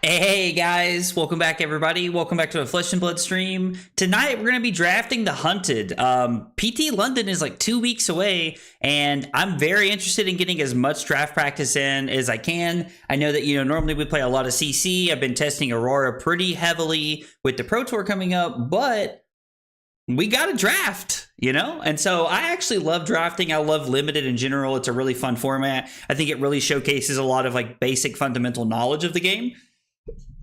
Hey guys, welcome back everybody. Welcome back to a Flesh and Blood stream. Tonight we're going to be drafting the Hunted. PT London is like 2 weeks away and I'm very interested in getting as much draft practice in as I can. I know that, normally we play a lot of CC. I've been testing Aurora pretty heavily with the Pro Tour coming up, but we got to draft, And so I actually love drafting. I love Limited in general. It's a really fun format. I think it really showcases a lot of like basic fundamental knowledge of the game.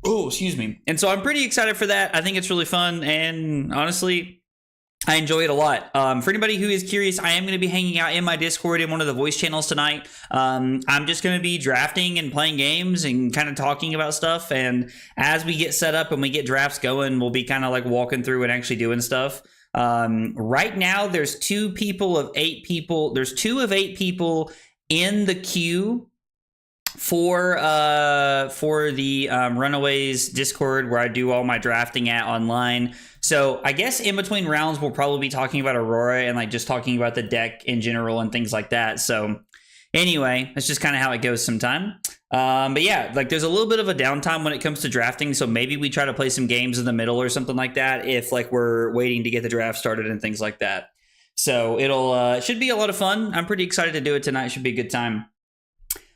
Oh, excuse me. And so I'm pretty excited for that. I think it's really fun. And honestly, I enjoy it a lot. For anybody who is curious, I am going to be hanging out in my Discord in one of the voice channels tonight. I'm just going to be drafting and playing games and kind of talking about stuff. And as we get set up and we get drafts going, we'll be kind of like walking through and actually doing stuff. Right now, there's 2 of 8 people. There's 2 of 8 people in the queue for the Runaways Discord where I do all my drafting at online. So I guess in between rounds we'll probably be talking about Aurora and like just talking about the deck in general and things like that. So anyway, that's just kind of how it goes sometime. But yeah, like there's a little bit of a downtime when it comes to drafting, so maybe we try to play some games in the middle or something like that if like we're waiting to get the draft started and things like that. So it should be a lot of fun. I'm pretty excited to do it tonight. It should be a good time.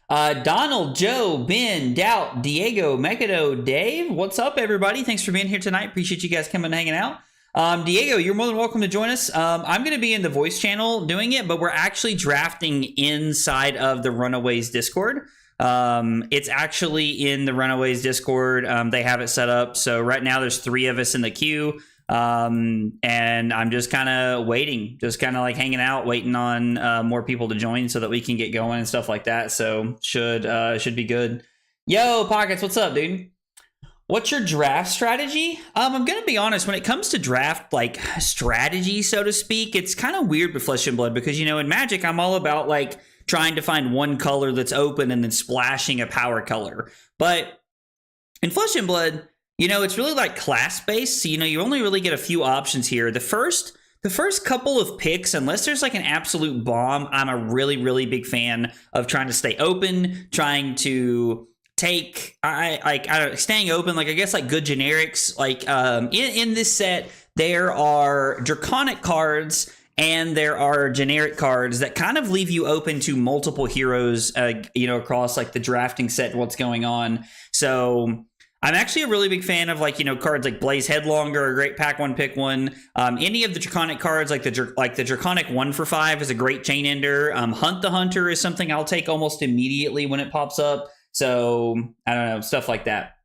Donald, Joe, Ben, Doubt, Diego, Mekado, Dave, what's up, everybody? Thanks for being here tonight. Appreciate you guys coming and hanging out. Diego, you're more than welcome to join us. I'm going to be in the voice channel doing it, but we're actually drafting inside of the Runaways Discord. It's actually in the Runaways Discord. They have it set up. So right now there's 3 of us in the queue. And I'm just kind of waiting, just kind of like hanging out, waiting on more people to join so that we can get going and stuff like that. So should be good. Yo, Pockets, what's up, dude? What's your draft strategy? I'm gonna be honest, when it comes to draft like strategy, so to speak, it's kind of weird with Flesh and Blood because in Magic I'm all about like trying to find one color that's open and then splashing a power color. But in Flesh and Blood, it's really like class-based, so, you only really get a few options here. The first couple of picks, unless there's like an absolute bomb, I'm a really, really big fan of trying to stay open, trying to take, staying open, like I guess like good generics. Like in this set, there are draconic cards and there are generic cards that kind of leave you open to multiple heroes, across like the drafting set and what's going on. So I'm actually a really big fan of cards like Blaze Headlonger, a great pack one, pick one. Any of the draconic cards like the draconic 1-for-5 is a great chain ender. Hunt the Hunter is something I'll take almost immediately when it pops up. So I don't know, stuff like that.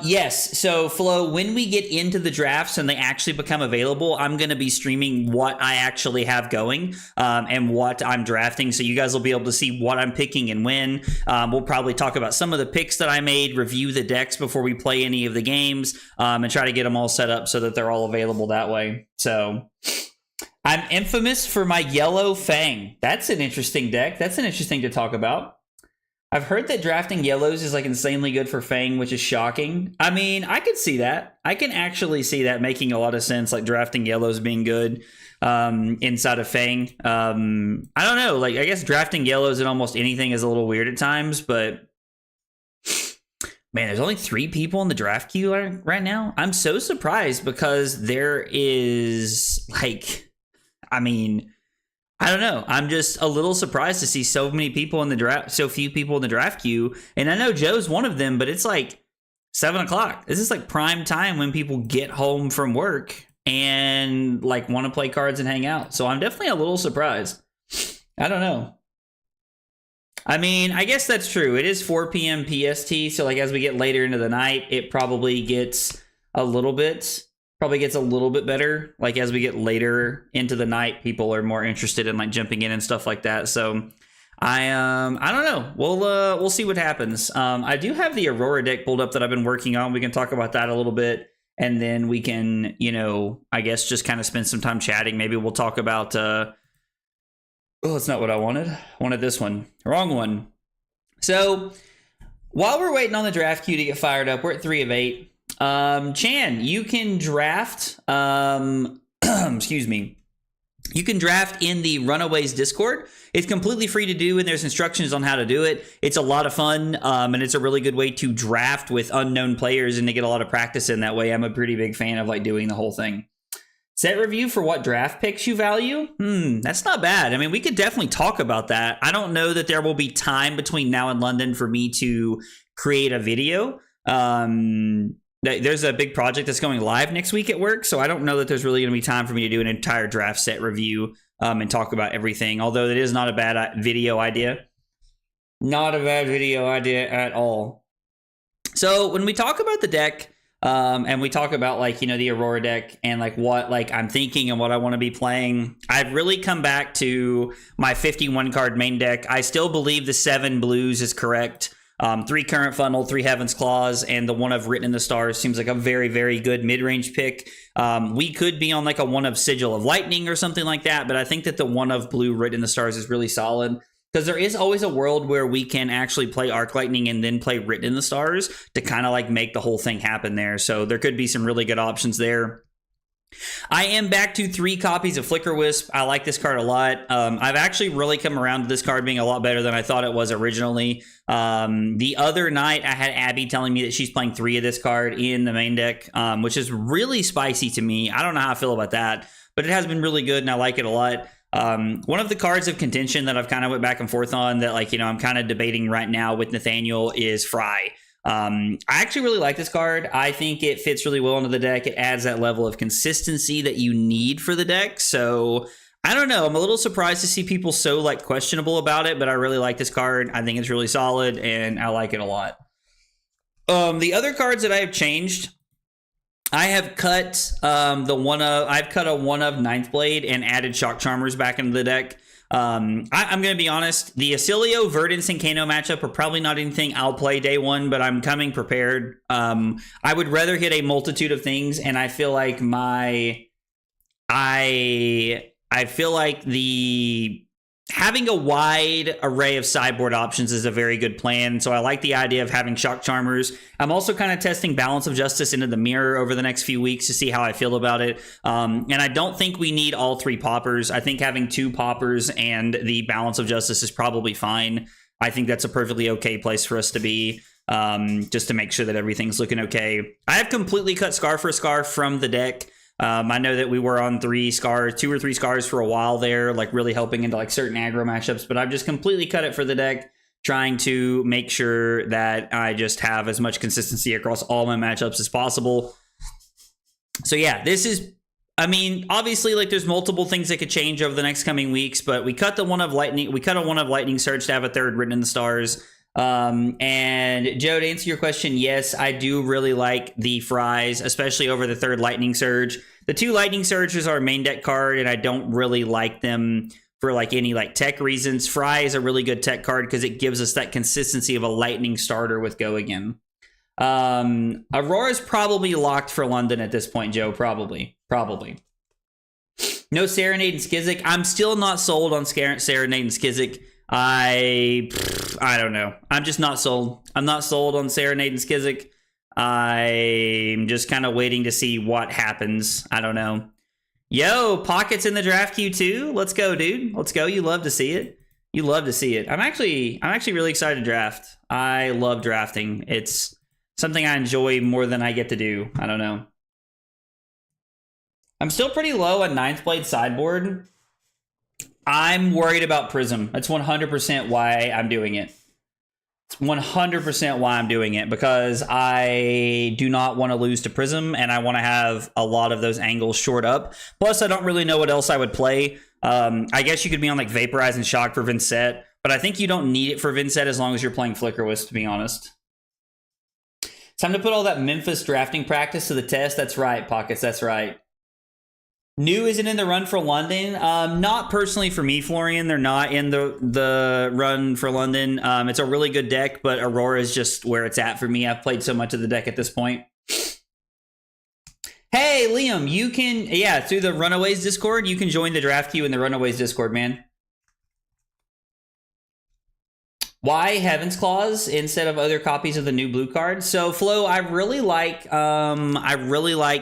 Yes. So Flo, when we get into the drafts and they actually become available, I'm going to be streaming what I actually have going, and what I'm drafting. So you guys will be able to see what I'm picking and when. We'll probably talk about some of the picks that I made, review the decks before we play any of the games, and try to get them all set up so that they're all available that way. So I'm infamous for my yellow Fang. That's an interesting deck. That's an interesting to talk about. I've heard that drafting yellows is like insanely good for Fang, which is shocking. I mean, I could see that. I can actually see that making a lot of sense, like drafting yellows being good inside of Fang. I don't know. Like, I guess drafting yellows in almost anything is a little weird at times, but man, there's only 3 people in the draft queue right now. I'm so surprised because there is I don't know. I'm just a little surprised to see so many people in the draft, so few people in the draft queue. And I know Joe's one of them, but it's like 7 o'clock. This is like prime time when people get home from work and like want to play cards and hang out. So I'm definitely a little surprised. I don't know. I mean, I guess that's true. It is 4 p.m. PST. So like as we get later into the night, it probably gets a little bit better. Like as we get later into the night, people are more interested in like jumping in and stuff like that. So I don't know. We'll see what happens. I do have the Aurora deck pulled up that I've been working on. We can talk about that a little bit, and then we can, I guess just kind of spend some time chatting. Maybe we'll talk about oh, that's not what I wanted. I wanted this one. Wrong one. So while we're waiting on the draft queue to get fired up, we're at 3 of 8. Chan, you can draft excuse me, You can draft in the Runaways Discord. It's completely free to do, and there's instructions on how to do it. It's a lot of fun, and it's a really good way to draft with unknown players and to get a lot of practice in that way. I'm a pretty big fan of like doing the whole thing. Set review for what draft picks you value? That's not bad. I mean, we could definitely talk about that. I don't know that there will be time between now and London for me to create a video. There's a big project that's going live next week at work, so I don't know that there's really going to be time for me to do an entire draft set review and talk about everything, although it is not a bad video idea. Not a bad video idea at all. So when we talk about the deck, and we talk about like, you know, the Aurora deck and like what like I'm thinking and what I want to be playing, I've really come back to my 51 card main deck. I still believe the 7 blues is correct. 3 Current Funnel, 3 Heaven's Claws, and the 1 of Written in the Stars seems like a very, very good mid-range pick. We could be on like a 1 of Sigil of Lightning or something like that, but I think that the 1 of Blue Written in the Stars is really solid because there is always a world where we can actually play Arc Lightning and then play Written in the Stars to kind of like make the whole thing happen there. So there could be some really good options there. I am back to 3 copies of Flicker Wisp. I like this card a lot. I've actually really come around to this card being a lot better than I thought it was originally. The other night, I had Abby telling me that she's playing 3 of this card in the main deck, which is really spicy to me. I don't know how I feel about that, but it has been really good, and I like it a lot. One of the cards of contention that I've kind of went back and forth on that, like, you know, I'm kind of debating right now with Nathaniel is Fry. I actually really like this card. I think it fits really well into the deck. It adds that level of consistency that you need for the deck. So I don't know. I'm a little surprised to see people so like questionable about it, but I really like this card. I think it's really solid and I like it a lot. The other cards that I have changed, I have cut I've cut a 1 of Ninth Blade and added Shock Charmers back into the deck. I'm going to be honest, the Acilio, Verdance, and Kano matchup are probably not anything I'll play day one, but I'm coming prepared. I would rather hit a multitude of things, and I feel like I feel like having a wide array of sideboard options is a very good plan. So I like the idea of having Shock Charmers. I'm also kind of testing Balance of Justice into the mirror over the next few weeks to see how I feel about it. And I don't think we need all 3 poppers. I think having 2 poppers and the Balance of Justice is probably fine. I think that's a perfectly okay place for us to be, just to make sure that everything's looking okay. I have completely cut Scar for Scar from the deck. I know that we were on 2 or 3 scars for a while there, like really helping into like certain aggro matchups, but I've just completely cut it for the deck, trying to make sure that I just have as much consistency across all my matchups as possible. So yeah, this is, I mean, obviously like there's multiple things that could change over the next coming weeks, but we cut the 1 of Lightning, we cut a 1 of Lightning Surge to have a 3rd Written in the Stars. And Joe, to answer your question, yes, I do really like the Fries, especially over the 3rd Lightning Surge. The 2 Lightning Surges are a main deck card, and I don't really like them for like any like tech reasons. Fry is a really good tech card because it gives us that consistency of a lightning starter with Go Again. Aurora's probably locked for London at this point, Joe. Probably. No Serenade and Skizzik. I'm still not sold on Serenade and Skizzik. I don't know. I'm just not sold. I'm not sold on Serenade and Skizzik. I'm just kind of waiting to see what happens. I don't know. Yo, Pocket's in the draft queue too. Let's go, dude. Let's go. You love to see it. You love to see it. I'm actually really excited to draft. I love drafting. It's something I enjoy more than I get to do. I don't know. I'm still pretty low on Ninth Blade sideboard. I'm worried about Prism. That's 100% why I'm doing it. It's 100% why I'm doing it, because I do not want to lose to Prism, and I want to have a lot of those angles short up. Plus, I don't really know what else I would play. I guess you could be on like Vaporize and Shock for Vincent, but I think you don't need it for Vincent as long as you're playing Flicker Wisp, to be honest. It's time to put all that Memphis drafting practice to the test. That's right, Pockets. That's right. New isn't in the run for London. Not personally for me, Florian. They're not in the run for London. It's a really good deck, but Aurora is just where it's at for me. I've played so much of the deck at this point. Hey, Liam, you can, yeah, through the Runaways Discord, you can join the draft queue in the Runaways Discord, man. Why Heaven's Claws instead of other copies of the new blue card? So, Flo, I really like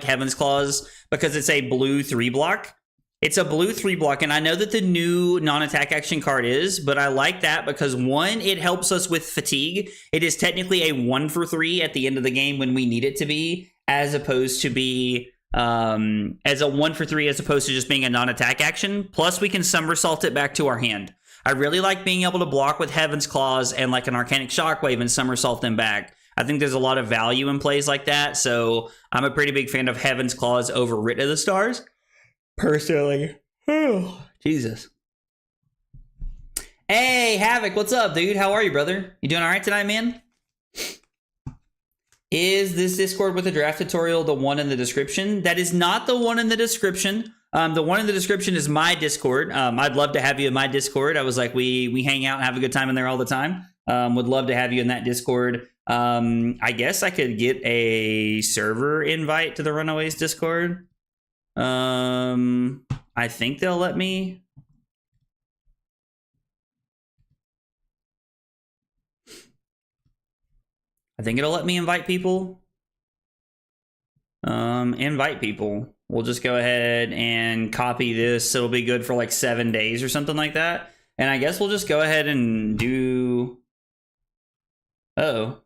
Heaven's Claws because it's a blue 3 block. It's a blue 3-block, and I know that the new non-attack action card is, but I like that because, one, it helps us with fatigue. It is technically a 1-for-3 at the end of the game when we need it to be, as opposed to be as a 1-for-3 as opposed to just being a non-attack action. Plus, we can somersault it back to our hand. I really like being able to block with Heaven's Claws and like an Arcanic Shockwave and somersault them back. I think there's a lot of value in plays like that, so I'm a pretty big fan of Heaven's Claws over Writ of the Stars. Personally. Oh, Jesus. Hey, Havoc, what's up, dude? How are you, brother? You doing all right tonight, man? Is this Discord with the draft tutorial the one in the description? That is not the one in the description. The one in the description is my Discord. I'd love to have you in my Discord. I was like, we hang out and have a good time in there all the time. Would love to have you in that Discord. I guess I could get a server invite to the Runaways Discord. I think they'll let me. I think it'll let me invite people. Invite people. We'll just go ahead and copy this. It'll be good for like 7 days or something like that. And I guess we'll just go ahead and do. Uh-oh.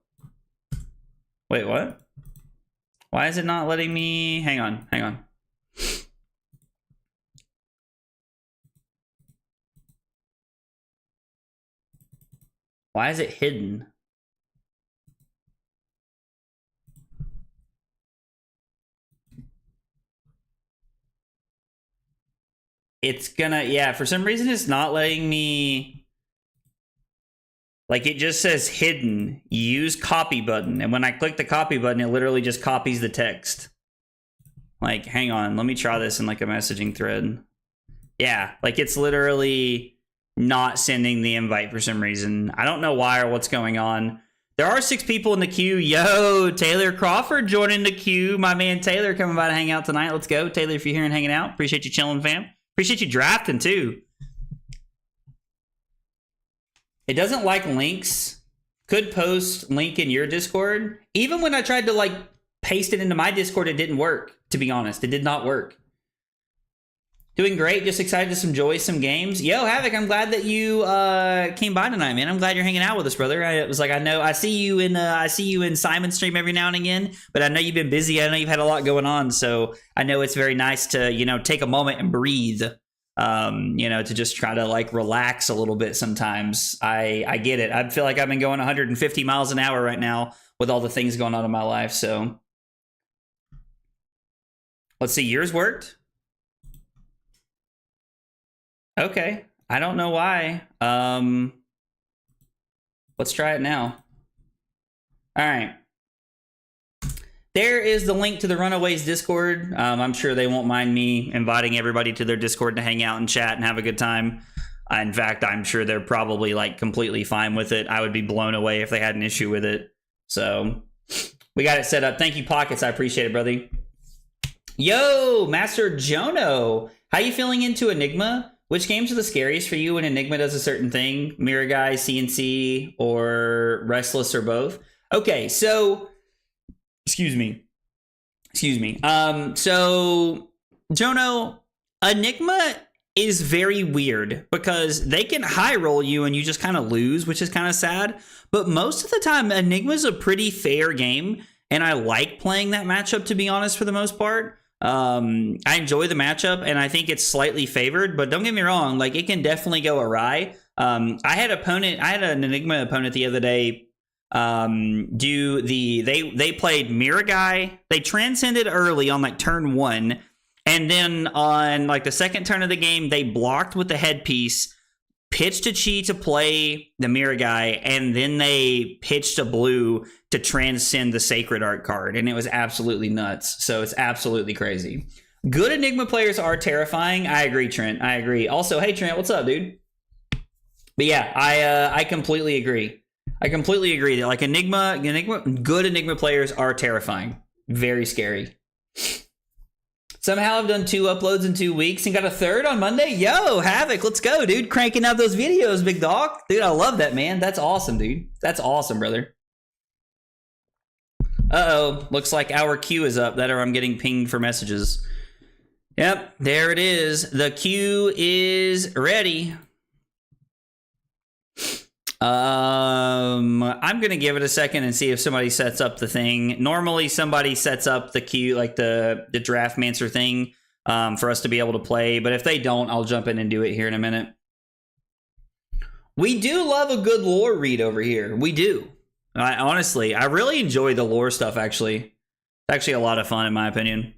Wait, what? Why is it not letting me? Hang on. Why is it hidden? It's gonna, yeah, for some reason it's not letting me, like it just says hidden, use copy button. And when I click the copy button, it literally just copies the text. Like, hang on, let me try this in like a messaging thread. Yeah, like it's literally not sending the invite for some reason. I don't know why or what's going on. There are 6 people in the queue. Yo, Taylor Crawford joining the queue. My man Taylor coming by to hang out tonight. Let's go. Taylor, if you're here and hanging out, appreciate you chilling, fam. Appreciate you drafting too. It doesn't like links. Could post link in your Discord. Even when I tried to like paste it into my Discord, it didn't work. To be honest, it did not work. Doing great. Just excited to enjoy some games. Yo, Havoc, I'm glad that you came by tonight, man. I'm glad you're hanging out with us, brother. I was like, I see you in Simon's stream every now and again, but I know you've been busy. I know you've had a lot going on, so I know it's very nice to take a moment and breathe. To just try to like relax a little bit sometimes. I get it. I feel like I've been going 150 miles an hour right now with all the things going on in my life. So let's see. Yours worked. Okay. I don't know why. Let's try it now. All right. There is the link to the Runaways Discord. I'm sure they won't mind me inviting everybody to their Discord to hang out and chat and have a good time. In fact, I'm sure they're probably like completely fine with it. I would be blown away if they had an issue with it. So we got it set up. Thank you, Pockets. I appreciate it, brother. Yo, Master Jono. How you feeling into Enigma? Which games are the scariest for you when Enigma does a certain thing? Mirror Guy, CNC, or Restless, or both? Okay, so excuse me. So Jono, Enigma is very weird because they can high roll you and you just kind of lose, which is kind of sad. But most of the time, Enigma is a pretty fair game, and I like playing that matchup, to be honest, for the most part. I enjoy the matchup, and I think it's slightly favored, but don't get me wrong, like it can definitely go awry. I had an Enigma opponent the other day. They played Mirror Guy. They transcended early on like turn 1, and then on like the second turn of the game, they blocked with the headpiece, pitched a chi to play the Mirror Guy, and then they pitched a blue to transcend the Sacred Art card, and it was absolutely nuts. So it's absolutely crazy. Good Enigma players are terrifying. I agree, Trent. I agree. Also, hey Trent, what's up, dude? But yeah, I completely agree. I completely agree that like good Enigma players are terrifying. Very scary. Somehow I've done 2 uploads in 2 weeks and got a 3rd on Monday. Yo, Havoc, let's go, dude. Cranking out those videos, big dog. Dude, I love that, man. That's awesome, dude. That's awesome, brother. Uh-oh. Looks like our queue is up. That or I'm getting pinged for messages. Yep, there it is. The queue is ready. I'm gonna give it a second and see if somebody sets up the thing. Normally, somebody sets up the queue, like the Draftmancer thing, for us to be able to play. But if they don't, I'll jump in and do it here in a minute. We do love a good lore read over here. We do. Honestly, I really enjoy the lore stuff. Actually, it's actually a lot of fun in my opinion.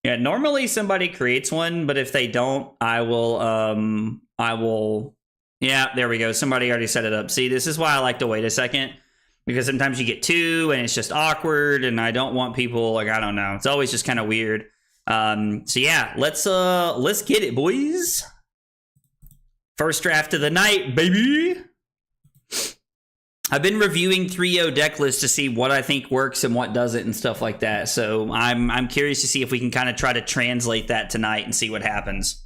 Yeah, normally somebody creates one, but if they don't, I will, yeah, there we go. Somebody already set it up. See, this is why I like to wait a second, because sometimes you get two and it's just awkward and I don't want people, like, I don't know. It's always just kind of weird. So yeah, let's get it, boys. First draft of the night, baby. I've been reviewing 3.0 deck lists to see what I think works and what doesn't and stuff like that. So I'm curious to see if we can kind of try to translate that tonight and see what happens.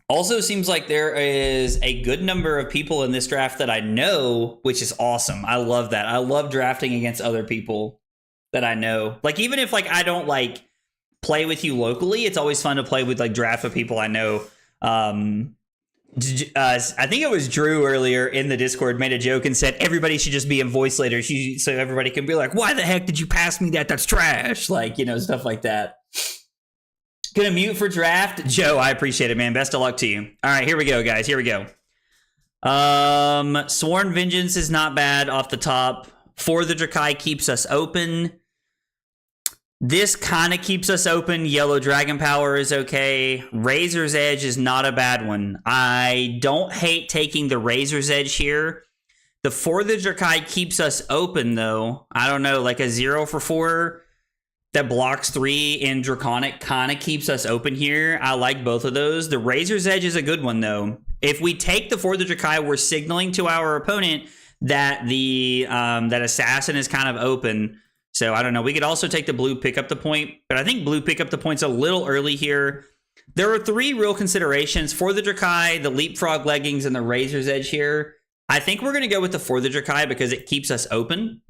Also seems like there is a good number of people in this draft that I know, which is awesome. I love that. I love drafting against other people that I know. Like, even if like I don't like play with you locally, it's always fun to play with like draft with people I know. I think it was Drew earlier in the Discord made a joke and said everybody should just be in voice later, so everybody can be like, why the heck did you pass me that? That's trash. Like, you know, stuff like that. Gonna mute for draft. Joe, I appreciate it, man. Best of luck to you. All right, here we go, guys. Here we go. Sworn Vengeance is not bad off the top. For the Drakai keeps us open. This kind of keeps us open. Yellow Dragon Power is okay. Razor's Edge is not a bad one. I don't hate taking the Razor's Edge here. The For the Drakai keeps us open, though. I don't know, like a 0 for 4 that blocks 3 in Draconic kind of keeps us open here. I like both of those. The Razor's Edge is a good one, though. If we take the For the Drakai, we're signaling to our opponent that the that Assassin is kind of open. So I don't know. We could also take the blue, pick up the point, but I think blue pick up the point's a little early here. There are 3 real considerations for the Drakai, the Leapfrog Leggings, and the Razor's Edge here. I think we're going to go with the For the Drakai because it keeps us open.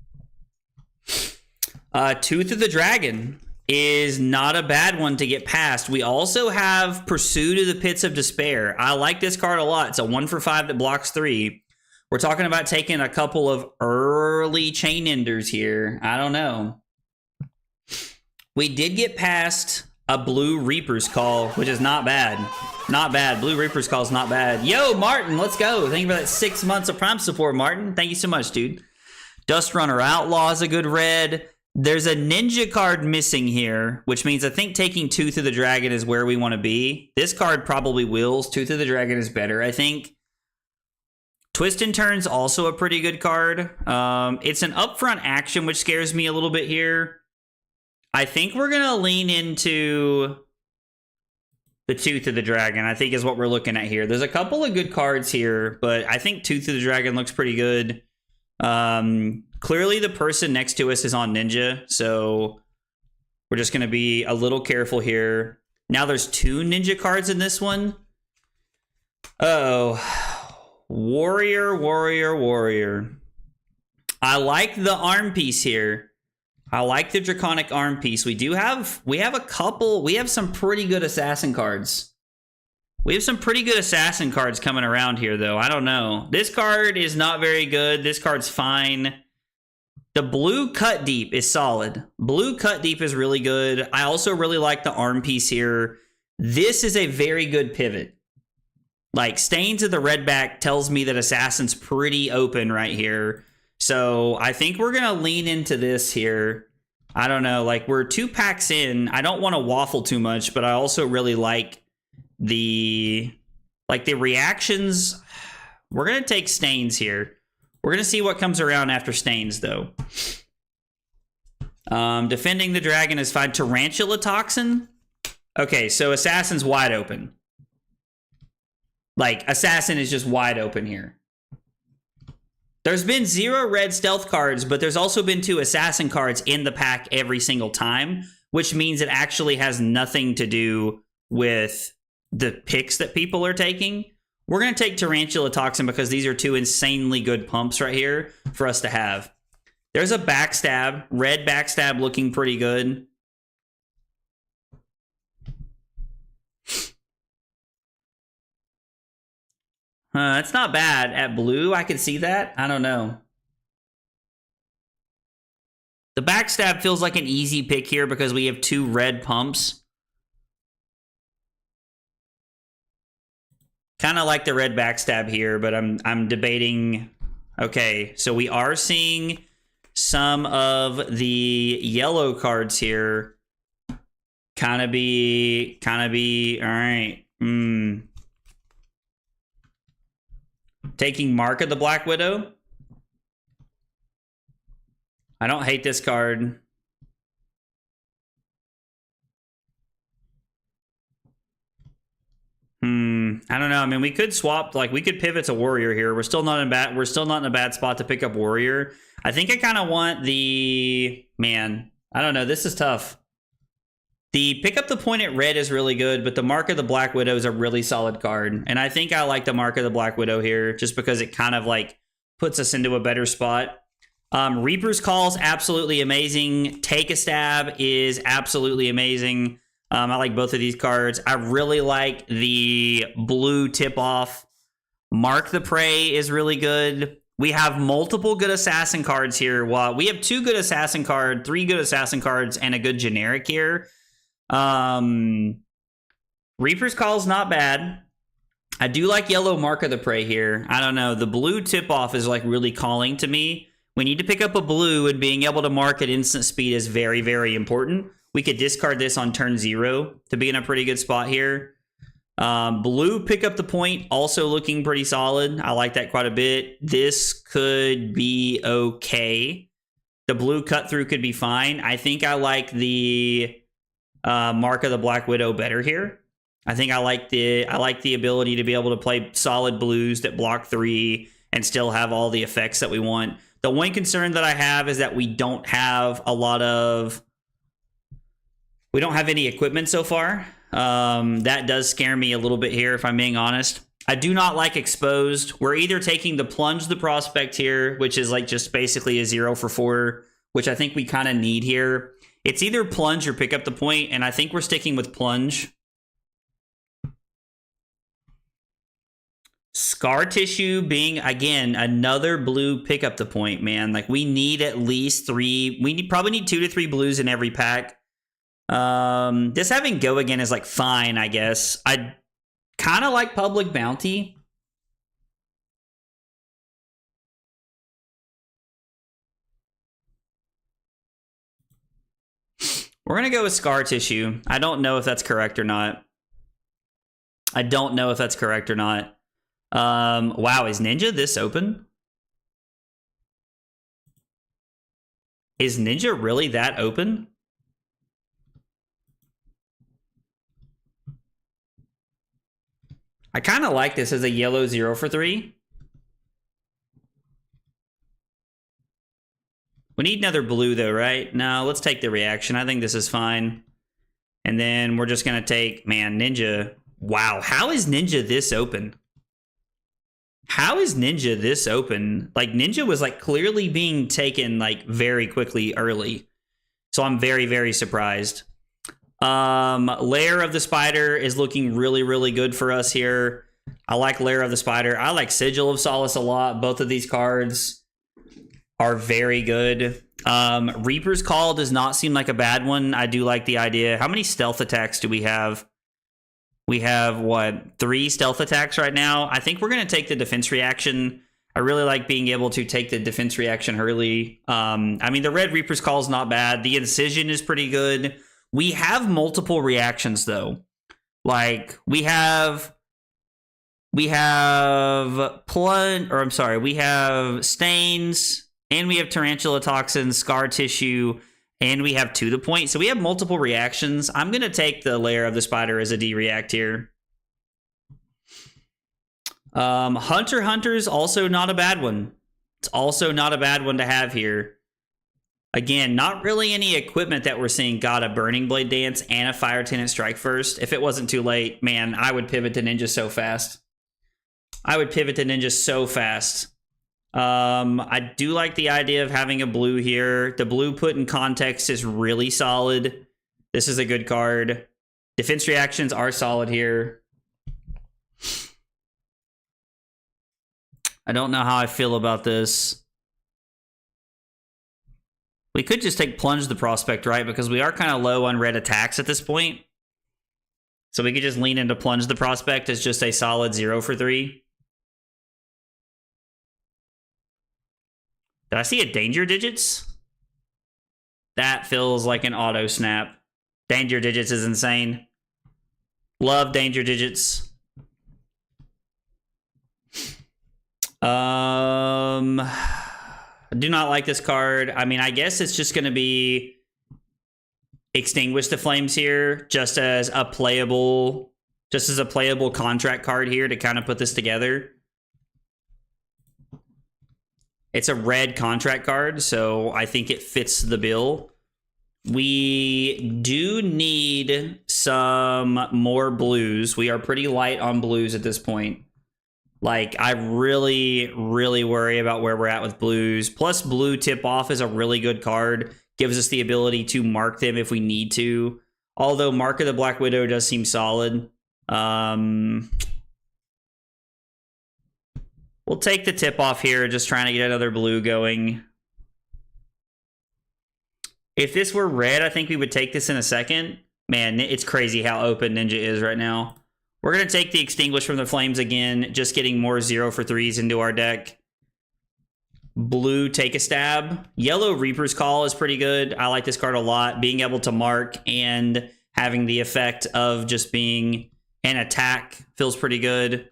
Tooth of the Dragon is not a bad one to get past. We also have Pursuit of the Pits of Despair. I like this card a lot. It's a 1 for 5 that blocks 3. We're talking about taking a couple of early chain enders here. I don't know. We did get past a Blue Reaper's Call, which is not bad. Not bad. Blue Reaper's Call is not bad. Yo, Martin, let's go. Thank you for that 6 months of Prime support, Martin. Thank you so much, dude. Dust Runner Outlaw is a good red. There's a Ninja card missing here, which means I think taking Tooth of the Dragon is where we want to be. This card probably wills. Tooth of the Dragon is better, I think. Twist and Turn's also a pretty good card. It's an upfront action, which scares me a little bit here. I think we're going to lean into the Tooth of the Dragon, I think is what we're looking at here. There's a couple of good cards here, but I think Tooth of the Dragon looks pretty good. Clearly the person next to us is on Ninja, so we're just going to be a little careful here. Now there's 2 Ninja cards in this one. Uh-oh. Warrior, warrior, warrior. I like the arm piece here. I like the Draconic arm piece. We have some pretty good assassin cards. We have some pretty good assassin cards coming around here, though. I don't know. This card is not very good. This card's fine. The blue Cut Deep is solid. Blue Cut Deep is really good. I also really like the arm piece here. This is a very good pivot. Like, Stains of the Redback tells me that Assassin's pretty open right here. So I think we're going to lean into this here. I don't know. Like, we're 2 packs in. I don't want to waffle too much, but I also really like the reactions. We're going to take Stains here. We're going to see what comes around after Stains, though. Defending the Dragon is fine. Tarantula Toxin? Okay, so Assassin's wide open. Like, Assassin is just wide open here. There's been 0 red stealth cards, but there's also been 2 assassin cards in the pack every single time, which means it actually has nothing to do with the picks that people are taking. We're going to take Tarantula Toxin because these are 2 insanely good pumps right here for us to have. There's a backstab. Red backstab looking pretty good. It's not bad. At blue, I could see that. I don't know. The backstab feels like an easy pick here because we have 2 red pumps. Kind of like the red backstab here, but I'm debating. Okay, so we are seeing some of the yellow cards here kind of be all right. Taking Mark of the Black Widow. I don't hate this card. I don't know. I mean, we could swap, like we could pivot to Warrior here. We're still not in a bad spot to pick up Warrior. I think I kind of want the, man, I don't know. This is tough. The pick up the point at red is really good, but the Mark of the Black Widow is a really solid card. And I think I like the Mark of the Black Widow here just because it kind of like puts us into a better spot. Reaper's Call is absolutely amazing. Take a Stab is absolutely amazing. I like both of these cards. I really like the blue tip-off. Mark the Prey is really good. We have multiple good assassin cards here. Well, we have 2 good assassin cards, 3 good assassin cards, and a good generic here. Reaper's Call is not bad. I do like yellow Mark of the Prey here. I don't know. The blue tip-off is like really calling to me. We need to pick up a blue, and being able to mark at instant speed is very, very important. We could discard this on turn 0 to be in a pretty good spot here. Blue pick up the point, also looking pretty solid. I like that quite a bit. This could be okay. The blue cut through could be fine. I think I like the Mark of the Black Widow better here. I think I like the ability to be able to play solid blues that block 3 and still have all the effects that we want. The one concern that I have is that we don't have any equipment so far. That does scare me a little bit here, if I'm being honest. I do not like Exposed. We're either taking the Plunge the Prospect here, which is like just basically a 0 for 4, which I think we kind of need here. It's either Plunge or pick up the point, and I think we're sticking with Plunge. Scar Tissue being, again, another blue pick up the point, man. Like, we need at least 3. Probably need 2 to 3 blues in every pack. This having Go Again is like fine, I guess. I kind of like Public Bounty. We're gonna go with Scar Tissue. I don't know if that's correct or not. Wow, is Ninja this open? Is Ninja really that open? I kind of like this as a yellow 0 for 3. We need another blue though, right? No, let's take the reaction. I think this is fine. And then we're just going to take, man, Ninja. Wow, how is Ninja this open? How is Ninja this open? Like, Ninja was like clearly being taken like very quickly early. So I'm very, very surprised. Lair of the Spider is looking really, really good for us here. I like Lair of the Spider. I like Sigil of Solace a lot. Both of these cards are very good. Reaper's Call does not seem like a bad one. I do like the idea. How many stealth attacks do we have? We have, what, 3 stealth attacks right now? I think we're going to take the defense reaction. I really like being able to take the defense reaction early. I mean, the red Reaper's Call is not bad. The Incision is pretty good. We have multiple reactions, though. Like, we have Stains, and we have Tarantula Toxins, Scar Tissue, and we have To the Point. So we have multiple reactions. I'm going to take the Lair of the Spider as a D-react here. Hunter's also not a bad one. It's also not a bad one to have here. Again, not really any equipment that we're seeing. Got a Burning Blade Dance and a Fire Tenant Strike First. If it wasn't too late, man, I would pivot to Ninja so fast. I do like the idea of having a blue here. The blue put in context is really solid. This is a good card. Defense reactions are solid here. I don't know how I feel about this. We could just take Plunge the Prospect, right? Because we are kind of low on red attacks at this point. So we could just lean into Plunge the Prospect as just a solid 0 for 3. Did I see a Danger Digits? That feels like an auto snap. Danger Digits is insane. Love Danger Digits. I do not like this card. I mean, I guess it's just going to be Extinguish the Flames here, just as a playable contract card here to kind of put this together. It's a red contract card, so I think it fits the bill. We do need some more blues. We are pretty light on blues at this point. Like, I really, really worry about where we're at with blues. Plus, blue tip-off is a really good card. Gives us the ability to mark them if we need to. Although Mark of the Black Widow does seem solid. We'll take the tip-off here, just trying to get another blue going. If this were red, I think we would take this in a second. Man, it's crazy how open Ninja is right now. We're going to take the Extinguish from the Flames again, just getting more 0 for 3s into our deck. Blue, take a stab. Yellow, Reaper's Call is pretty good. I like this card a lot. Being able to mark and having the effect of just being an attack feels pretty good.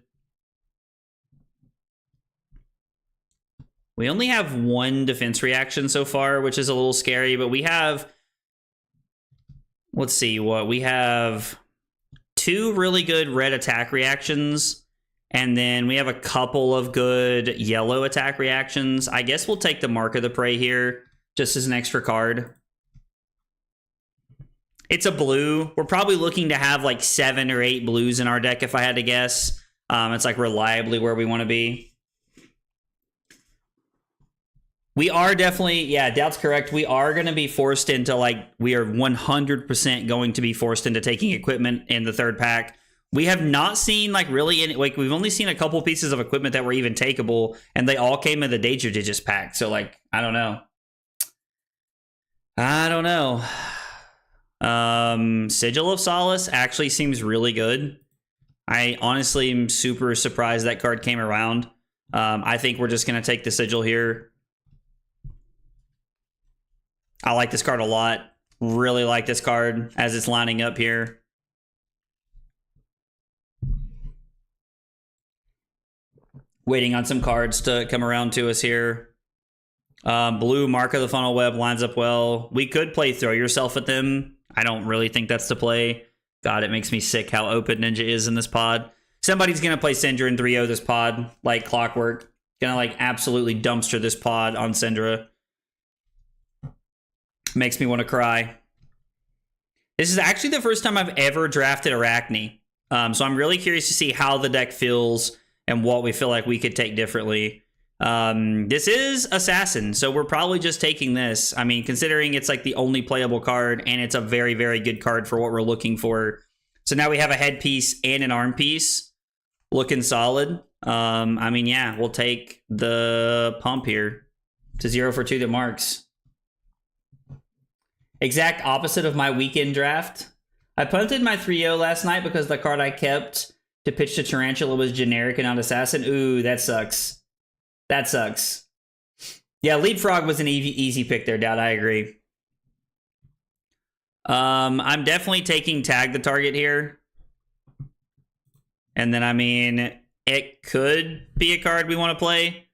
We only have one defense reaction so far, which is a little scary, but we have... Let's see what we have. 2 really good red attack reactions, and then we have a couple of good yellow attack reactions. I guess we'll take the Mark of the Prey here, just as an extra card. It's a blue. We're probably looking to have like 7 or 8 blues in our deck, if I had to guess. It's like reliably where we want to be. We are definitely, yeah, Doubt's correct. We are going to be forced into, like, we are 100% going to be forced into taking equipment in the third pack. We have not seen, like, really, any, like, we've only seen a couple pieces of equipment that were even takeable, and they all came in the Danger Digits pack. So, like, I don't know. Sigil of Solace actually seems really good. I honestly am super surprised that card came around. I think we're just going to take the Sigil here. I like this card a lot. Really like this card as it's lining up here. Waiting on some cards to come around to us here. Blue, Mark of the Funnel Web lines up well. We could play Throw Yourself at them. I don't really think that's the play. God, it makes me sick how open Ninja is in this pod. Somebody's going to play Syndra and 3-0 this pod like clockwork. Gonna like absolutely dumpster this pod on Syndra. Makes me want to cry. This is actually the first time I've ever drafted Arachne. So I'm really curious to see how the deck feels and what we feel like we could take differently. This is Assassin, so we're probably just taking this. I mean, considering it's like the only playable card, and it's a very, very good card for what we're looking for. So now we have a headpiece and an arm piece. Looking solid. I mean, yeah, we'll take the pump here to 0 for 2 that marks. Exact opposite of my weekend draft. I punted my 3-0 last night because the card I kept to pitch to Tarantula was generic and not Assassin. Ooh, that sucks. That sucks. Yeah, Lead Frog was an easy pick there, Dad. I agree. I'm definitely taking Tag the Target here. And then, I mean, it could be a card we want to play.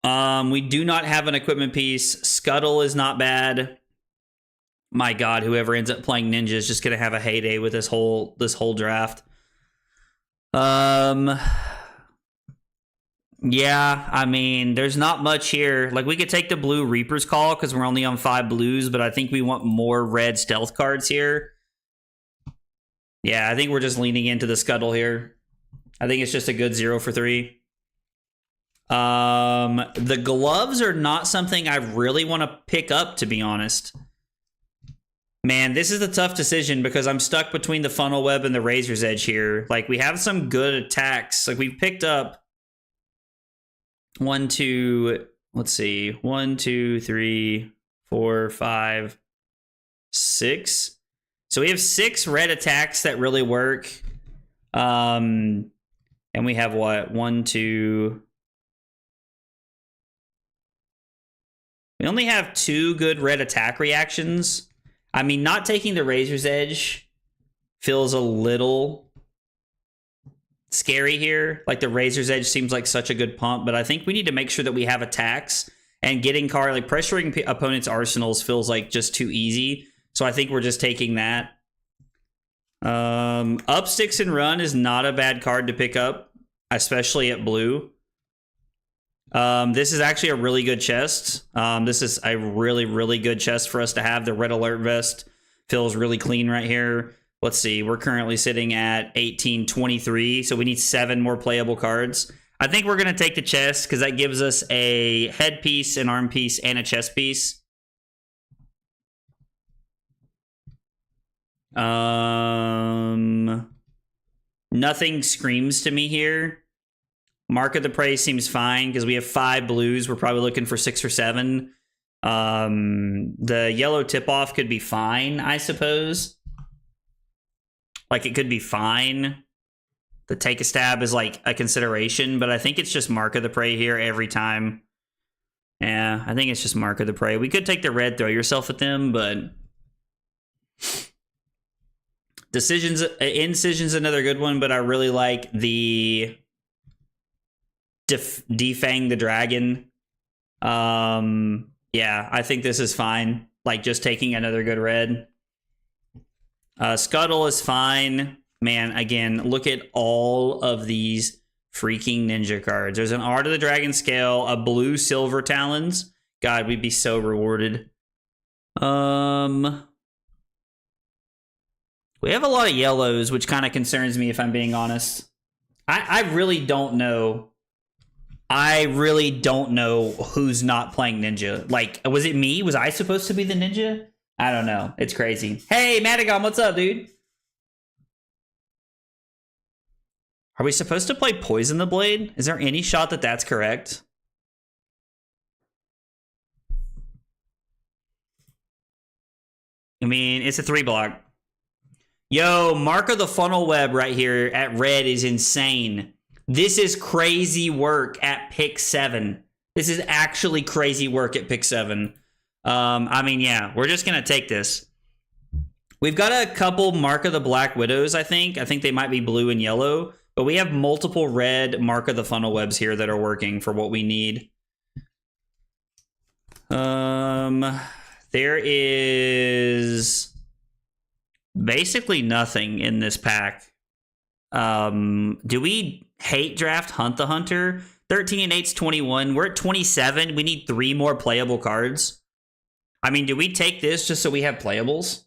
We do not have an equipment piece. Scuttle is not bad. My God, whoever ends up playing Ninja is just gonna have a heyday with this whole draft. Yeah, I mean, there's not much here. Like, we could take the blue Reaper's Call because we're only on 5 blues, but I think we want more red stealth cards here. Yeah, I think we're just leaning into the Scuttle here. I think it's just a good 0 for 3. The gloves are not something I really want to pick up, to be honest. Man, this is a tough decision because I'm stuck between the funnel web and the razor's edge here. Like, we have some good attacks. Like, we've picked up 1, 2, let's see, 1, 2, 3, 4, 5, 6. So we have 6 red attacks that really work. And we have what? 1, 2. We only have 2 good red attack reactions. I mean, not taking the razor's edge feels a little scary here. Like, the razor's edge seems like such a good pump, but I think we need to make sure that we have attacks, and getting card, like pressuring opponents' arsenals feels like just too easy. So I think we're just taking that. Up sticks and run is not a bad card to pick up, especially at blue. This is actually a really good chest. This is a really, really good chest for us to have. The red alert vest feels really clean right here. Let's see. We're currently sitting at 1823, so we need 7 more playable cards. I think we're going to take the chest because that gives us a headpiece, an arm piece, and a chest piece. Nothing screams to me here. Mark of the Prey seems fine because we have 5 blues. We're probably looking for 6 or 7. The yellow tip-off could be fine, I suppose. Like, it could be fine. The take a stab is like a consideration, but I think it's just Mark of the Prey here every time. Yeah, I think it's just Mark of the Prey. We could take the red, throw yourself at them, but Incision's another good one, but I really like the Defang the Dragon. Yeah, I think this is fine. Like, just taking another good red. Scuttle is fine. Man, again, look at all of these freaking ninja cards. There's an Art of the Dragon Scale, a blue silver talons. God, we'd be so rewarded. We have a lot of yellows, which kind of concerns me if I'm being honest. I really don't know. I really don't know who's not playing ninja. Like, was it me? Was I supposed to be the ninja? I don't know. It's crazy. Hey, Madagon, what's up, dude? Are we supposed to play Poison the Blade? Is there any shot that that's correct? I mean, it's a 3-block. Yo, Mark of the Funnel Web right here at red is insane. This is crazy work at pick 7. This is actually crazy work at pick 7. I mean, yeah, we're just going to take this. We've got a couple Mark of the Black Widows, I think. I think they might be blue and yellow. But we have multiple red Mark of the Funnel Webs here that are working for what we need. There is basically nothing in this pack. Do we hate draft Hunt the Hunter? 13 and 8's 21. We're at 27. We need 3 more playable cards. I mean, do we take this just so we have playables?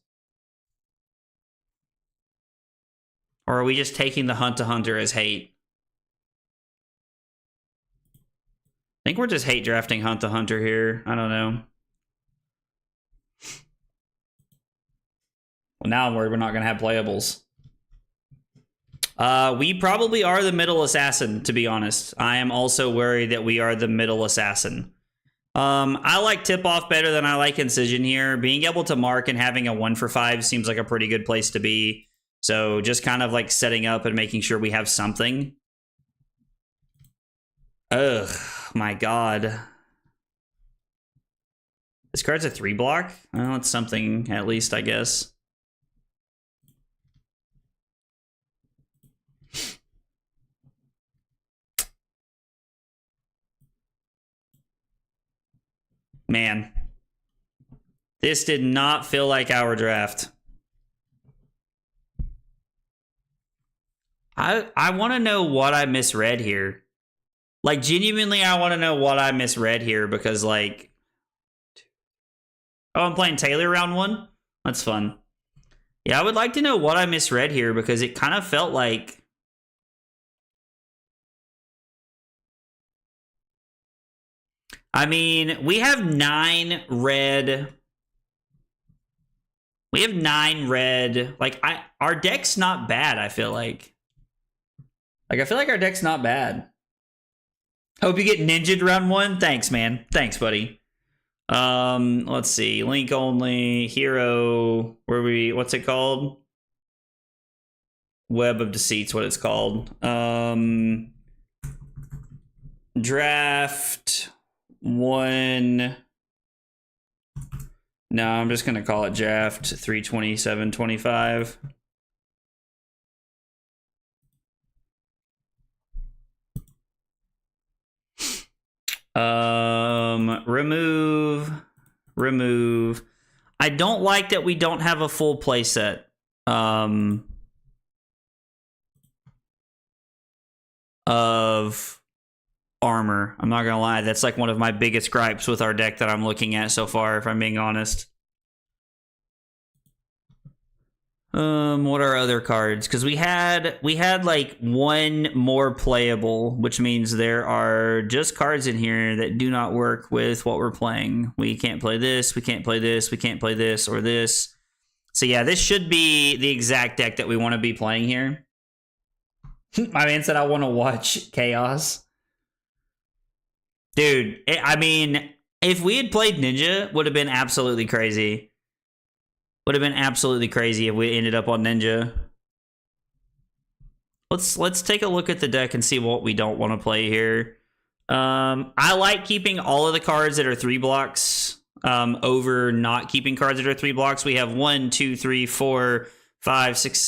Or are we just taking the Hunt the Hunter as hate? I think we're just hate drafting Hunt the Hunter here. I don't know. Well, now I'm worried we're not going to have playables. We probably are the middle assassin, to be honest. I am also worried that we are the middle assassin. I like tip-off better than I like incision here. Being able to mark and having a 1 for 5 seems like a pretty good place to be. So just kind of like setting up and making sure we have something. Ugh, my God. This card's a 3-block? Well, it's something at least, I guess. Man. This did not feel like our draft. I want to know what I misread here. Like, genuinely, I want to know what I misread here because, like... Oh, I'm playing Taylor round 1? That's fun. Yeah, I would like to know what I misread here because it kind of felt like... I mean, we have 9 red. We have 9 red. Like, our deck's not bad, I feel like. Like, I feel like our deck's not bad. Hope you get ninja'd round 1. Thanks, man. Thanks, buddy. Let's see. Link only. Hero. What's it called? Web of Deceit's what it's called. Draft 1. No, I'm just going to call it draft 32725. Remove. I don't like that we don't have a full playset. Of armor. I'm not gonna lie, that's like one of my biggest gripes with our deck that I'm looking at so far, if I'm being honest. What are other cards? Because we had like 1 more playable, which means there are just cards in here that do not work with what we're playing. We can't play this, we can't play this, we can't play this or this. So yeah, this should be the exact deck that we want to be playing here. My man said I want to watch Chaos. Dude, I mean, if we had played Ninja, would have been absolutely crazy. Would have been absolutely crazy if we ended up on Ninja. Let's take a look at the deck and see what we don't want to play here. I like keeping all of the cards that are 3 blocks over not keeping cards that are 3 blocks. We have 1, 2, 3, 4, 5, 6,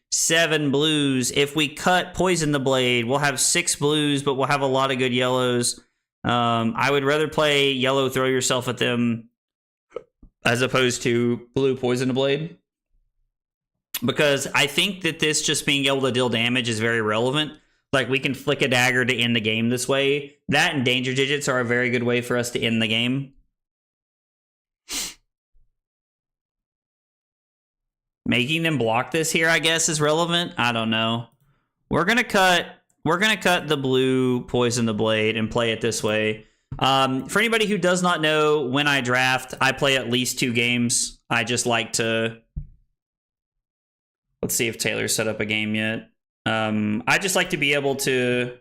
7 blues. If we cut Poison the Blade, we'll have 6 blues, but we'll have a lot of good yellows. I would rather play yellow Throw Yourself at Them as opposed to blue Poison the Blade, because I think that this just being able to deal damage is very relevant. Like, we can flick a dagger to end the game this way. That and danger digits are a very good way for us to end the game. Making them block this here, I guess, is relevant. I don't know. We're gonna cut the blue Poison the Blade and play it this way. For anybody who does not know, when I draft, I play at least 2 games. I just like to... Let's see if Taylor's set up a game yet. I just like to be able to...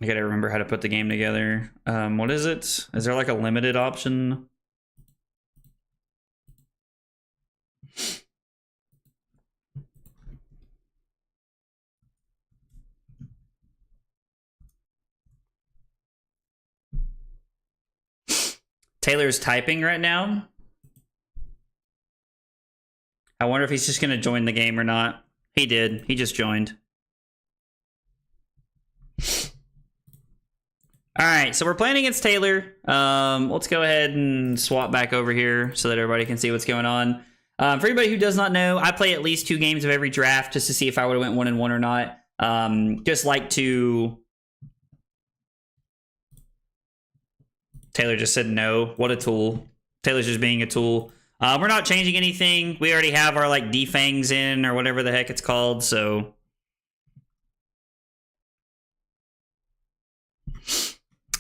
I gotta remember how to put the game together. What is it? Is there like a limited option? Taylor's typing right now. I wonder if he's just going to join the game or not. He did. He just joined. All right, so we're playing against Taylor. Let's go ahead and swap back over here so that everybody can see what's going on. For anybody who does not know, I play at least 2 games of every draft just to see if I would have went 1-1 or not. Just like to... Taylor just said no. What a tool. Taylor's just being a tool. We're not changing anything. We already have our like defangs in or whatever the heck it's called, so...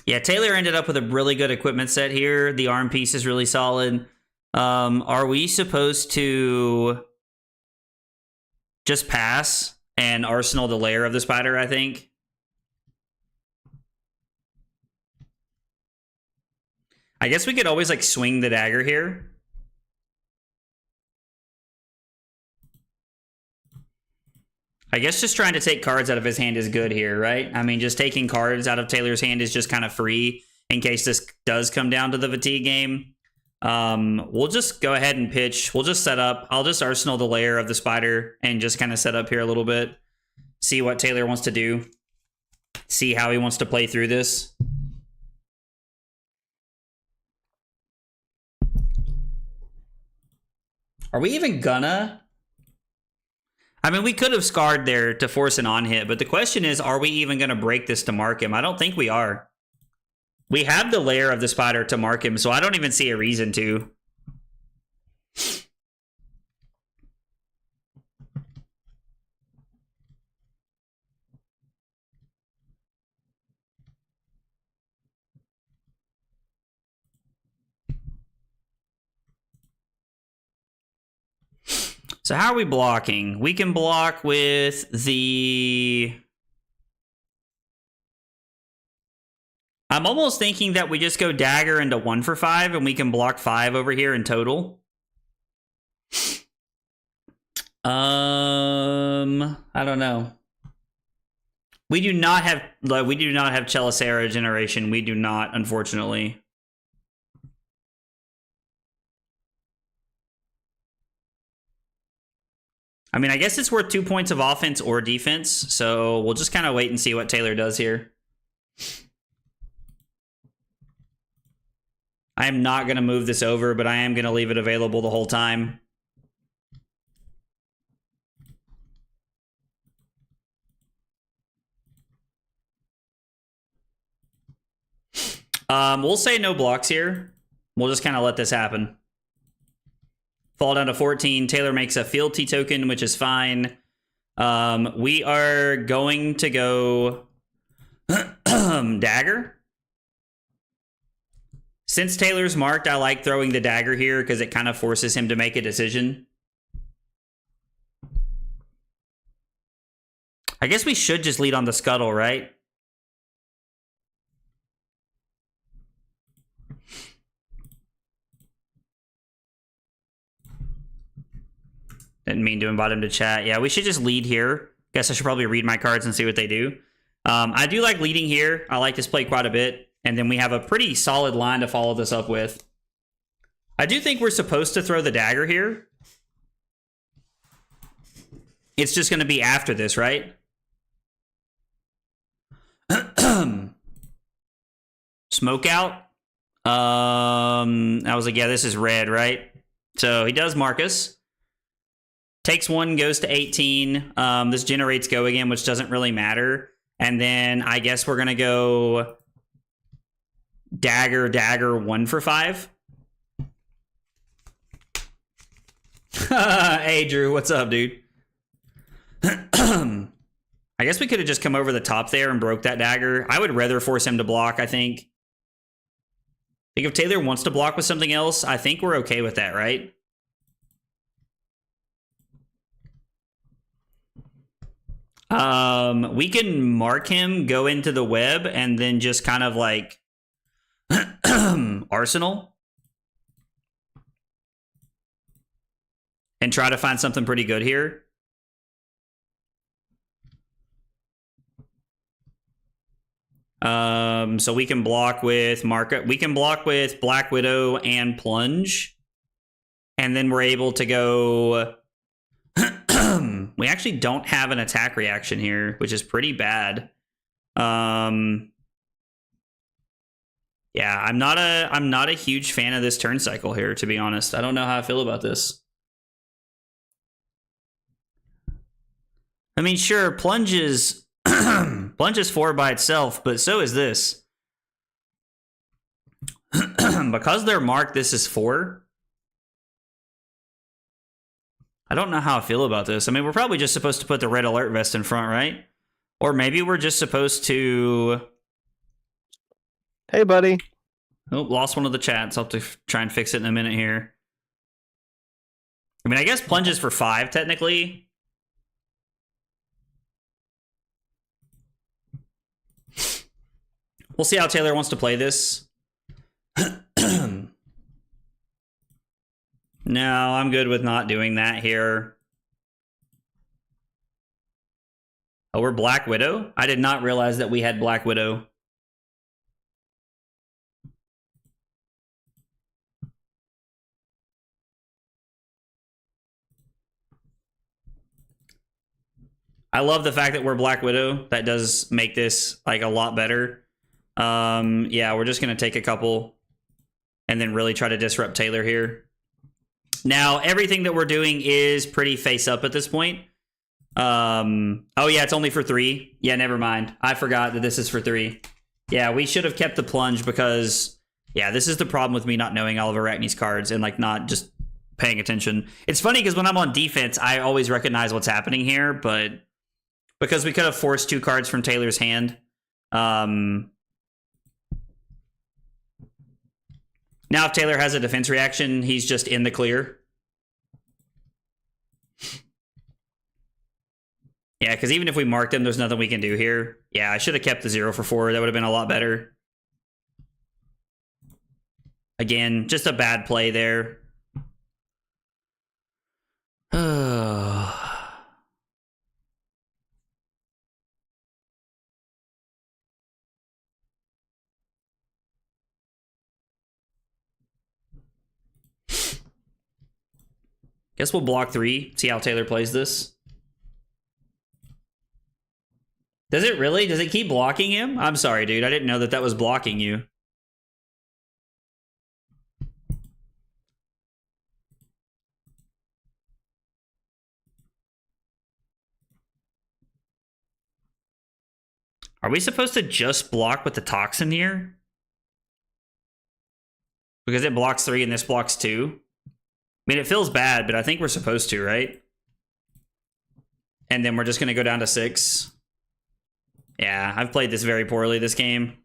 Yeah, Taylor ended up with a really good equipment set here. The arm piece is really solid. Are we supposed to just pass and arsenal the lair of the spider, I think? I guess we could always like swing the dagger here. I guess just trying to take cards out of his hand is good here, right? I mean, just taking cards out of Taylor's hand is just kind of free in case this does come down to the fatigue game. We'll just go ahead and pitch. We'll just set up. I'll just arsenal the lair of the spider and just kind of set up here a little bit. See what Taylor wants to do. See how he wants to play through this. Are we even gonna? I mean, we could have scarred there to force an on-hit, but the question is, are we even going to break this to mark him? I don't think we are. We have the lair of the spider to mark him, so I don't even see a reason to. So how are we blocking? We can block with the... I'm almost thinking that we just go dagger into 1 for 5 and we can block 5 over here in total. I don't know. We do not have Chelicera generation. We do not, unfortunately. I mean, I guess it's worth 2 points of offense or defense, so we'll just kind of wait and see what Taylor does here. I am not going to move this over, but I am going to leave it available the whole time. We'll say no blocks here. We'll just kind of let this happen. Fall down to 14. Taylor makes a fealty token, which is fine. We are going to go dagger. Since Taylor's marked, I like throwing the dagger here because it kind of forces him to make a decision. I guess we should just lead on the scuttle, right? Didn't mean to invite him to chat. Yeah, we should just lead here. Guess I should probably read my cards and see what they do. I do like leading here. I like this play quite a bit. And then we have a pretty solid line to follow this up with. I do think we're supposed to throw the dagger here. It's just going to be after this, right? Smoke out. I was like, yeah, this is red, right? So he does mark us. Takes 1, goes to 18. This generates go again, which doesn't really matter. And then I guess we're going to go dagger 1 for 5. Hey, Drew, what's up, dude? I guess we could have just come over the top there and broke that dagger. I would rather force him to block, I think. I think if Taylor wants to block with something else, I think we're okay with that, right? We can mark him, go into the web, and then just kind of like Arsenal. And try to find something pretty good here. So we can block with market. We can block with Black Widow and Plunge. And then we're able to go... We actually don't have an attack reaction here, which is pretty bad. Yeah, I'm not a huge fan of this turn cycle here, to be honest. I don't know how I feel about this. I mean, sure, Plunge is 4 by itself, but so is this. Because they're marked, this is 4. I don't know how I feel about this. I mean, we're probably just supposed to put the red alert vest in front, right? Or maybe we're just supposed to... Hey, buddy. Oh, lost one of the chats. I'll have to try and fix it in a minute here. I mean, I guess Plunge is for 5, technically. We'll see how Taylor wants to play this. No, I'm good with not doing that here. Oh, we're Black Widow? I did not realize that we had Black Widow. I love the fact that we're Black Widow. That does make this like a lot better. Yeah, we're just going to take a couple and then really try to disrupt Taylor here. Now, everything that we're doing is pretty face up at this point. Oh, yeah, it's only for 3. Yeah, never mind. I forgot that this is for 3. Yeah, we should have kept the Plunge because, yeah, this is the problem with me not knowing all of Arachne's cards and, like, not just paying attention. It's funny because when I'm on defense, I always recognize what's happening here, but because we could have forced 2 cards from Taylor's hand. Now, if Taylor has a defense reaction, he's just in the clear. Yeah, because even if we marked him, there's nothing we can do here. Yeah, I should have kept the 0 for 4. That would have been a lot better. Again, just a bad play there. Guess we'll block 3. See how Taylor plays this. Does it really? Does it keep blocking him? I'm sorry, dude. I didn't know that that was blocking you. Are we supposed to just block with the toxin here? Because it blocks 3 and this blocks 2. I mean, it feels bad, but I think we're supposed to, right? And then we're just going to go down to 6. Yeah, I've played this very poorly this game.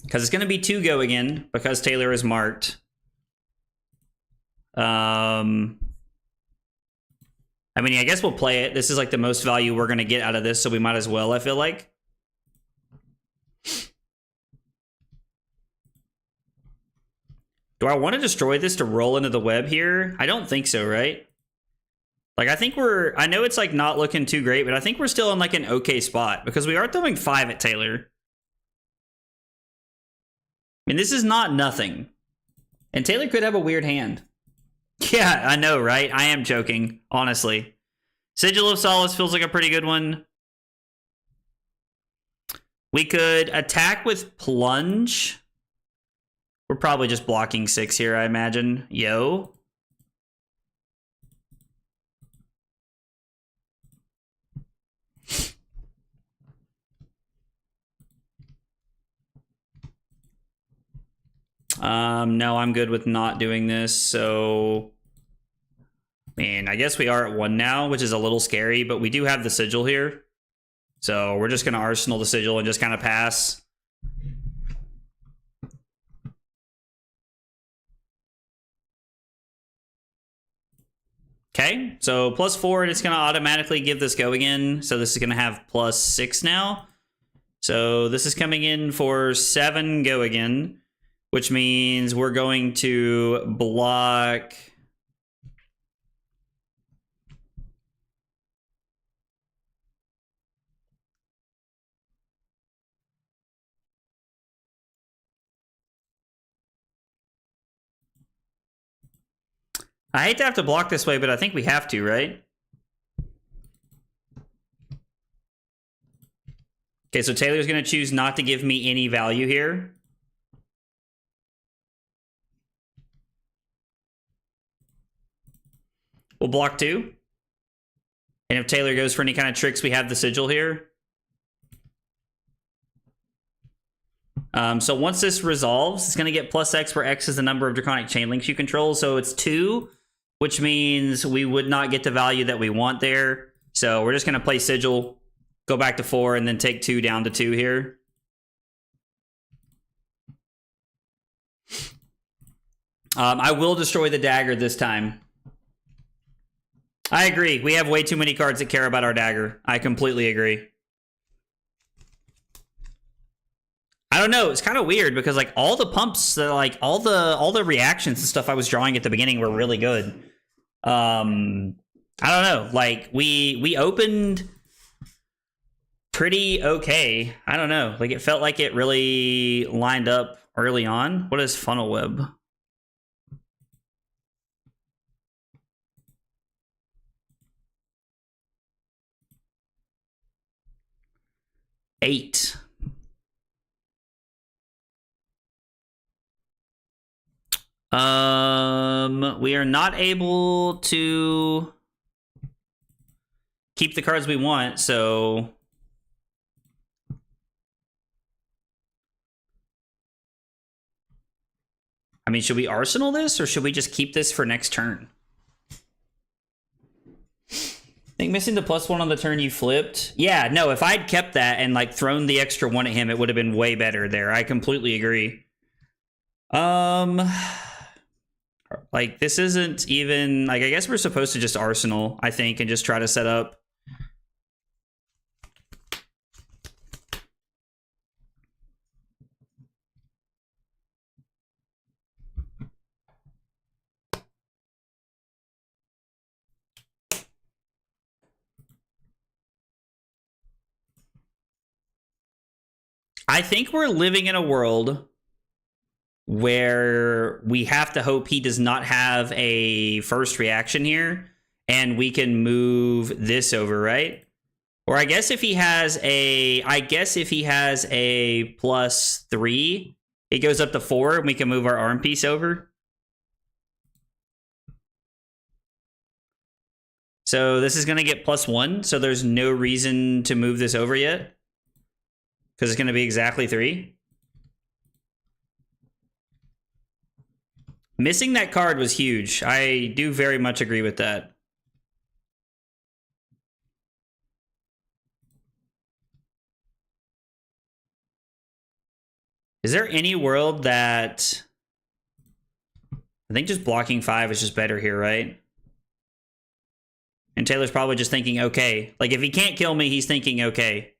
Because it's going to be 2 go again, because Taylor is marked. I mean, I guess we'll play it. This is like the most value we're going to get out of this, so we might as well, I feel like. Do I want to destroy this to roll into the web here? I don't think so, right? Like, I think I know it's like not looking too great, but I think we're still in like an okay spot because we are throwing 5 at Taylor. I mean, this is not nothing. And Taylor could have a weird hand. Yeah, I know, right? I am joking, honestly. Sigil of Solace feels like a pretty good one. We could attack with Plunge. We're probably just blocking 6 here, I imagine. Yo. No, I'm good with not doing this, so... Man, I guess we are at 1 now, which is a little scary, but we do have the Sigil here. So we're just going to Arsenal the Sigil and just kind of pass. Okay, so +4, and it's going to automatically give this go again. So this is going to have +6 now. So this is coming in for 7 go again, which means we're going to block... I hate to have to block this way, but I think we have to, right? Okay, so Taylor's going to choose not to give me any value here. We'll block 2. And if Taylor goes for any kind of tricks, we have the Sigil here. So once this resolves, it's going to get +X, where X is the number of Draconic Chain Links you control. So it's 2, which means we would not get the value that we want there. So we're just going to play Sigil, go back to 4, and then take 2 down to 2 here. I will destroy the dagger this time. I agree. We have way too many cards that care about our dagger. I completely agree. I don't know. It's kind of weird because like all the pumps, like all the reactions and stuff I was drawing at the beginning were really good. I don't know. Like we opened pretty okay. I don't know. Like it felt like it really lined up early on. What is Funnel Web? Eight. We are not able to keep the cards we want, so I mean, should we Arsenal this or should we just keep this for next turn? I think missing the +1 on the turn you flipped. Yeah, no, if I'd kept that and like thrown the extra 1 at him, it would have been way better there. I completely agree. Like, this isn't even... Like, I guess we're supposed to just Arsenal, I think, and just try to set up. I think we're living in a world where we have to hope he does not have a first reaction here, and we can move this over, right? Or I guess if he has a +3, it goes up to 4, and we can move our arm piece over. So this is going to get +1, so there's no reason to move this over yet, because it's going to be exactly 3. Missing that card was huge. I do very much agree with that. Is there any world that... I think just blocking 5 is just better here, right? And Taylor's probably just thinking, okay. Like, if he can't kill me, he's thinking, okay.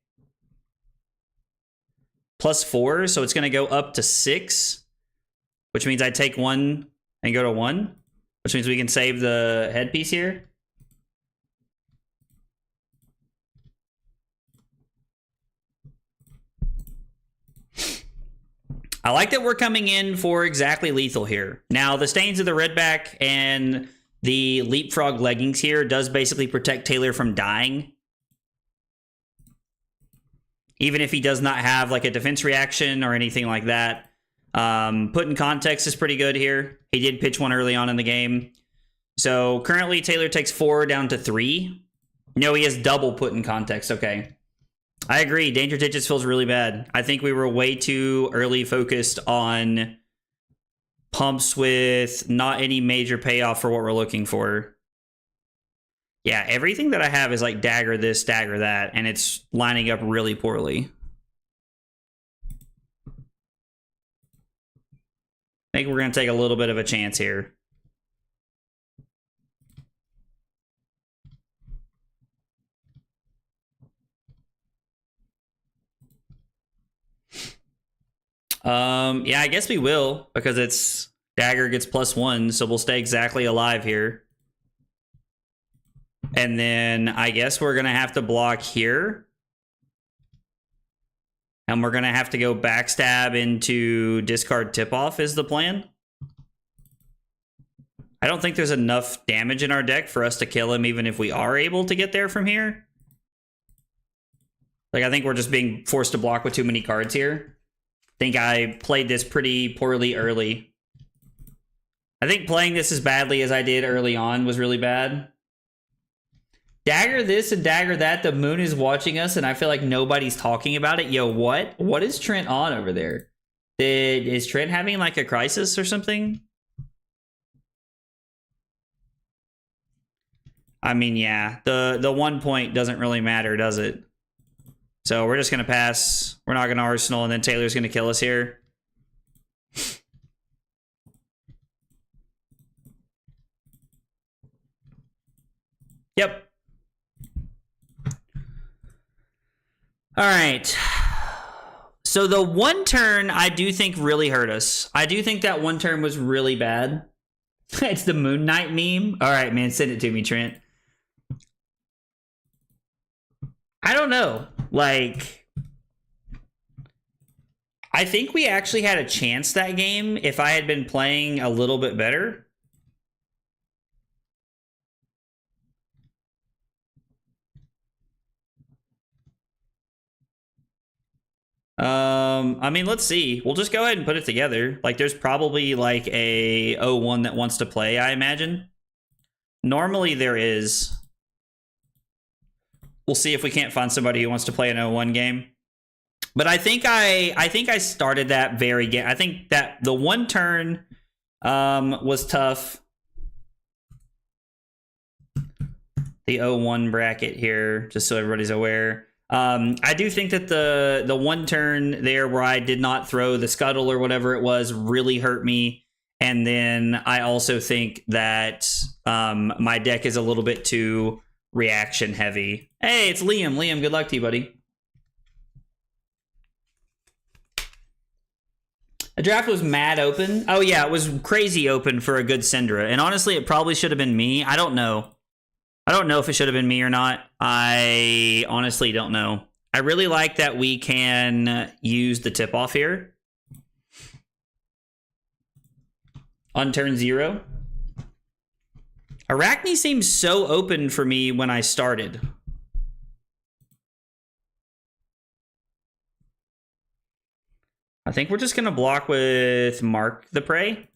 +4, so it's going to go up to 6. Which means I take 1 and go to 1. Which means we can save the headpiece here. I like that we're coming in for exactly lethal here. Now, the Stains of the Redback and the Leapfrog Leggings here does basically protect Taylor from dying. Even if he does not have like a defense reaction or anything like that. Put in context is pretty good here. He did pitch 1 early on in the game. So currently Taylor takes 4 down to 3. No, he has double put in context. Okay. I agree. Danger Digits feels really bad. I think we were way too early focused on pumps with not any major payoff for what we're looking for. Yeah, everything that I have is like dagger this, dagger that, and it's lining up really poorly. I think we're going to take a little bit of a chance here. Yeah, I guess we will, because it's dagger gets +1, so we'll stay exactly alive here. And then I guess we're going to have to block here. And we're going to have to go backstab into discard tip-off is the plan. I don't think there's enough damage in our deck for us to kill him, even if we are able to get there from here. Like, I think we're just being forced to block with too many cards here. I think I played this pretty poorly early. I think playing this as badly as I did early on was really bad. Dagger this and dagger that. The moon is watching us, and I feel like nobody's talking about it. Yo, what? What is Trent on over there? Is Trent having like a crisis or something? I mean, yeah. The 1 point doesn't really matter, does it? So we're just going to pass. We're not going to Arsenal, and then Taylor's going to kill us here. Yep. All right. So the 1 turn, I do think really hurt us. I do think that 1 turn was really bad. It's the Moon Knight meme. All right, man, send it to me, Trent. I don't know. Like, I think we actually had a chance that game if I had been playing a little bit better. I mean, let's see. We'll just go ahead and put it together. Like, there's probably like a 0-1 that wants to play, I imagine. Normally there is. We'll see if we can't find somebody who wants to play an 0-1 game. But I think I started that very game. I think that the 1 turn was tough. The 0-1 bracket here, just so everybody's aware. I do think that the 1 turn there where I did not throw the scuttle or whatever it was really hurt me. And then I also think that my deck is a little bit too reaction heavy. Hey, it's Liam. Liam, good luck to you, buddy. The draft was mad open. Oh, yeah, it was crazy open for a good Syndra. And honestly, it probably should have been me. I don't know. I don't know if it should have been me or not. I honestly don't know. I really like that we can use the tip-off here. On turn 0. Arachne seemed so open for me when I started. I think we're just going to block with Mark the Prey.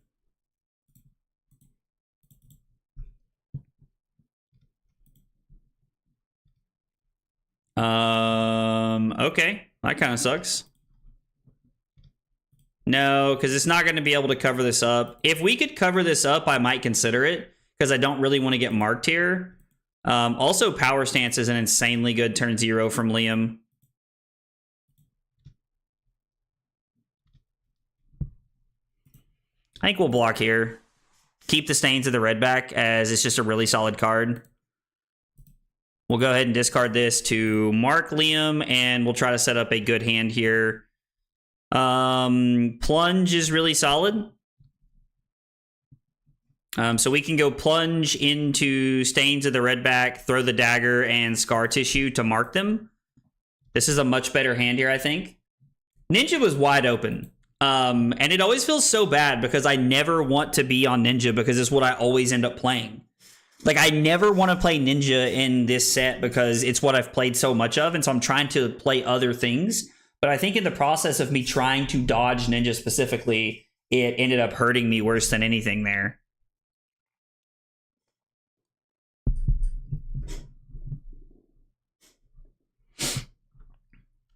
Okay. That kind of sucks. No, because it's not going to be able to cover this up. If we could cover this up, I might consider it, because I don't really want to get marked here. Also, Power Stance is an insanely good turn 0 from Liam. I think we'll block here. Keep the Stains of the Red back, as it's just a really solid card. We'll go ahead and discard this to mark Liam, and we'll try to set up a good hand here. Plunge is really solid. So we can go Plunge into Stains of the Red back, throw the dagger, and Scar Tissue to mark them. This is a much better hand here, I think. Ninja was wide open. And it always feels so bad because I never want to be on Ninja because it's what I always end up playing. Like, I never want to play Ninja in this set because it's what I've played so much of, and so I'm trying to play other things. But I think in the process of me trying to dodge Ninja specifically, it ended up hurting me worse than anything there.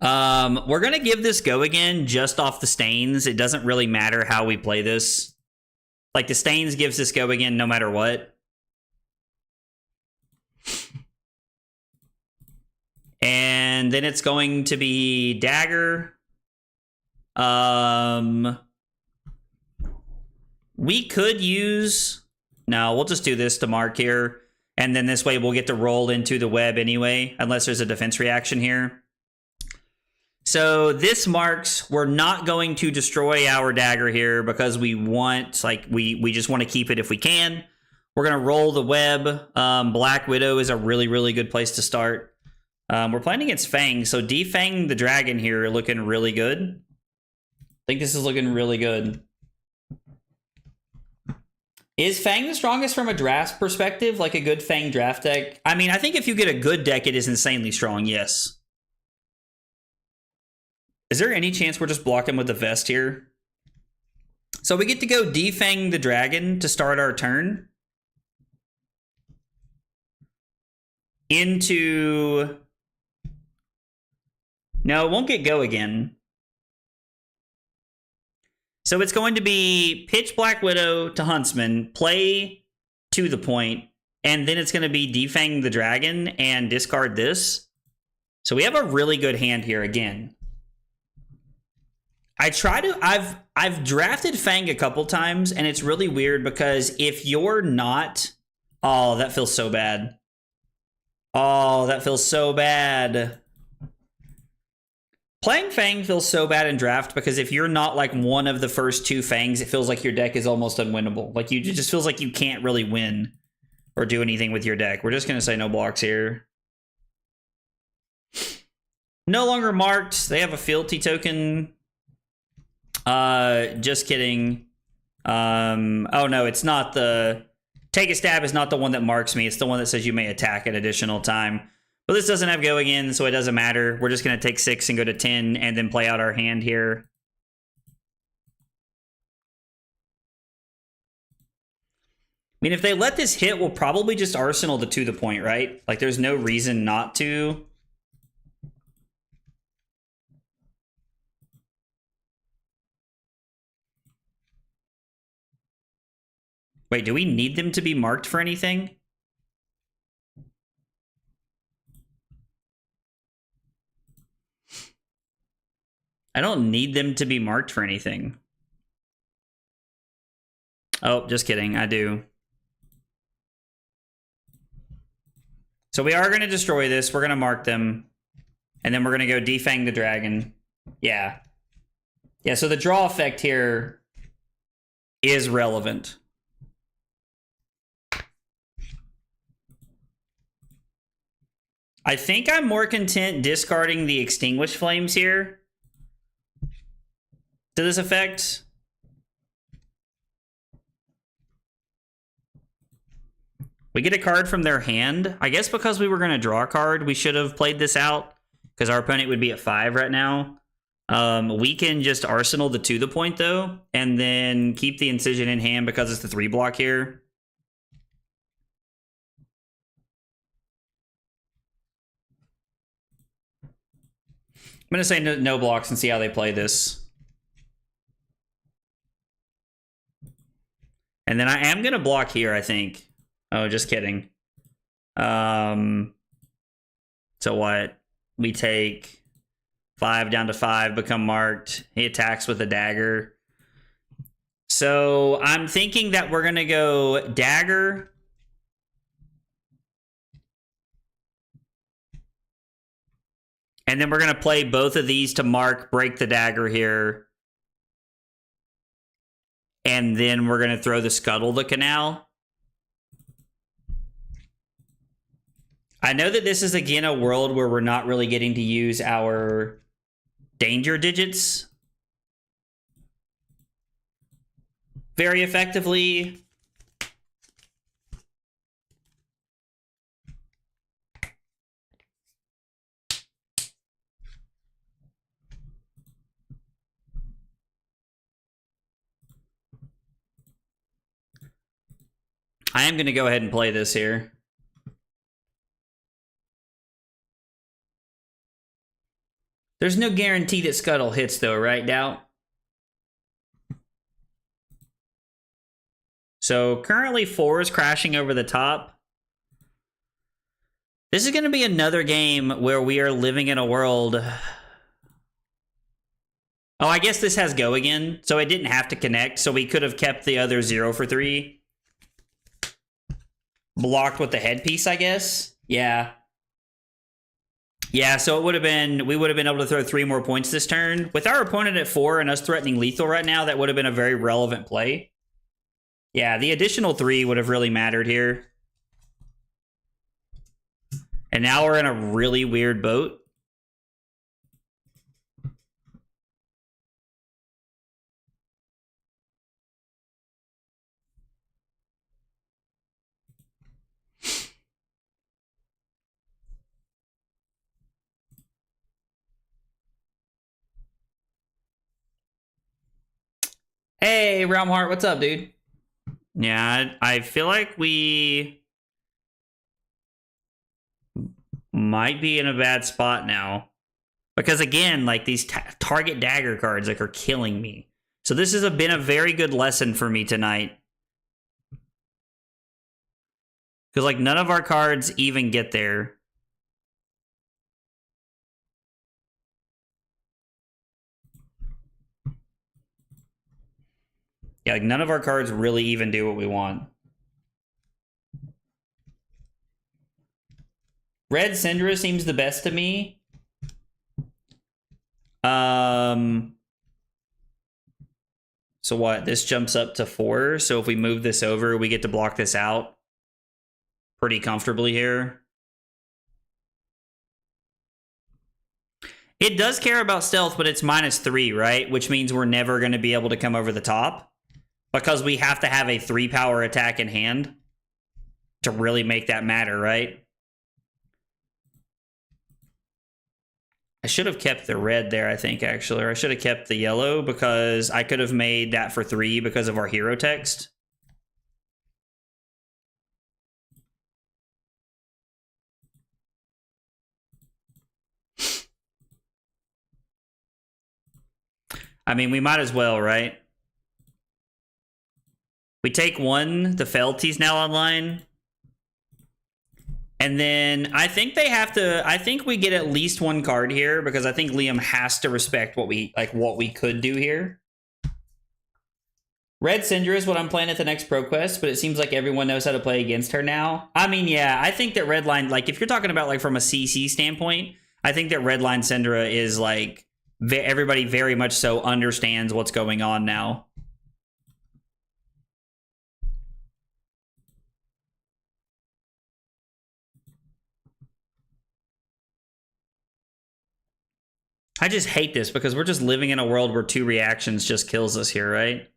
We're going to give this go again just off the Stains. It doesn't really matter how we play this. Like, the Stains gives this go again no matter what. And then it's going to be Dagger. We could use... No, we'll just do this to mark here. And then this way we'll get to roll into the web anyway, unless there's a defense reaction here. So this marks, we're not going to destroy our dagger here because we want, like, we just want to keep it if we can. We're going to roll the web. Black Widow is a really, really good place to start. We're playing against Fang, so defang the dragon here looking really good. I think this is looking really good. Is Fang the strongest from a draft perspective, like a good Fang draft deck? I mean, I think if you get a good deck, it is insanely strong, yes. Is there any chance we're just blocking with the vest here? So we get to go defang the dragon to start our turn. Into... No, it won't get go again. So it's going to be pitch Black Widow to Huntsman, play to the point, and then it's going to be defang the dragon and discard this. So we have a really good hand here again. I've drafted Fang a couple times, and it's really weird because if you're not... Oh, that feels so bad. Oh, that feels so bad. Playing Fang feels so bad in draft because if you're not like one of the first two Fangs, it feels like your deck is almost unwinnable. Like, it just feels like you can't really win or do anything with your deck. We're just going to say no blocks here. No longer marked. They have a fealty token. Just kidding. Oh no, it's not the... Take a stab is not the one that marks me. It's the one that says you may attack at additional time. But this doesn't have go again, so it doesn't matter. We're just going to take 6 and go to 10 and then play out our hand here. I mean, if they let this hit, we'll probably just Arsenal to the point, right? Like, there's no reason not to. Wait, do we need them to be marked for anything? I don't need them to be marked for anything. Oh, just kidding. I do. So we are going to destroy this. We're going to mark them. And then we're going to go defang the dragon. Yeah. Yeah, so the draw effect here is relevant. I think I'm more content discarding the Extinguished Flames here to this effect. We get a card from their hand. I guess because we were going to draw a card, we should have played this out because our opponent would be at 5 right now. We can just Arsenal the to the point, though, and then keep the Incision in hand because it's the 3 block here. I'm going to say no blocks and see how they play this. And then I am going to block here, I think. Oh, just kidding. So what? We take 5 down to 5, become marked. He attacks with a dagger. So I'm thinking that we're going to go dagger. And then we're going to play both of these to mark, break the dagger here. And then we're going to throw the Scuttle the Canal. I know that this is, again, a world where we're not really getting to use our danger digits very effectively. I am going to go ahead and play this here. There's no guarantee that Scuttle hits, though, right, Doubt? So currently 4 is crashing over the top. This is going to be another game where we are living in a world. Oh, I guess this has go again, so it didn't have to connect, so we could have kept the other 0 for 3. Blocked with the headpiece, I guess. Yeah. Yeah, so it would have been, we would have been able to throw 3 more points this turn. With our opponent at 4 and us threatening lethal right now, that would have been a very relevant play. Yeah, the additional 3 would have really mattered here. And now we're in a really weird boat. Hey, Realm Heart, what's up, dude? Yeah, I feel like we might be in a bad spot now. Because again, like these target dagger cards like are killing me. So this has been a very good lesson for me tonight. Because like none of our cards even get there. Yeah, like none of our cards really even do what we want. Red Syndra seems the best to me. So what? This jumps up to 4. So if we move this over, we get to block this out pretty comfortably here. It does care about stealth, but it's -3, right? Which means we're never going to be able to come over the top. Because we have to have a 3-power attack in hand to really make that matter, right? I should have kept the red there, I think, actually. Or I should have kept the yellow because I could have made that for 3 because of our hero text. I mean, we might as well, right? We take 1, the Fealty's now online. And then I think they have to, I think we get at least 1 card here because I think Liam has to respect what we could do here. Red Syndra is what I'm playing at the next ProQuest, but it seems like everyone knows how to play against her now. I mean, yeah, I think that Redline, like, if you're talking about, like, from a CC standpoint, I think that Redline Syndra is, like, everybody very much so understands what's going on now. I just hate this because we're just living in a world where 2 reactions just kills us here, right?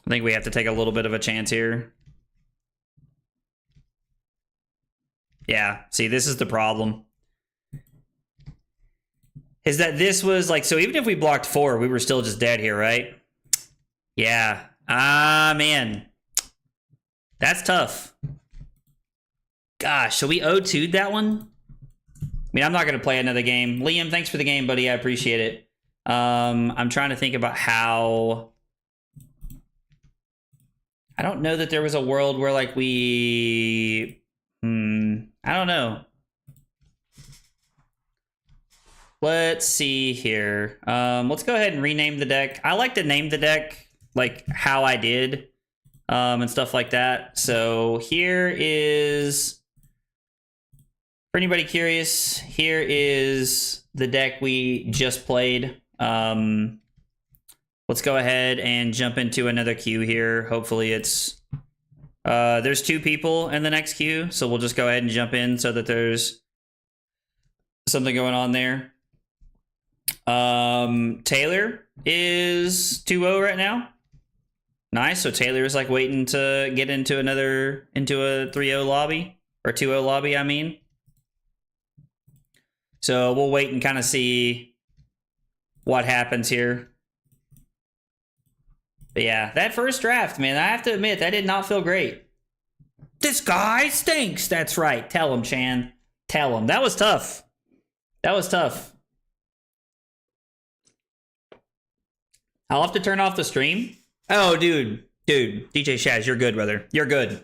I think we have to take a little bit of a chance here. Yeah, see, this is the problem. Is that this was like, so even if we blocked 4, we were still just dead here, right? Yeah. Ah, man. That's tough. Gosh, so we 0-2'd that one? I mean, I'm not going to play another game. Liam, thanks for the game, buddy. I appreciate it. I'm trying to think about how... I don't know that there was a world where, like, we... I don't know. Let's see here. Let's go ahead and rename the deck. I like to name the deck like how I did and stuff like that. So here is, for anybody curious, here is the deck we just played. Let's go ahead and jump into another queue here. Hopefully it's, there's 2 people in the next queue, so we'll just go ahead and jump in so that there's something going on there. Taylor is 2-0 right now. Nice. So Taylor is like waiting to get into a 3-0 lobby, or 2-0 lobby, I mean. So we'll wait and kind of see what happens here. But yeah, that first draft, man, I have to admit, that did not feel great. This guy stinks. That's right. Tell him, Chan. Tell him. That was tough. That was tough. I'll have to turn off the stream. Oh, dude, DJ Shaz, you're good, brother. You're good.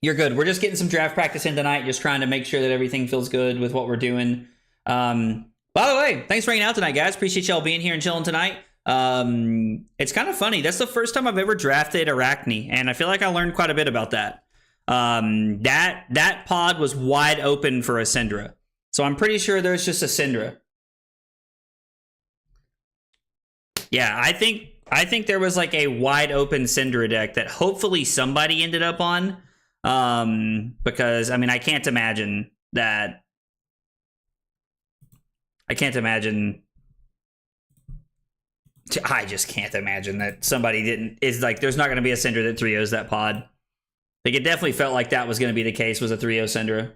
You're good. We're just getting some draft practice in tonight, just trying to make sure that everything feels good with what we're doing. By the way, thanks for hanging out tonight, guys. Appreciate y'all being here and chilling tonight. It's kind of funny. That's the first time I've ever drafted Arachne, and I feel like I learned quite a bit about that. That pod was wide open for a Syndra. So I'm pretty sure there's just a Syndra. Yeah, I think there was like a wide open Syndra deck that hopefully somebody ended up on. Because I mean, I can't imagine that. I just can't imagine that somebody didn't. Is like, there's not going to be a Syndra that 3-0s that pod. Like, it definitely felt like that was going to be the case, was a 3-0 Syndra.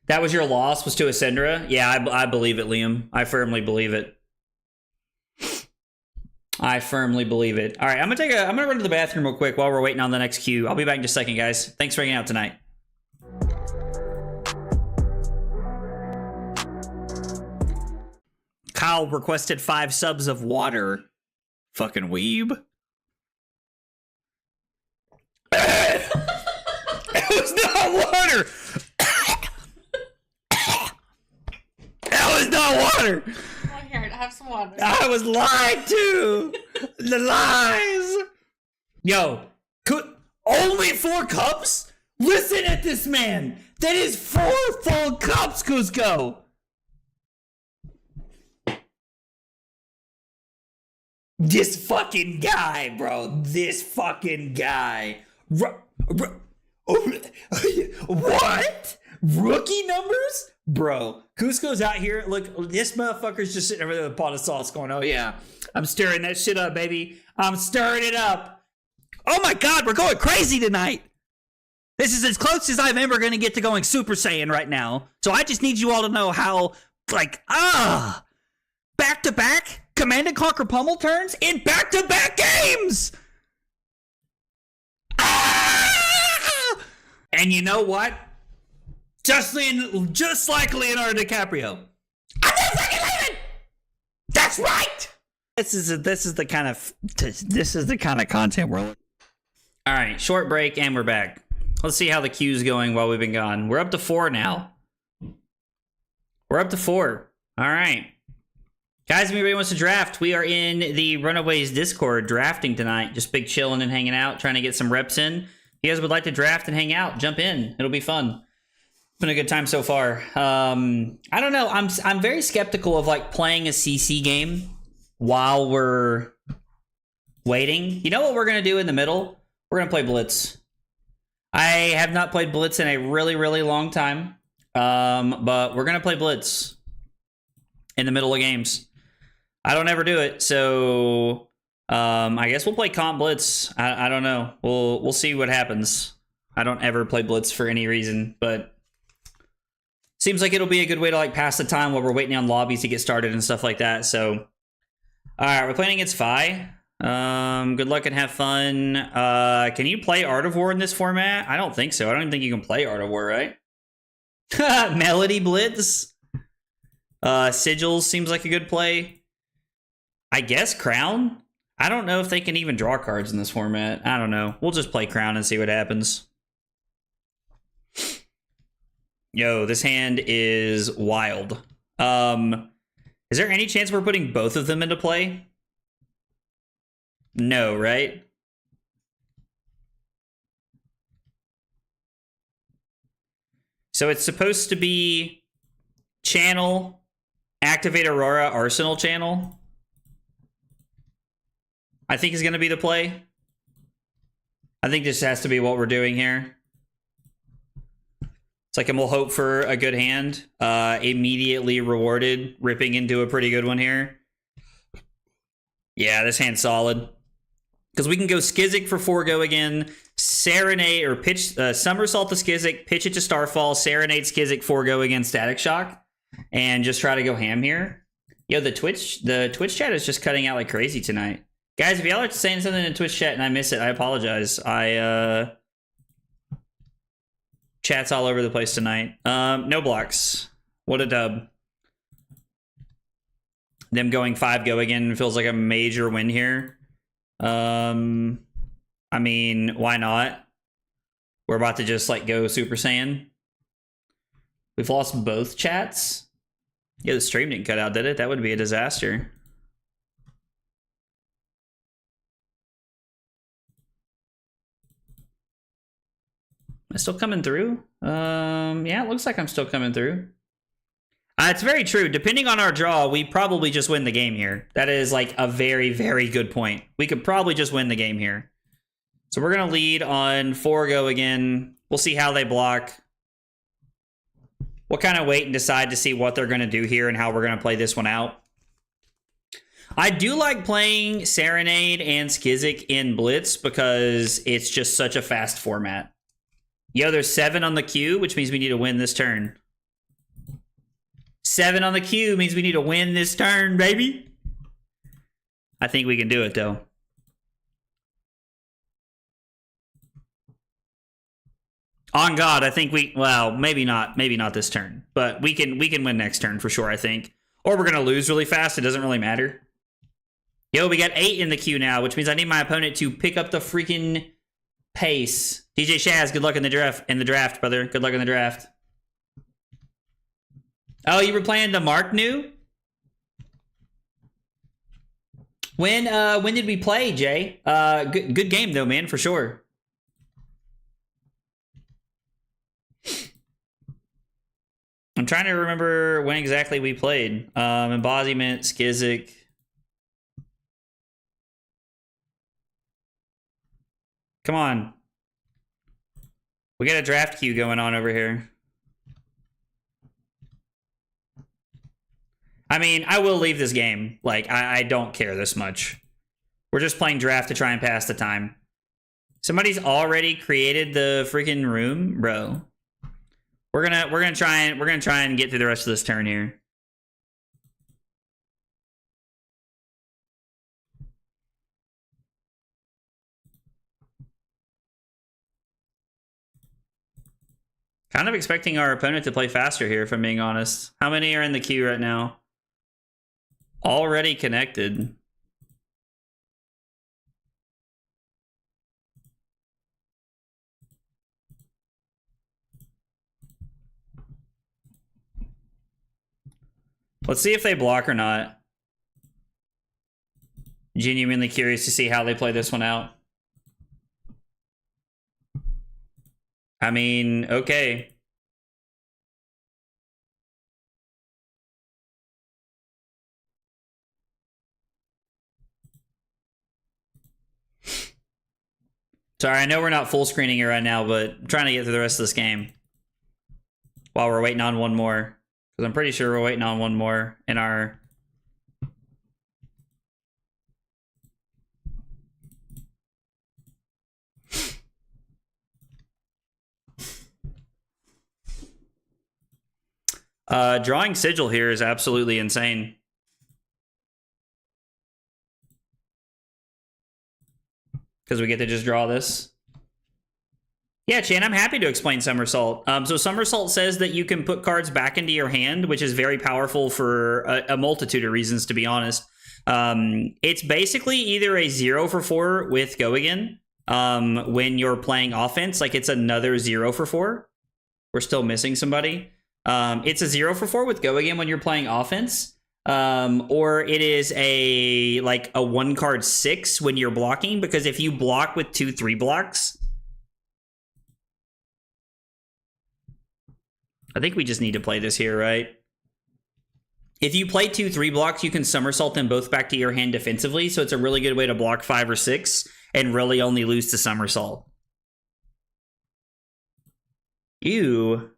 That was your loss, was to a Syndra? Yeah, I believe it, Liam. I firmly believe it. I firmly believe it. All right, I'm gonna run to the bathroom real quick while we're waiting on the next queue. I'll be back in just a second, guys. Thanks for hanging out tonight. Kyle requested 5 subs of water. Fucking weeb. It was not water. That was not water. Here, have some water. I was lied to. The lies. Yo, only 4 cups? Listen at this man. That is 4 full cups, Cusco. This fucking guy, bro. This fucking guy. What? Rookie numbers? Bro, Cusco's out here. Look, this motherfucker's just sitting over there with a pot of sauce going, oh yeah, I'm stirring that shit up, baby. I'm stirring it up. Oh my God, we're going crazy tonight. This is as close as I'm ever going to get to going Super Saiyan right now. So I just need you all to know how, like, back-to-back Command and Conquer pummel turns in back-to-back games. And you know what? Just like Leonardo DiCaprio. I'm not fucking leaving. That's right. This is the kind of content we're. All right, short break, and we're back. Let's see how the queue's going while we've been gone. We're up to 4 now. We're up to 4. All right. Guys, if anybody wants to draft, we are in the Runaways Discord drafting tonight. Just big chilling and hanging out, trying to get some reps in. If you guys would like to draft and hang out, jump in. It'll be fun. It's been a good time so far. I don't know. I'm very skeptical of like playing a CC game while we're waiting. You know what we're going to do in the middle? We're going to play Blitz. I have not played Blitz in a really, really long time. But we're going to play Blitz in the middle of games. I don't ever do it, so I guess we'll play Comp Blitz. I don't know. We'll see what happens. I don't ever play Blitz for any reason, but seems like it'll be a good way to like pass the time while we're waiting on lobbies to get started and stuff like that. So, all right, we're playing against Fi. Good luck and have fun. Can you play Art of War in this format? I don't think so. I don't even think you can play Art of War, right? Melody Blitz. Sigils seems like a good play. I guess Crown? I don't know if they can even draw cards in this format. I don't know. We'll just play Crown and see what happens. Yo, this hand is wild. Is there any chance we're putting both of them into play? No, right? So it's supposed to be channel, activate Aurora, Arsenal channel. I think is going to be the play. I think this has to be what we're doing here. It's like, and we'll hope for a good hand. Immediately rewarded, ripping into a pretty good one here. Yeah, this hand's solid. Because we can go Skizzik for 4-go again, Serenade, or pitch Somersault to Skizzik, pitch it to Starfall, Serenade Skizzik 4-go again, Static Shock, and just try to go ham here. Yo, the Twitch chat is just cutting out like crazy tonight. Guys, if y'all are saying something in Twitch chat and I miss it, I apologize. Chat's all over the place tonight. No blocks. What a dub. Them going 5-go again feels like a major win here. I mean, why not? We're about to just like go Super Saiyan. We've lost both chats. Yeah, the stream didn't cut out, did it? That would be a disaster. Am I still coming through? Yeah, it looks like I'm still coming through. It's very true. Depending on our draw, we probably just win the game here. That is like a very, very good point. We could probably just win the game here. So we're going to lead on 4-go again. We'll see how they block. We'll kind of wait and decide to see what they're going to do here and how we're going to play this one out. I do like playing Serenade and Skizzik in Blitz because it's just such a fast format. Yo, there's 7 on the queue, which means we need to win this turn. 7 on the queue means we need to win this turn, baby. I think we can do it, though. On God, I think we... Well, maybe not this turn. But we can win next turn for sure, I think. Or we're going to lose really fast. It doesn't really matter. Yo, we got 8 in the queue now, which means I need my opponent to pick up the freaking pace. DJ Shaz, good luck in the draft, brother. Good luck in the draft. Oh, you were playing the Mark New? When did we play, Jay? Good game though, man, for sure. I'm trying to remember when exactly we played. Embodiment, Skizzik. Come on. We got a draft queue going on over here. I mean, I will leave this game. Like, I don't care this much. We're just playing draft to try and pass the time. Somebody's already created the freaking room, bro. We're gonna try and get through the rest of this turn here. Kind of expecting our opponent to play faster here, if I'm being honest. How many are in the queue right now? Already connected. Let's see if they block or not. Genuinely curious to see how they play this one out. I mean, okay. Sorry, I know we're not full screening it right now, but I'm trying to get through the rest of this game while we're waiting on one more. Because I'm pretty sure we're waiting on one more in our... Drawing Sigil here is absolutely insane. Because we get to just draw this. Yeah, Chan, I'm happy to explain Somersault. So Somersault says that you can put cards back into your hand, which is very powerful for a multitude of reasons, to be honest. It's basically either a 0 for 4 with Go Again when you're playing offense. Like, it's another 0 for 4. We're still missing somebody. It's a 0 for 4 with Go Again when you're playing offense. Or it is a 1 card 6 when you're blocking, because if you block with 2/3 blocks, I think we just need to play this here, right? If you play 2/3 blocks, you can somersault them both back to your hand defensively, so it's a really good way to block 5 or 6 and really only lose to somersault. Ew.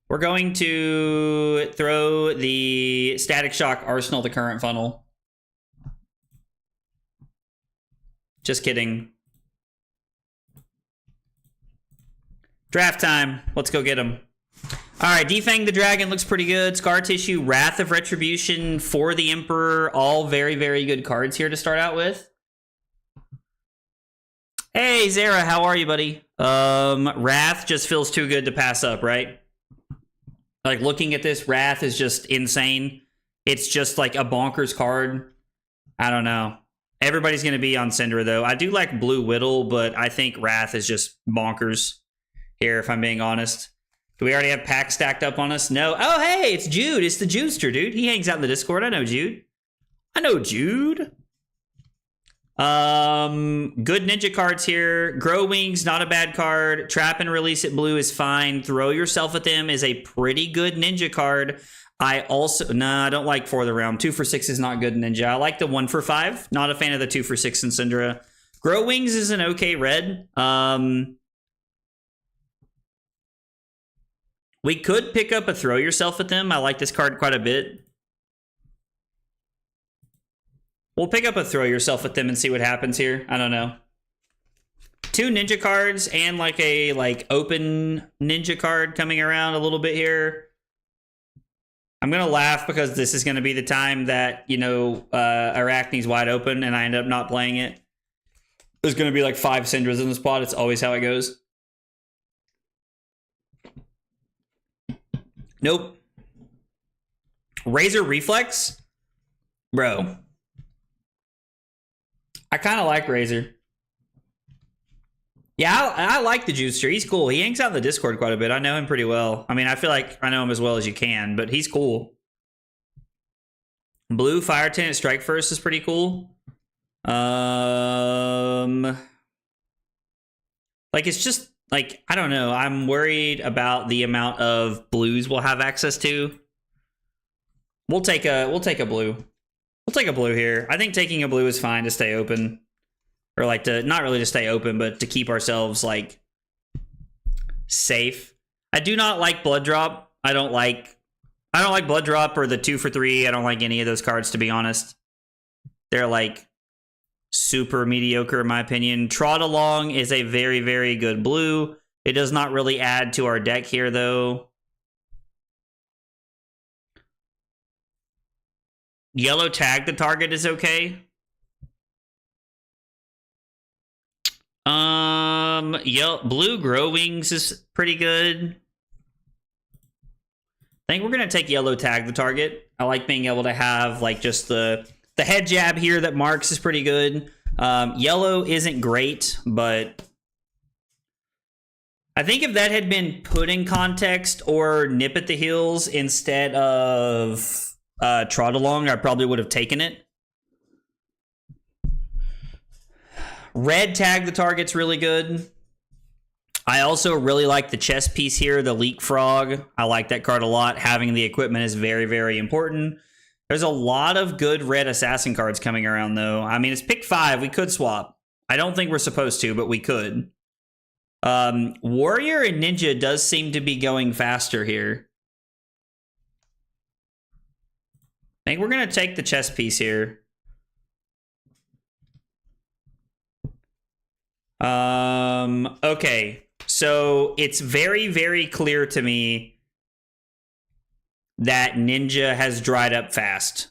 We're going to throw the Static Shock Arsenal the current funnel. Just kidding. Draft time. Let's go get him. Alright, Defang the Dragon looks pretty good. Scar Tissue, Wrath of Retribution for the Emperor. All very, very good cards here to start out with. Hey, Zara, how are you, buddy? Wrath just feels too good to pass up, right? Like, looking at this, Wrath is just insane. It's just like a bonkers card. I don't know. Everybody's going to be on Syndra, though. I do like Blue Whittle, but I think Wrath is just bonkers here, if I'm being honest. Do we already have packs stacked up on us? No. Oh, hey, it's Jude. It's the Judester, dude. He hangs out in the Discord. I know Jude. I know Jude. Good ninja cards here. Grow Wings, not a bad card. Trap and Release It Blue is fine. Throw Yourself at Them is a pretty good ninja card. I don't like for the round. 2 for 6 is not good ninja. I like the 1 for 5. Not a fan of the 2 for 6 in Syndra. Grow Wings is an okay red. We could pick up a Throw Yourself at Them. I like this card quite a bit. We'll pick up a Throw Yourself at Them and see what happens here. I don't know. 2 ninja cards and like a open ninja card coming around a little bit here. I'm going to laugh because this is going to be the time that, you know, Arachne's wide open and I end up not playing it. There's going to be like 5 Syndras in the spot. It's always how it goes. Nope. Razor Reflex? Bro. I kind of like Razor. Yeah, I like the Judester. He's cool. He hangs out in the Discord quite a bit. I know him pretty well. I mean, I feel like I know him as well as you can, but he's cool. Blue Fire Tenant Strike First is pretty cool. Like, it's just, like, I don't know. I'm worried about the amount of blues we'll have access to. We'll take a blue. We'll take a blue here. I think taking a blue is fine to stay open. Or like to, not really to stay open, but to keep ourselves like safe. I do not like Blood Drop. I don't like Blood Drop or the 2 for 3. I don't like any of those cards, to be honest. They're like super mediocre in my opinion. Trot Along is a very, very good blue. It does not really add to our deck here though. Yellow Tag the Target is okay. Blue Grow Wings is pretty good. I think we're gonna take Yellow Tag the Target. I like being able to have like just the head jab here that marks is pretty good. Yellow isn't great, but I think if that had been put in context or nip at the heels instead of trot along, I probably would have taken it. Red tag the target's really good. I also really like the chess piece here, the Leak Frog. I like that card a lot. Having the equipment is very, very important. There's a lot of good red assassin cards coming around, though. I mean, it's pick 5. We could swap. I don't think we're supposed to, but we could. Warrior and Ninja does seem to be going faster here. I think we're going to take the chess piece here. Okay. So it's very, very clear to me that Ninja has dried up fast.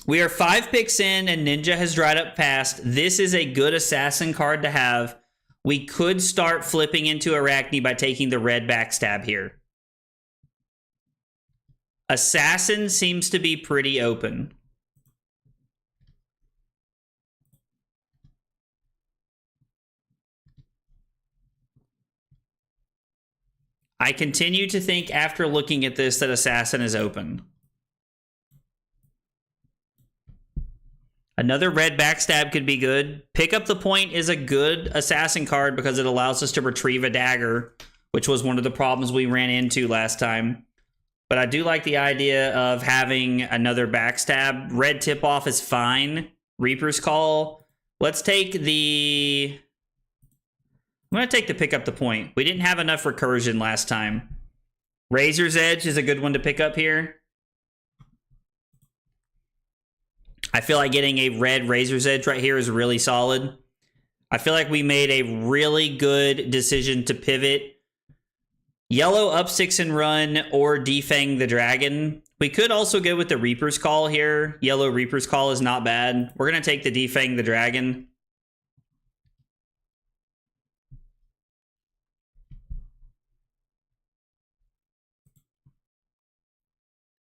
We are 5 picks in and Ninja has dried up fast. This is a good assassin card to have. We could start flipping into Arachne by taking the red backstab here. Assassin seems to be pretty open. I continue to think after looking at this that Assassin is open. Another red backstab could be good. Pick up the point is a good assassin card because it allows us to retrieve a dagger, which was one of the problems we ran into last time. But I do like the idea of having another backstab. Red tip off is fine. Reaper's Call. Let's take the... I'm going to take the pick up the point. We didn't have enough recursion last time. Razor's Edge is a good one to pick up here. I feel like getting a red Razor's Edge right here is really solid. I feel like we made a really good decision to pivot. Yellow up 6 and run or defang the dragon. We could also go with the Reaper's Call here. Yellow Reaper's Call is not bad. We're going to take the defang the dragon.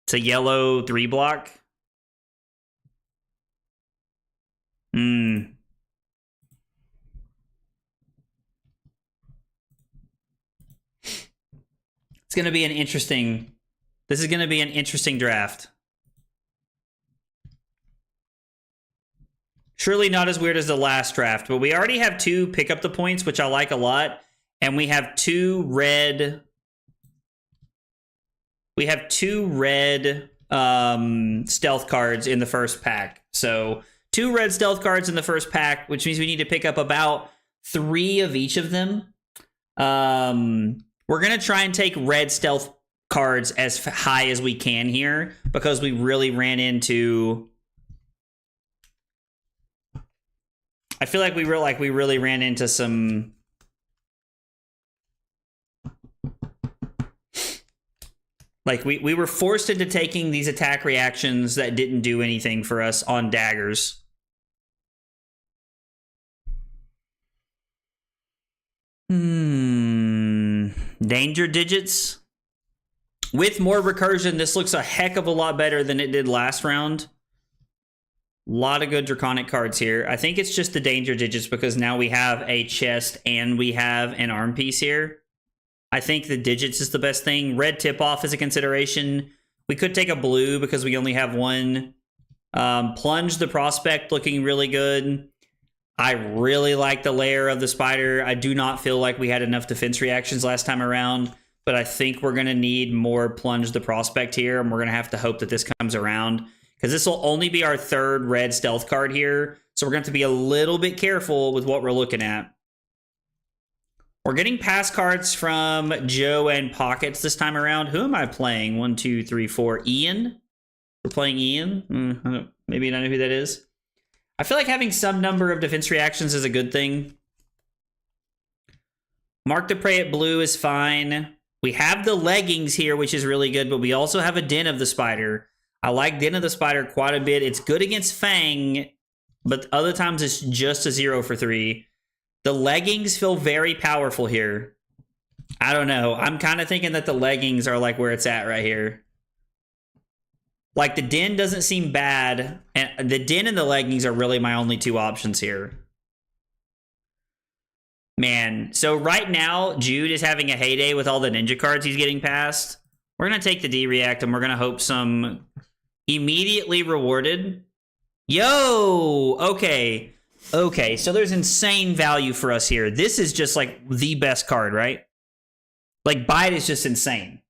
It's a yellow 3-block. It's going to be an interesting... This is going to be an interesting draft. Surely not as weird as the last draft, but we already have 2 pick up the points, which I like a lot. And we have 2 red... We have 2 red stealth cards in the first pack. So 2 red stealth cards in the first pack, which means we need to pick up about 3 of each of them. We're going to try and take red stealth cards as high as we can here because we really ran into... I feel like we really ran into some... Like, we were forced into taking these attack reactions that didn't do anything for us on daggers. Danger digits. With more recursion, this looks a heck of a lot better than it did last round. A lot of good draconic cards here. I think it's just the danger digits because now we have a chest and we have an arm piece here. I think the digits is the best thing. Red tip-off is a consideration. We could take a blue because we only have 1. Plunge the prospect looking really good. I really like the layer of the spider. I do not feel like we had enough defense reactions last time around, but I think we're going to need more plunge the prospect here, and we're going to have to hope that this comes around because this will only be our 3rd red stealth card here, so we're going to have to be a little bit careful with what we're looking at. We're getting pass cards from Joe and Pockets this time around. Who am I playing? 1, 2, 3, 4. Ian? We're playing Ian? Maybe I don't know who that is. I feel like having some number of defense reactions is a good thing. Mark the Prey at blue is fine. We have the leggings here, which is really good, but we also have a Den of the Spider. I like Den of the Spider quite a bit. It's good against Fang, but other times it's just a 0 for 3. The leggings feel very powerful here. I don't know. I'm kind of thinking that the leggings are like where it's at right here. Like the Den doesn't seem bad. And the Den and the leggings are really my only 2 options here. Man, so right now, Jude is having a heyday with all the ninja cards he's getting past. We're going to take the D-React, and we're going to hope some immediately rewarded. Yo! Okay. Okay, so there's insane value for us here. This is just, like, the best card, right? Like, Bite is just insane.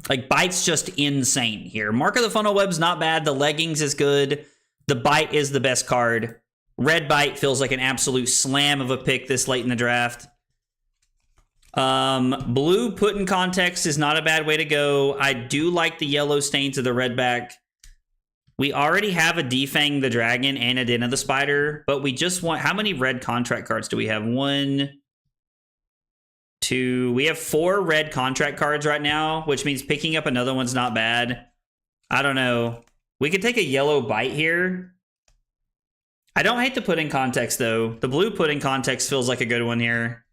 Like, Bite's just insane here. Mark of the Funnel Web's not bad. The Leggings is good. The Bite is the best card. Red Bite feels like an absolute slam of a pick this late in the draft. Blue put in context is not a bad way to go. I do like the yellow stains of the red back. We already have a Defang the Dragon and a Den of the Spider, but we just want... How many red contract cards do we have? 1, 2... We have 4 red contract cards right now, which means picking up another one's not bad. I don't know. We could take a yellow Bite here. I don't hate the put in context, though. The blue put in context feels like a good one here.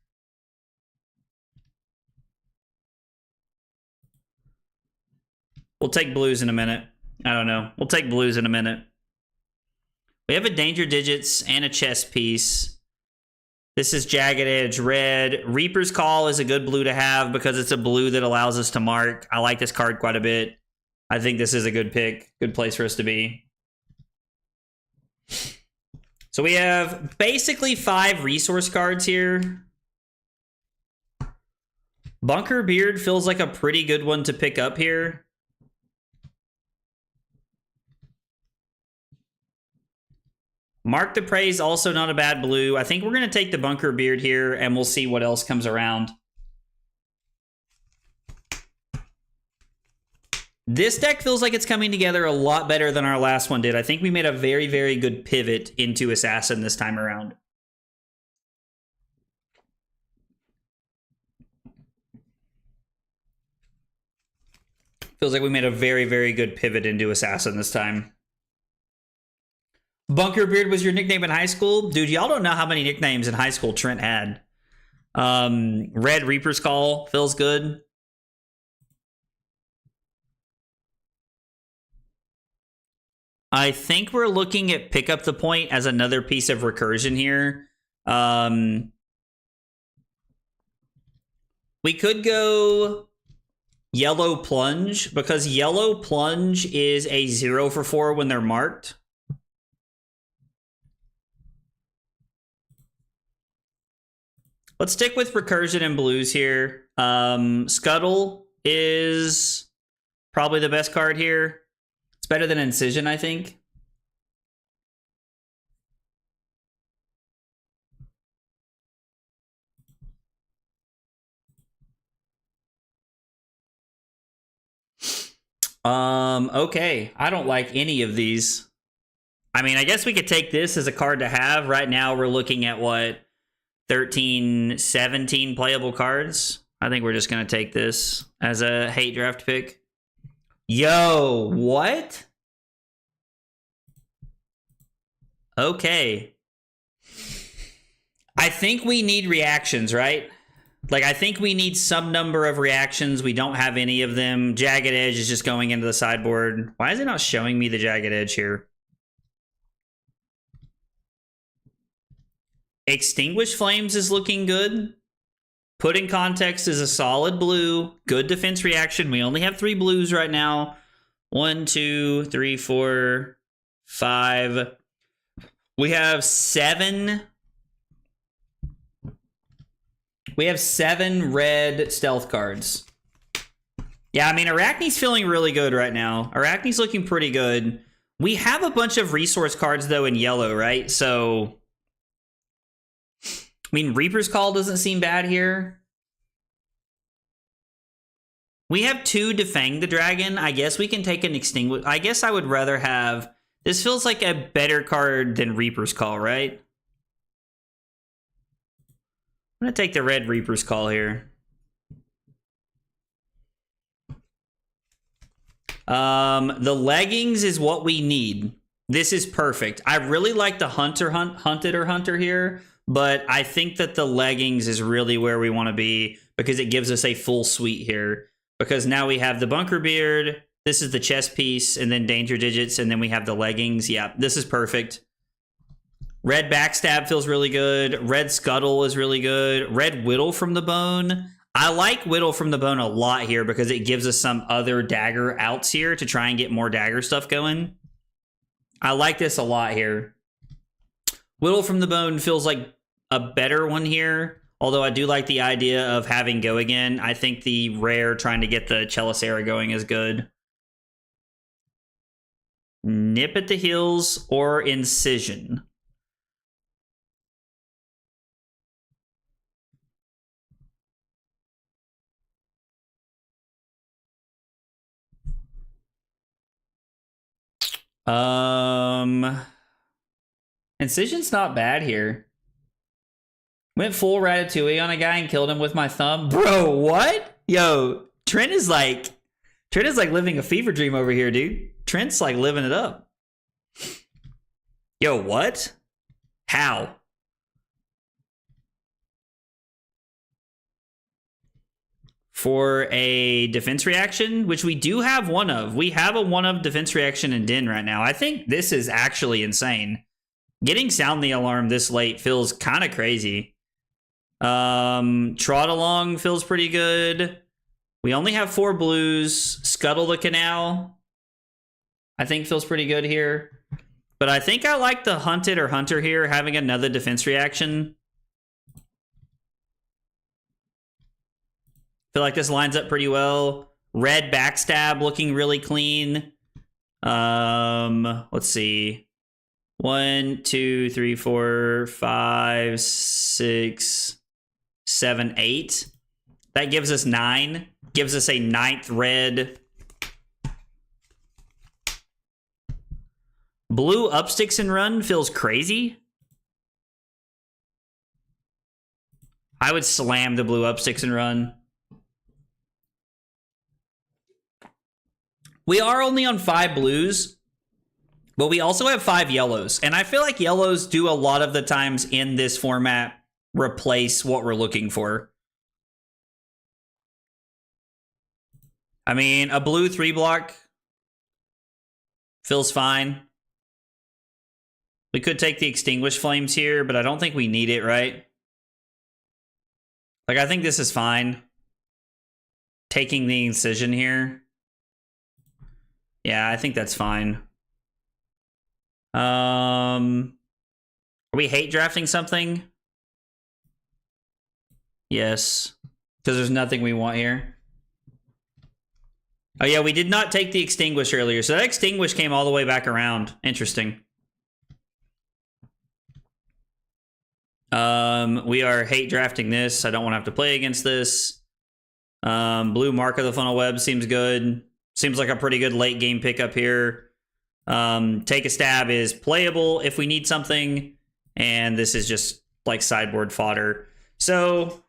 We'll take blues in a minute. I don't know. We'll take blues in a minute. We have a Danger Digits and a chess piece. This is Jagged Edge red. Reaper's Call is a good blue to have because it's a blue that allows us to mark. I like this card quite a bit. I think this is a good pick. Good place for us to be. So we have basically 5 resource cards here. Bunker Beard feels like a pretty good one to pick up here. Mark the Praise, also not a bad blue. I think we're going to take the Bunker Beard here, and we'll see what else comes around. This deck feels like it's coming together a lot better than our last one did. I think we made a very, very good pivot into Assassin this time around. Feels like we made a very, very good pivot into Assassin this time. Bunker Beard was your nickname in high school? Dude, y'all don't know how many nicknames in high school Trent had. Red Reaper's Call feels good. I think we're looking at Pick Up the Point as another piece of recursion here. We could go Yellow Plunge, because Yellow Plunge is a 0 for 4 when they're marked. Let's stick with recursion and blues here. Scuttle is probably the best card here. It's better than Incision, I think. Okay. I don't like any of these. I mean, I guess we could take this as a card to have. Right now, we're looking at what? 13, 17 playable cards. I think we're just going to take this as a hate draft pick. Yo, what? Okay. I think we need reactions, right? Like, I think we need some number of reactions. We don't have any of them. Jagged Edge is just going into the sideboard. Why is it not showing me the Jagged Edge here? Extinguished Flames is looking good. Put in Context is a solid blue. Good defense reaction. We only have 3 blues right now. 1, 2, 3, 4, 5. We have 7. We have 7 red stealth cards. Yeah, I mean, Arachne's feeling really good right now. Arachne's looking pretty good. We have a bunch of resource cards, though, in yellow, right? So, I mean, Reaper's Call doesn't seem bad here. We have 2 Defang the Dragon. I guess we can take an Extinguish. I guess I would rather have... This feels like a better card than Reaper's Call, right? I'm going to take the red Reaper's Call here. The Leggings is what we need. This is perfect. I really like the Hunted here, but I think that the Leggings is really where we want to be because it gives us a full suite here. Because now we have the Bunker Beard, this is the chess piece, and then Danger Digits, and then we have the Leggings. Yeah, this is perfect. Red Backstab feels really good. Red Scuttle is really good. Red Whittle from the Bone. I like Whittle from the Bone a lot here because it gives us some other dagger outs here to try and get more dagger stuff going. I like this a lot here. Whittle from the Bone feels like a better one here, although I do like the idea of having Go Again. I think the rare trying to get the Chelicera going is good. Nip at the Heels or Incision. Incision's not bad here. Went full Ratatouille on a guy and killed him with my thumb. Bro, what? Yo, Trent is like living a fever dream over here, dude. Trent's like living it up. Yo, what? How? For a defense reaction, which we do have one of. We have a one of defense reaction in Din right now. I think this is actually insane. Getting Sound the Alarm this late feels kind of crazy. Trot Along feels pretty good. We only have 4 blues. Scuttle the Canal, I think feels pretty good here. But I think I like the Hunted or Hunter here, having another defense reaction. Feel like this lines up pretty well. Red Backstab looking really clean. Let's see. 1, 2, 3, 4, 5, 6, 7, 8. That gives us 9. Gives us a 9th red. Blue up sticks and run feels crazy. I would slam the blue up sticks and run. We are only on 5 blues, but we also have 5 yellows. And I feel like yellows do a lot of the times in this format replace what we're looking for. I mean, a blue 3-block feels fine. We could take the Extinguished Flames here, but I don't think we need it, right? Like, I think this is fine. Taking the Incision here. Yeah, I think that's fine. Are we hate drafting something? Yes. Because there's nothing we want here. Oh yeah, we did not take the Extinguish earlier. So that Extinguish came all the way back around. Interesting. We are hate drafting this. I don't want to have to play against this. Blue Mark of the Funnel Web seems good. Seems like a pretty good late game pickup here. Take a Stab is playable if we need something. And this is just like sideboard fodder. So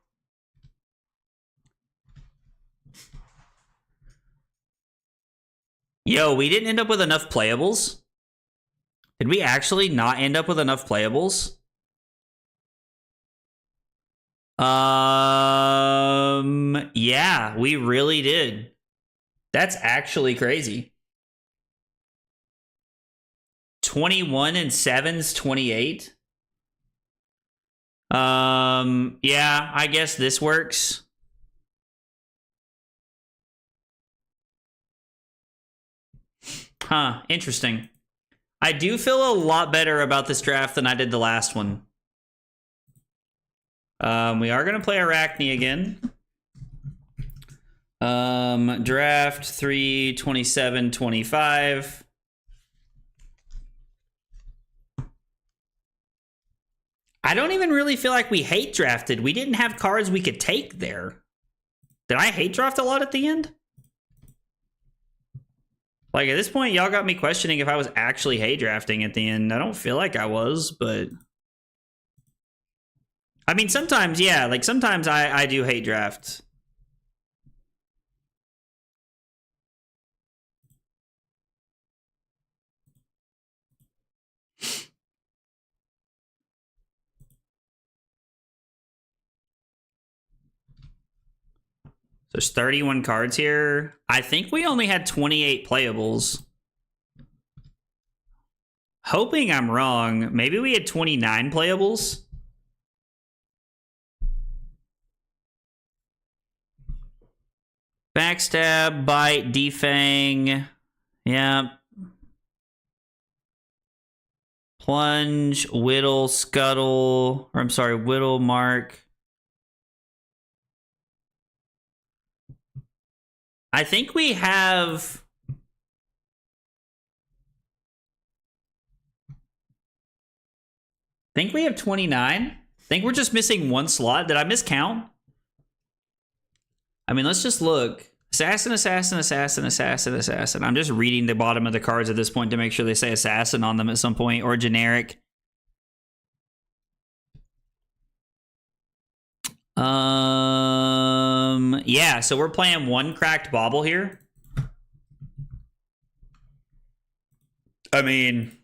yo, we didn't end up with enough playables. Did we actually not end up with enough playables? Yeah, we really did. That's actually crazy. 21 and 7's 28. Yeah, I guess this works. Huh, interesting. I do feel a lot better about this draft than I did the last one. We are going to play Arachne again. Draft 3, 27, 25. I don't even really feel like we hate drafted. We didn't have cards we could take there. Did I hate draft a lot at the end? Like, at this point, y'all got me questioning if I was actually hate drafting at the end. I don't feel like I was, but I mean, sometimes, yeah, like sometimes I do hate draft. There's 31 cards here. I think we only had 28 playables. hoping I'm wrong. Maybe we had 29 playables. Backstab, bite, defang. Yeah. Plunge, whittle, scuttle. Or I'm sorry, whittle, mark. I think we have... I think we have 29. I think we're just missing one slot. Did I miscount? I mean, let's just look. Assassin, assassin, assassin, assassin, assassin. I'm just reading the bottom of the cards at this point to make sure they say assassin on them at some point, or generic. Yeah, so we're playing one cracked bauble here. I mean...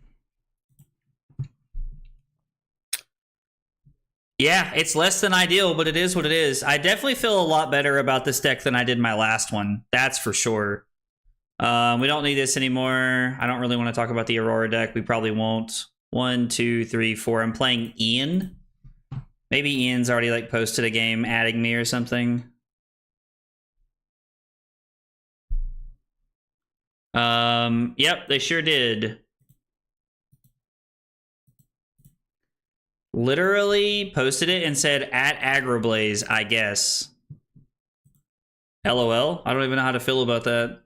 yeah, it's less than ideal, but it is what it is. I definitely feel a lot better about this deck than I did my last one. That's for sure. We don't need this anymore. I don't really want to talk about the Aurora deck. We probably won't. 1, 2, 3, 4. I'm playing Ian. Maybe Ian's already like posted a game adding me or something. Yep, they sure did. Literally posted it and said, at Agroblaze, I guess. LOL. I don't even know how to feel about that.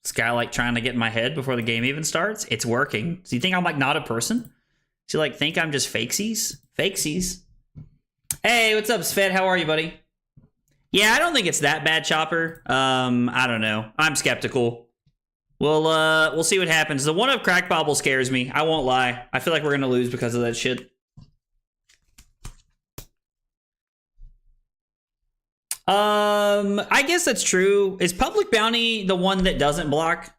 This guy like trying to get in my head before the game even starts. It's working. So you think I'm like not a person? So you like think I'm just fakesies? Fakesies. Hey, what's up, Svet? How are you, buddy? Yeah, I don't think it's that bad, Chopper. I don't know. I'm skeptical. We'll see what happens. The one of Crack Bobble scares me. I won't lie. I feel like we're gonna lose because of that shit. I guess that's true. Is Public Bounty the one that doesn't block?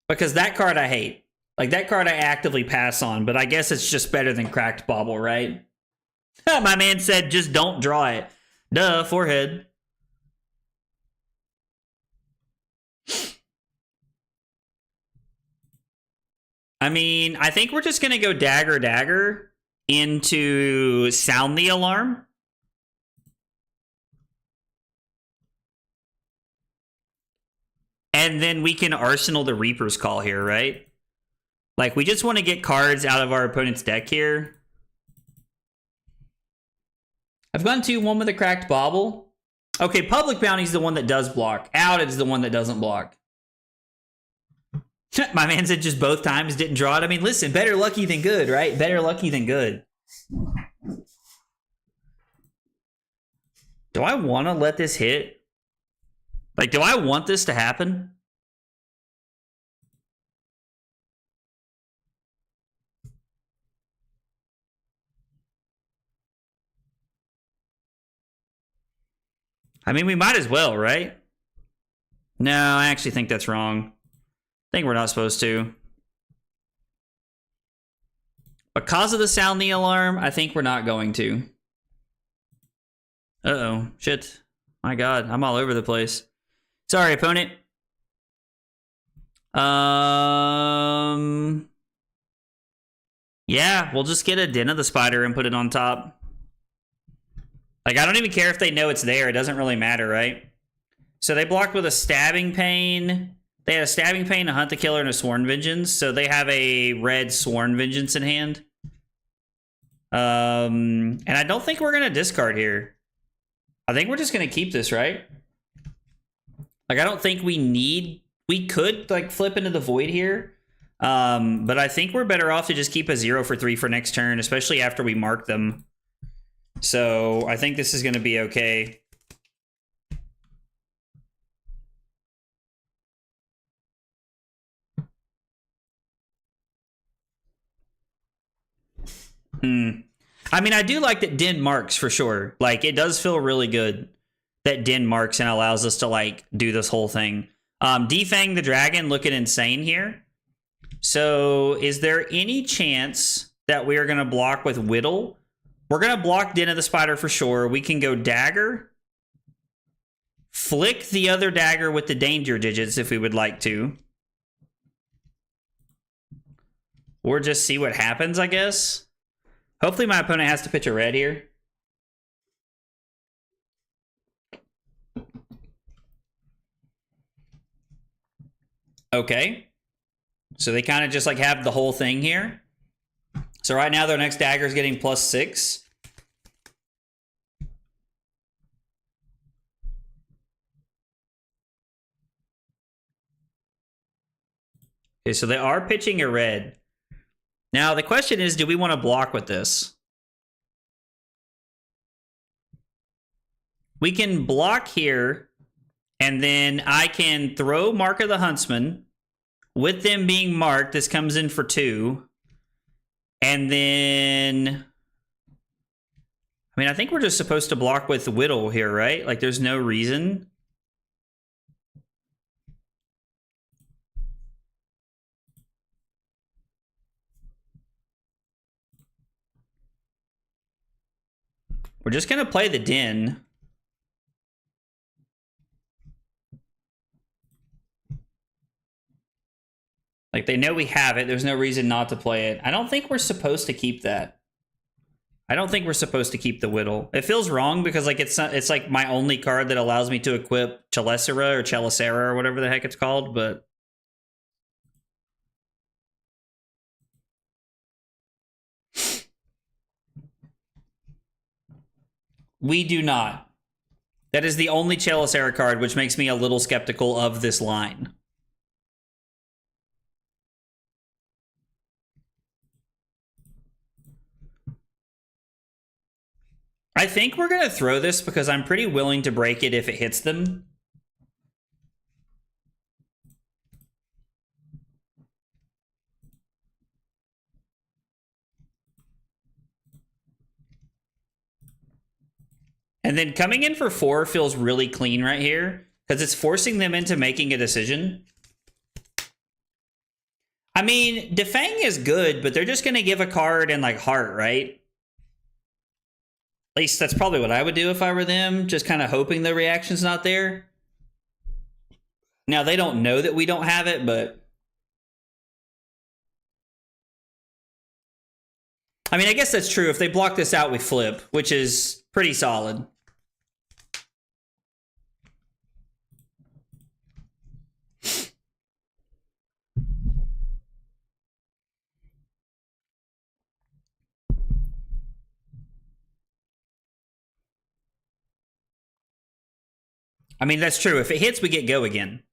Because that card I hate. Like, that card I actively pass on, but I guess it's just better than Cracked Bauble, right? My man said, just don't draw it. Duh, forehead. I mean, I think we're just going to go Dagger Dagger into Sound the Alarm. And then we can Arsenal the Reaper's Call here, right? Like, we just want to get cards out of our opponent's deck here. I've gone to one with a Cracked Bauble. Okay, Public Bounty's the one that does block. Out is the one that doesn't block. My man said just both times didn't draw it. I mean, listen, better lucky than good, right? Better lucky than good. Do I want to let this hit? Like, do I want this to happen? I mean, we might as well, right? No, I actually think that's wrong. I think we're not supposed to. Because of the Sound the Alarm, I think we're not going to. Uh-oh. Shit. My God, I'm all over the place. Sorry, opponent. Yeah, we'll just get a Den of the Spider and put it on top. Like, I don't even care if they know it's there. It doesn't really matter, right? So they blocked with a Stabbing Pain. They had a Stabbing Pain, a Hunt the Killer, and a Sworn Vengeance. So they have a red Sworn Vengeance in hand. And I don't think we're going to discard here. I think we're just going to keep this, right? Like, I don't think we need... We could, like, flip into the Void here. But I think we're better off to just keep a 0 for 3 for next turn, especially after we mark them. So I think this is going to be okay. I mean, I do like that Den marks for sure. Like, it does feel really good that Den marks and allows us to, like, do this whole thing. Defang the Dragon looking insane here. So is there any chance that we are going to block with Whittle? We're going to block Den of the Spider for sure. We can go Dagger. Flick the other Dagger with the Danger Digits if we would like to. Or just see what happens, I guess. Hopefully my opponent has to pitch a red here. Okay. So they kind of just like have the whole thing here. So right now their next dagger is getting +6. Okay, so they are pitching a red. Now the question is, do we want to block with this? We can block here, and then I can throw Mark of the Huntsman. With them being marked, this comes in for 2. And then... I mean, I think we're just supposed to block with Whittle here, right? Like, there's no reason. We're just going to play the Den. Like, they know we have it. There's no reason not to play it. I don't think we're supposed to keep that. I don't think we're supposed to keep the Whittle. It feels wrong because, like, it's like my only card that allows me to equip Chelesera or Chelicera or whatever the heck it's called, but... We do not. That is the only Chelicera card, which makes me a little skeptical of this line. I think we're going to throw this because I'm pretty willing to break it if it hits them. And then coming in for 4 feels really clean right here because it's forcing them into making a decision. I mean, Defang is good, but they're just going to give a card and like heart, right? At least that's probably what I would do if I were them, just kind of hoping the reaction's not there. Now, they don't know that we don't have it, but... I mean, I guess that's true. If they block this out, we flip, which is pretty solid. I mean, that's true. If it hits, we get go again.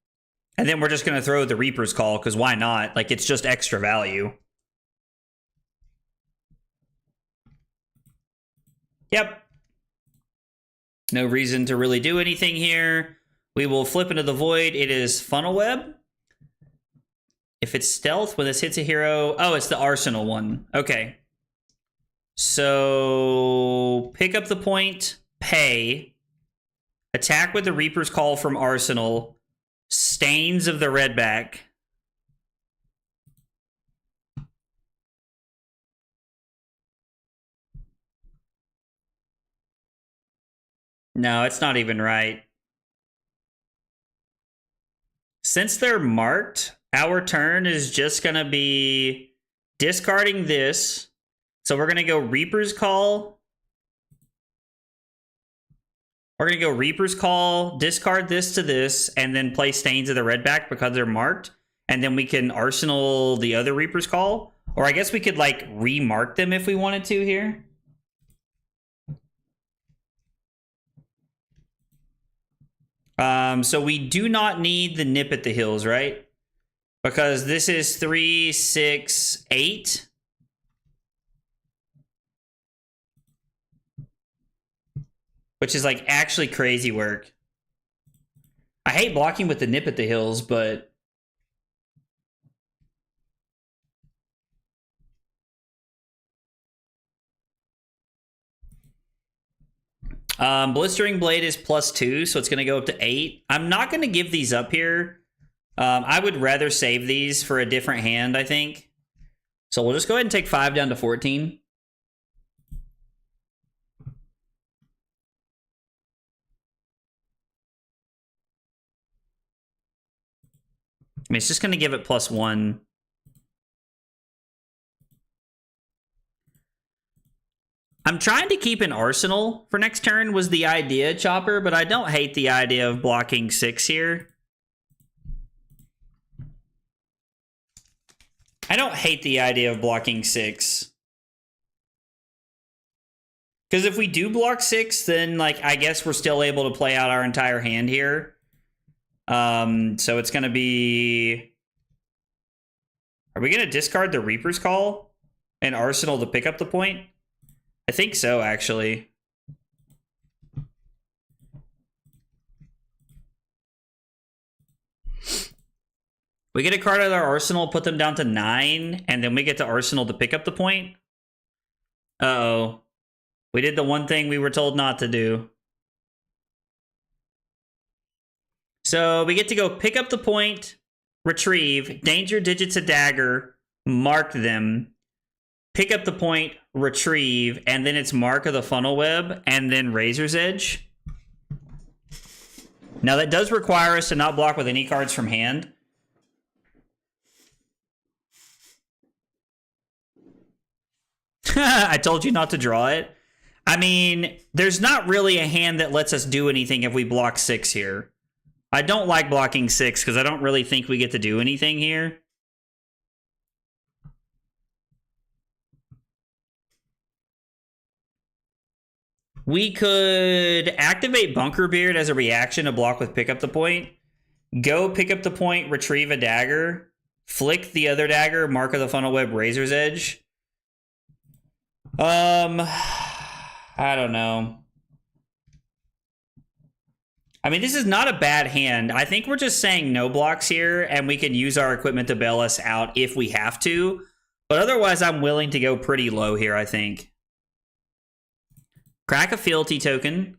And then we're just going to throw the Reaper's Call, because why not? Like, it's just extra value. Yep. No reason to really do anything here. We will flip into the Void. It is Funnel Web. If it's Stealth, when this hits a hero... Oh, it's the Arsenal one. Okay. So, pick up the point, pay... Attack with the Reaper's Call from Arsenal. Stains of the Redback. No, it's not even right. Since they're marked, our turn is just going to be discarding this. So we're going to go Reaper's Call. We're going to go Reaper's Call, discard this to this, and then play Stains of the Redback because they're marked. And then we can Arsenal the other Reaper's Call. Or I guess we could, like, remark them if we wanted to here. So we do not need the Nip at the Hills, right? Because this is 3, 6, 8. Which is, like, actually crazy work. I hate blocking with the Nip at the Hills, but... Blistering Blade is +2, so it's going to go up to 8. I'm not going to give these up here. I would rather save these for a different hand, I think. So we'll just go ahead and take 5 down to 14. I mean, it's just going to give it +1. I'm trying to keep an arsenal for next turn was the idea, Chopper, but I don't hate the idea of blocking 6 here. I don't hate the idea of blocking 6. Because if we do block 6, then, like, I guess we're still able to play out our entire hand here. So it's going to be... Are we going to discard the Reaper's Call and Arsenal to pick up the point? I think so, actually. We get a card out of our Arsenal, put them down to 9, and then we get to Arsenal to pick up the point. Uh-oh. We did the one thing we were told not to do. So we get to go pick up the point, retrieve, danger digits a dagger, mark them, pick up the point, retrieve, and then it's Mark of the Funnel Web, and then Razor's Edge. Now that does require us to not block with any cards from hand. I told you not to draw it. I mean, there's not really a hand that lets us do anything if we block 6 here. I don't like blocking 6 because I don't really think we get to do anything here. We could activate Bunker Beard as a reaction to block with pick up the point. Go pick up the point, retrieve a dagger, flick the other dagger, Mark of the Funnel Web, Razor's Edge. I don't know. I mean, this is not a bad hand. I think we're just saying no blocks here, and we can use our equipment to bail us out if we have to. But otherwise, I'm willing to go pretty low here, I think. Crack a fealty token.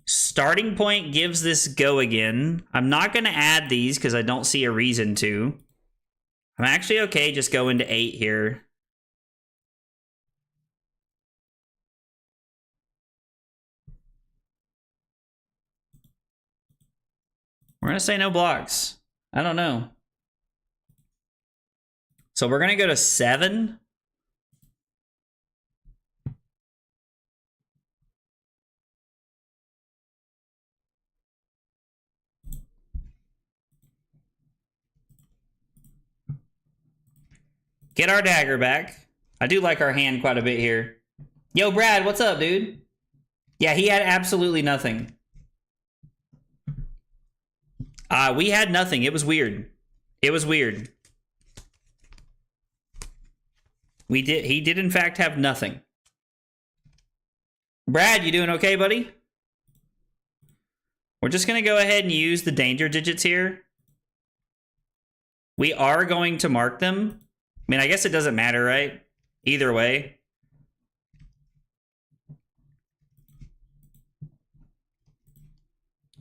Starting point gives this go again. I'm not going to add these because I don't see a reason to. I'm actually okay just going to 8 here. We're going to say no blocks. I don't know. So we're going to go to 7. Get our dagger back. I do like our hand quite a bit here. Yo, Brad, what's up, dude? Yeah, he had absolutely nothing. We had nothing. It was weird. It was weird. He did in fact have nothing. Brad, you doing okay, buddy? We're just going to go ahead and use the danger digits here. We are going to mark them. I mean, I guess it doesn't matter, right? Either way.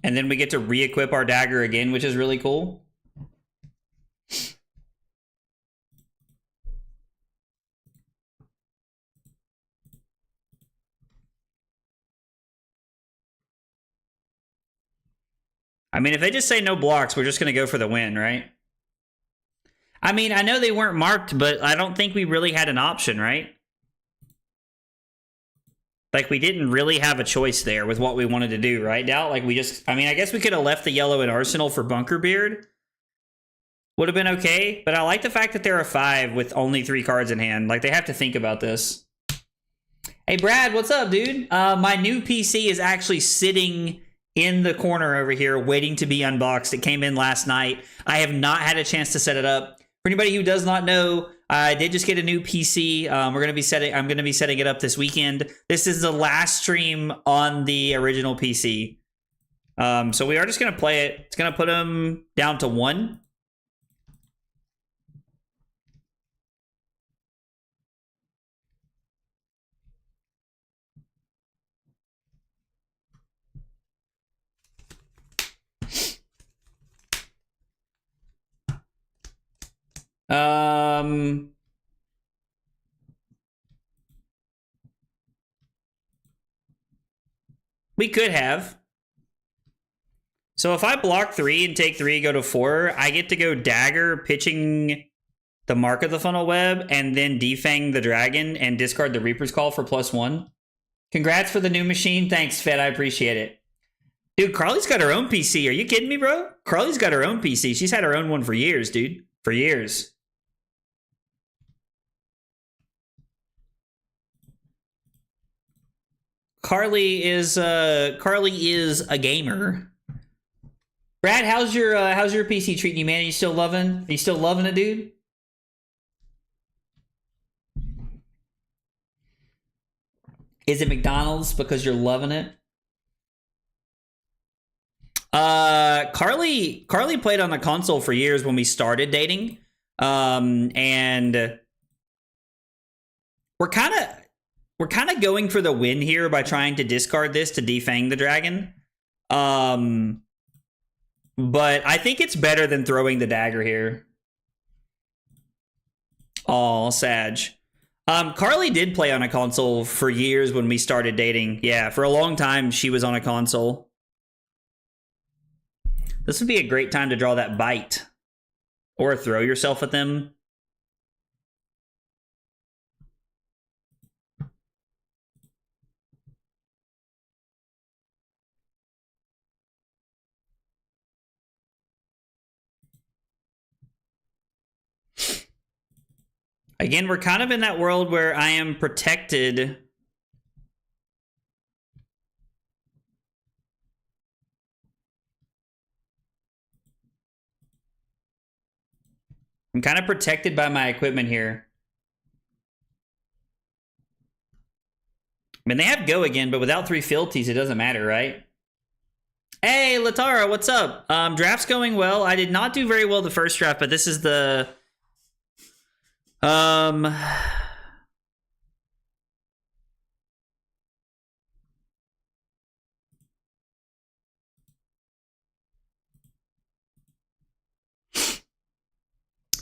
And then we get to re-equip our dagger again, which is really cool. I mean, if they just say no blocks, we're just going to go for the win, right? I mean, I know they weren't marked, but I don't think we really had an option, right? Like, we didn't really have a choice there with what we wanted to do, right, Doubt? Like, we just... I mean, I guess we could have left the yellow in Arsenal for Bunker Beard. Would have been okay, but I like the fact that they're a 5 with only 3 cards in hand. Like, they have to think about this. Hey, Brad, what's up, dude? My new PC is actually sitting in the corner over here waiting to be unboxed. It came in last night. I have not had a chance to set it up. For anybody who does not know, I did just get a new PC. I'm going to be setting it up this weekend. This is the last stream on the original PC. So we are just going to play it. It's going to put them down to 1. We could have. So if I block 3 and take 3, go to 4, I get to go dagger, pitching the Mark of the Funnel Web, and then defang the dragon and discard the Reaper's Call for +1. Congrats for the new machine. Thanks, Fed. I appreciate it. Dude, Carly's got her own PC. Are you kidding me, bro? Carly's got her own PC. She's had her own one for years, dude. For years. Carly is a gamer. Brad, how's your PC treating you, man? Are you still loving it, dude? Is it McDonald's because you're loving it? Carly played on the console for years when we started dating. And we're kind of going for the win here by trying to discard this to defang the dragon. But I think it's better than throwing the dagger here. Oh, Sag. Carly did play on a console for years when we started dating. Yeah, for a long time she was on a console. This would be a great time to draw that bite. Or throw yourself at them. Again, we're kind of in that world where I am protected. I'm kind of protected by my equipment here. I mean, they have go again, but without 3 fealties, it doesn't matter, right? Hey, Latara, what's up? Draft's going well. I did not do very well the first draft, but this is the...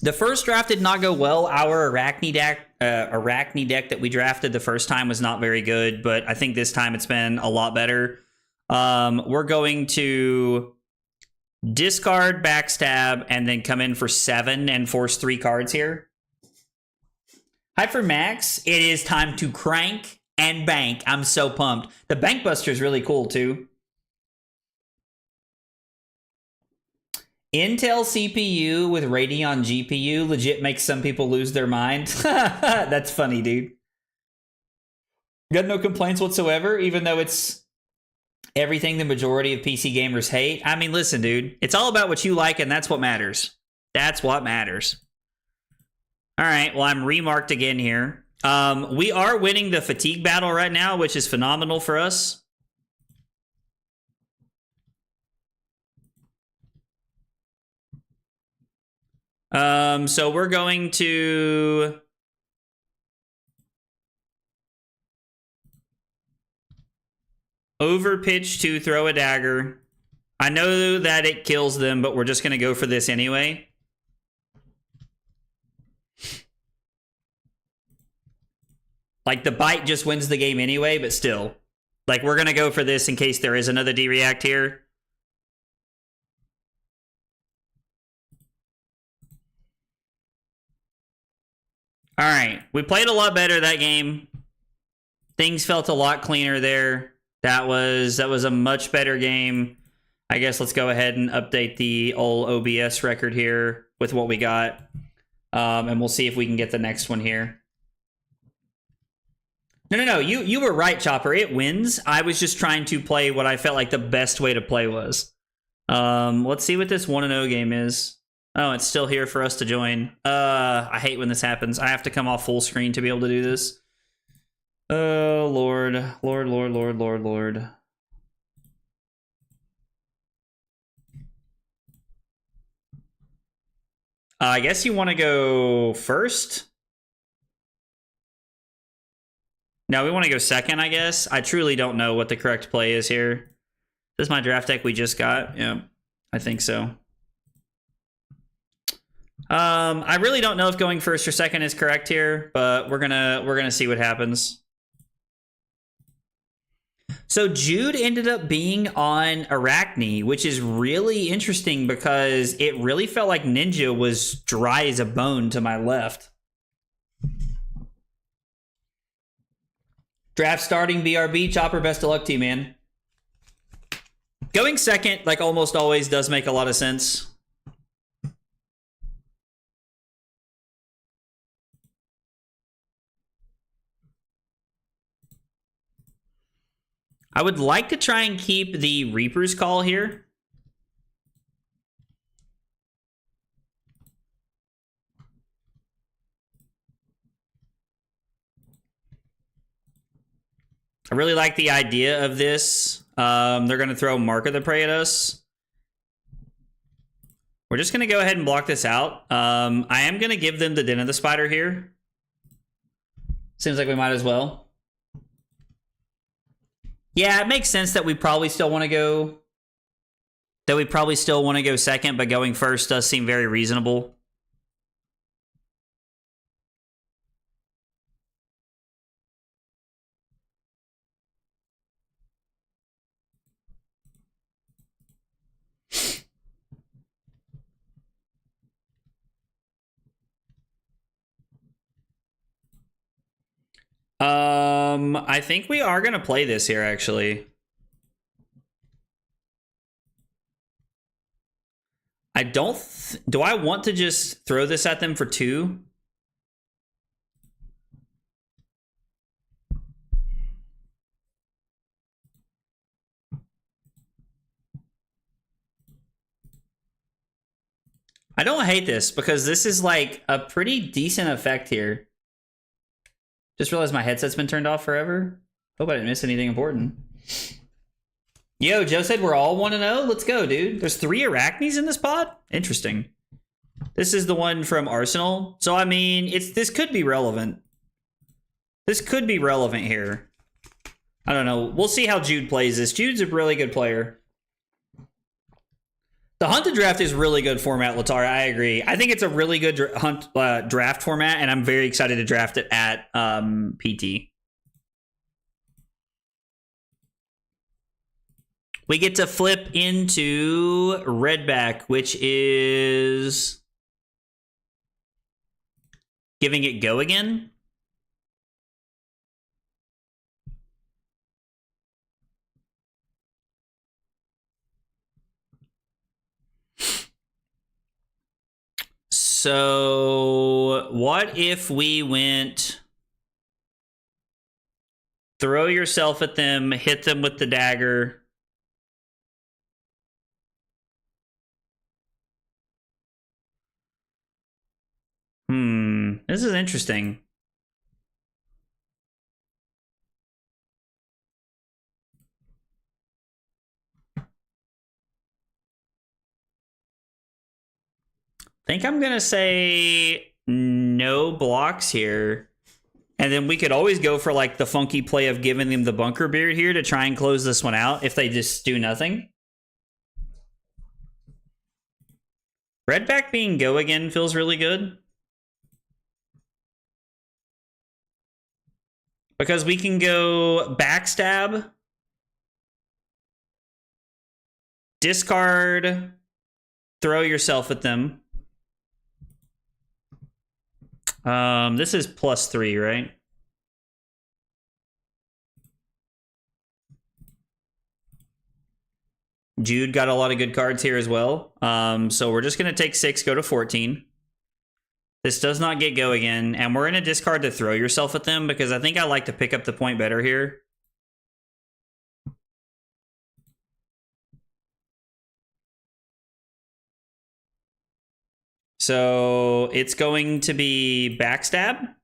The first draft did not go well. Our Arachne deck that we drafted the first time was not very good, but I think this time it's been a lot better. We're going to discard, backstab, and then come in for 7 and force 3 cards here. Hi for Max. It is time to crank and bank. I'm so pumped. The Bank Buster is really cool too. Intel CPU with Radeon GPU legit makes some people lose their mind. That's funny, dude. Got no complaints whatsoever, even though it's everything the majority of PC gamers hate. I mean, listen, dude. It's all about what you like, and that's what matters. That's what matters. All right, well, I'm remarked again here. We are winning the fatigue battle right now, which is phenomenal for us. So we're going to overpitch to throw a dagger. I know that it kills them, but we're just going to go for this anyway. Like, the bite just wins the game anyway, but still. Like, we're going to go for this in case there is another D-react here. All right, we played a lot better that game. Things felt a lot cleaner there. That was a much better game. I guess let's go ahead and update the old OBS record here with what we got. And we'll see if we can get the next one here. No. You were right, Chopper. It wins. I was just trying to play what I felt like the best way to play was. Let's see what this 1-0 game is. Oh, it's still here for us to join. I hate when this happens. I have to come off full screen to be able to do this. Oh, Lord. Lord. I guess you want to go first? No, we want to go second, I guess. I truly don't know what the correct play is here. This is my draft deck we just got. Yeah, I think so. I really don't know if going first or second is correct here, but we're gonna see what happens. So Jude ended up being on Arachne, which is really interesting because it really felt like Ninja was dry as a bone to my left. Draft starting, BRB. Chopper, best of luck to you, man. Going second, like almost always, does make a lot of sense. I would like to try and keep the Reaper's Call here. I really like the idea of this. They're going to throw Mark of the Prey at us. We're just going to go ahead and block this out. I am going to give them the Den of the Spider here. Seems like we might as well. Yeah, it makes sense that we probably still want to go. That we probably still want to go second, but going first does seem very reasonable. I think we are going to play this here, actually. I don't... do I want to just throw this at them for 2? I don't hate this because this is like a pretty decent effect here. Just realized my headset's been turned off forever. Hope I didn't miss anything important. Yo, Joe said we're all 1-0. Let's go, dude. There's 3 Arachnes in this pod? Interesting. This is the one from Arsenal. So, I mean, this could be relevant. This could be relevant here. I don't know. We'll see how Jude plays this. Jude's a really good player. The Hunted Draft is really good format, Latara. I agree. I think it's a really good draft format, and I'm very excited to draft it at PT. We get to flip into Redback, which is giving it go again. So what if we went throw yourself at them, hit them with the dagger. This is interesting. I think I'm gonna say no blocks here. And then we could always go for like the funky play of giving them the bunker beard here to try and close this one out if they just do nothing. Redback being go again feels really good. Because we can go backstab, discard, throw yourself at them. This is +3, right? Jude got a lot of good cards here as well. So we're just going to take 6, go to 14. This does not get go again. And we're going to discard to throw yourself at them because I think I like to pick up the point better here. So it's going to be backstab.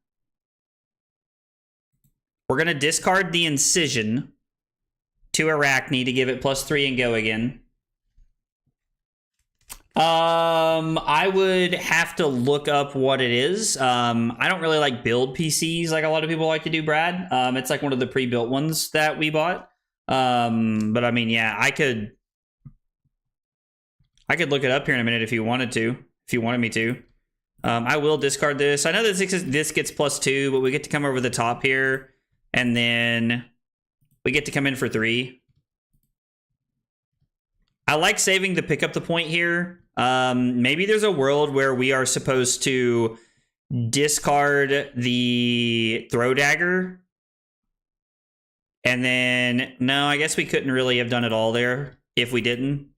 We're going to discard the incision to Arachne to give it +3 and go again. I would have to look up what it is. I don't really like build PCs like a lot of people like to do, Brad. It's like one of the pre-built ones that we bought. But I mean, yeah, I could look it up here in a minute if you wanted to. If you wanted me to. I will discard this. I know that this gets +2, but we get to come over the top here. And then We get to come in for 3. I like saving to pick up the point here. Maybe there's a world where we are supposed to discard the throw dagger. And then, no, I guess we couldn't really have done it all there if we didn't.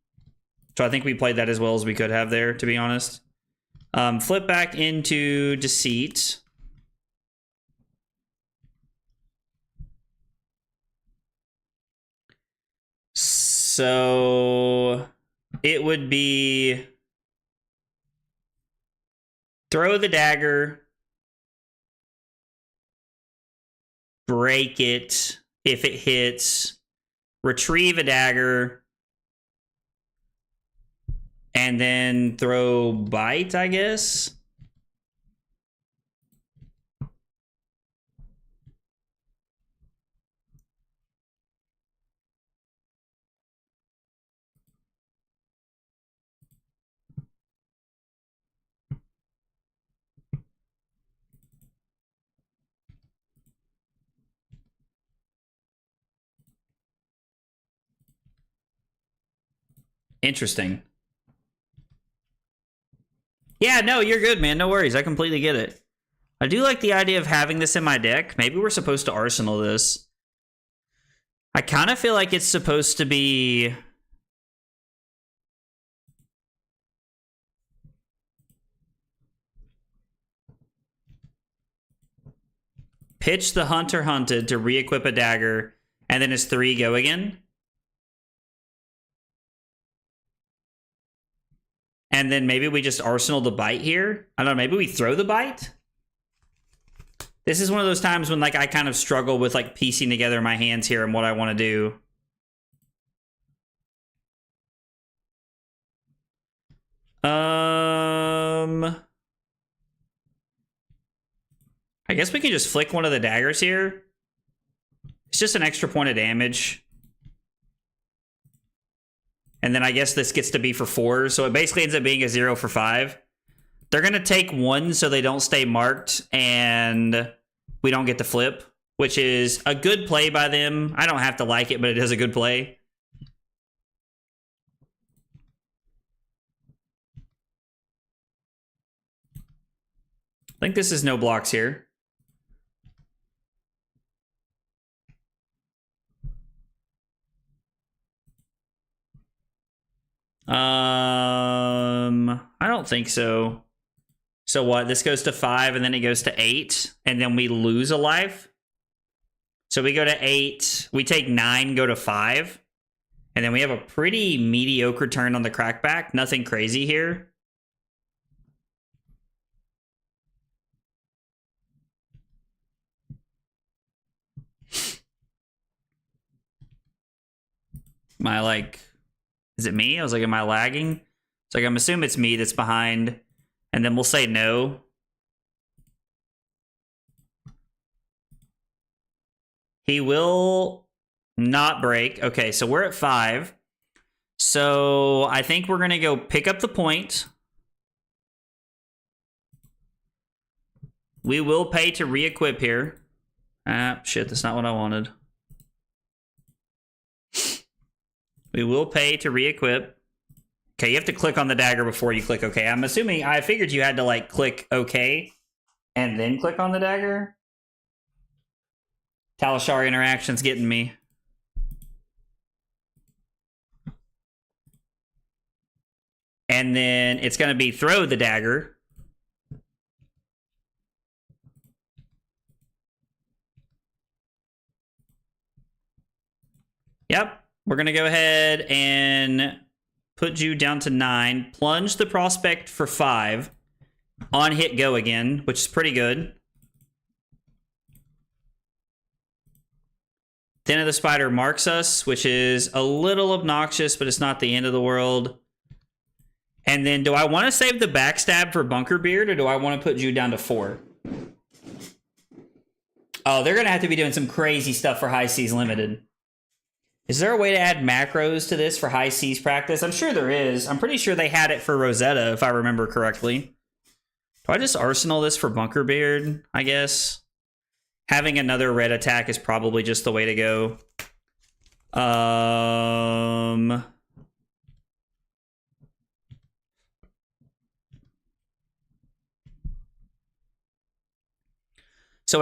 So I think we played that as well as we could have there, to be honest. Flip back into Deceit. So it would be throw the dagger, break it if it hits, retrieve a dagger, and then throw bite, I guess. Interesting. Yeah, no, you're good, man. No worries. I completely get it. I do like the idea of having this in my deck. Maybe we're supposed to arsenal this. I kind of feel like it's supposed to be... pitch the hunter hunted to re-equip a dagger, and then his 3 go again. And then maybe we just arsenal the bite here. I don't know, maybe we throw the bite? This is one of those times when like I kind of struggle with like piecing together my hands here and what I want to do. I guess we can just flick one of the daggers here. It's just an extra point of damage. And then I guess this gets to be for 4. So it basically ends up being a 0 for 5. They're going to take 1 so they don't stay marked. And we don't get to flip. Which is a good play by them. I don't have to like it, but it is a good play. I think this is no blocks here. I don't think so. So what? This goes to 5 and then it goes to 8 and then we lose a life. So we go to 8, we take 9, go to 5. And then we have a pretty mediocre turn on the crackback. Nothing crazy here. Am I like... Is it me? I was like, am I lagging? It's like, I'm assuming it's me that's behind. And then we'll say no. He will not break. Okay, so we're at 5. So I think we're going to go pick up the point. We will pay to re-equip here. Ah, shit, that's not what I wanted. We will pay to re-equip. Okay, you have to click on the dagger before you click OK. I'm assuming, I figured you had to like click OK and then click on the dagger. Talishari interaction's getting me. And then it's going to be throw the dagger. Yep. We're going to go ahead and put you down to 9. Plunge the prospect for 5. On hit go again, which is pretty good. Den of the Spider marks us, which is a little obnoxious, but it's not the end of the world. And then do I want to save the backstab for Bunker Beard, or do I want to put you down to 4? Oh, they're going to have to be doing some crazy stuff for High Seas Limited. Is there a way to add macros to this for High Seas practice? I'm sure there is. I'm pretty sure they had it for Rosetta, if I remember correctly. Do I just arsenal this for Bunker Beard, I guess? Having another red attack is probably just the way to go. So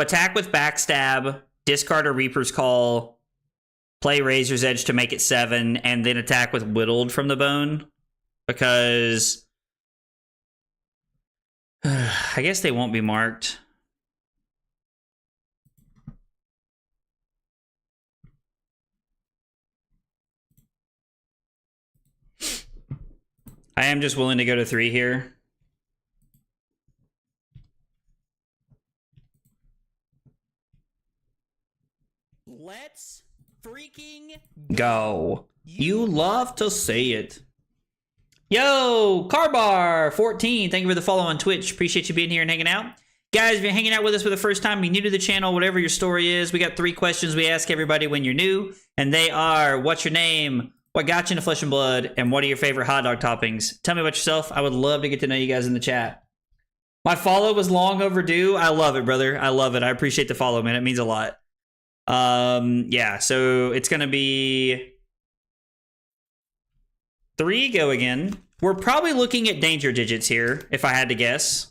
attack with backstab, discard a Reaper's Call, play Razor's Edge to make it 7, and then attack with Whittled from the Bone. Because I guess they won't be marked. I am just willing to go to 3 here. Let's freaking go. You love to say it. Yo, Carbar14, thank you for the follow on Twitch. Appreciate you being here and hanging out. Guys, if you're hanging out with us for the first time, be new to the channel, whatever your story is, we got 3 questions we ask everybody when you're new, and they are, what's your name? What got you into Flesh and Blood? And what are your favorite hot dog toppings? Tell me about yourself. I would love to get to know you guys in the chat. My follow was long overdue. I love it, brother. I love it. I appreciate the follow, man. It means a lot. Yeah, so it's going to be 3 go again. We're probably looking at danger digits here, if I had to guess.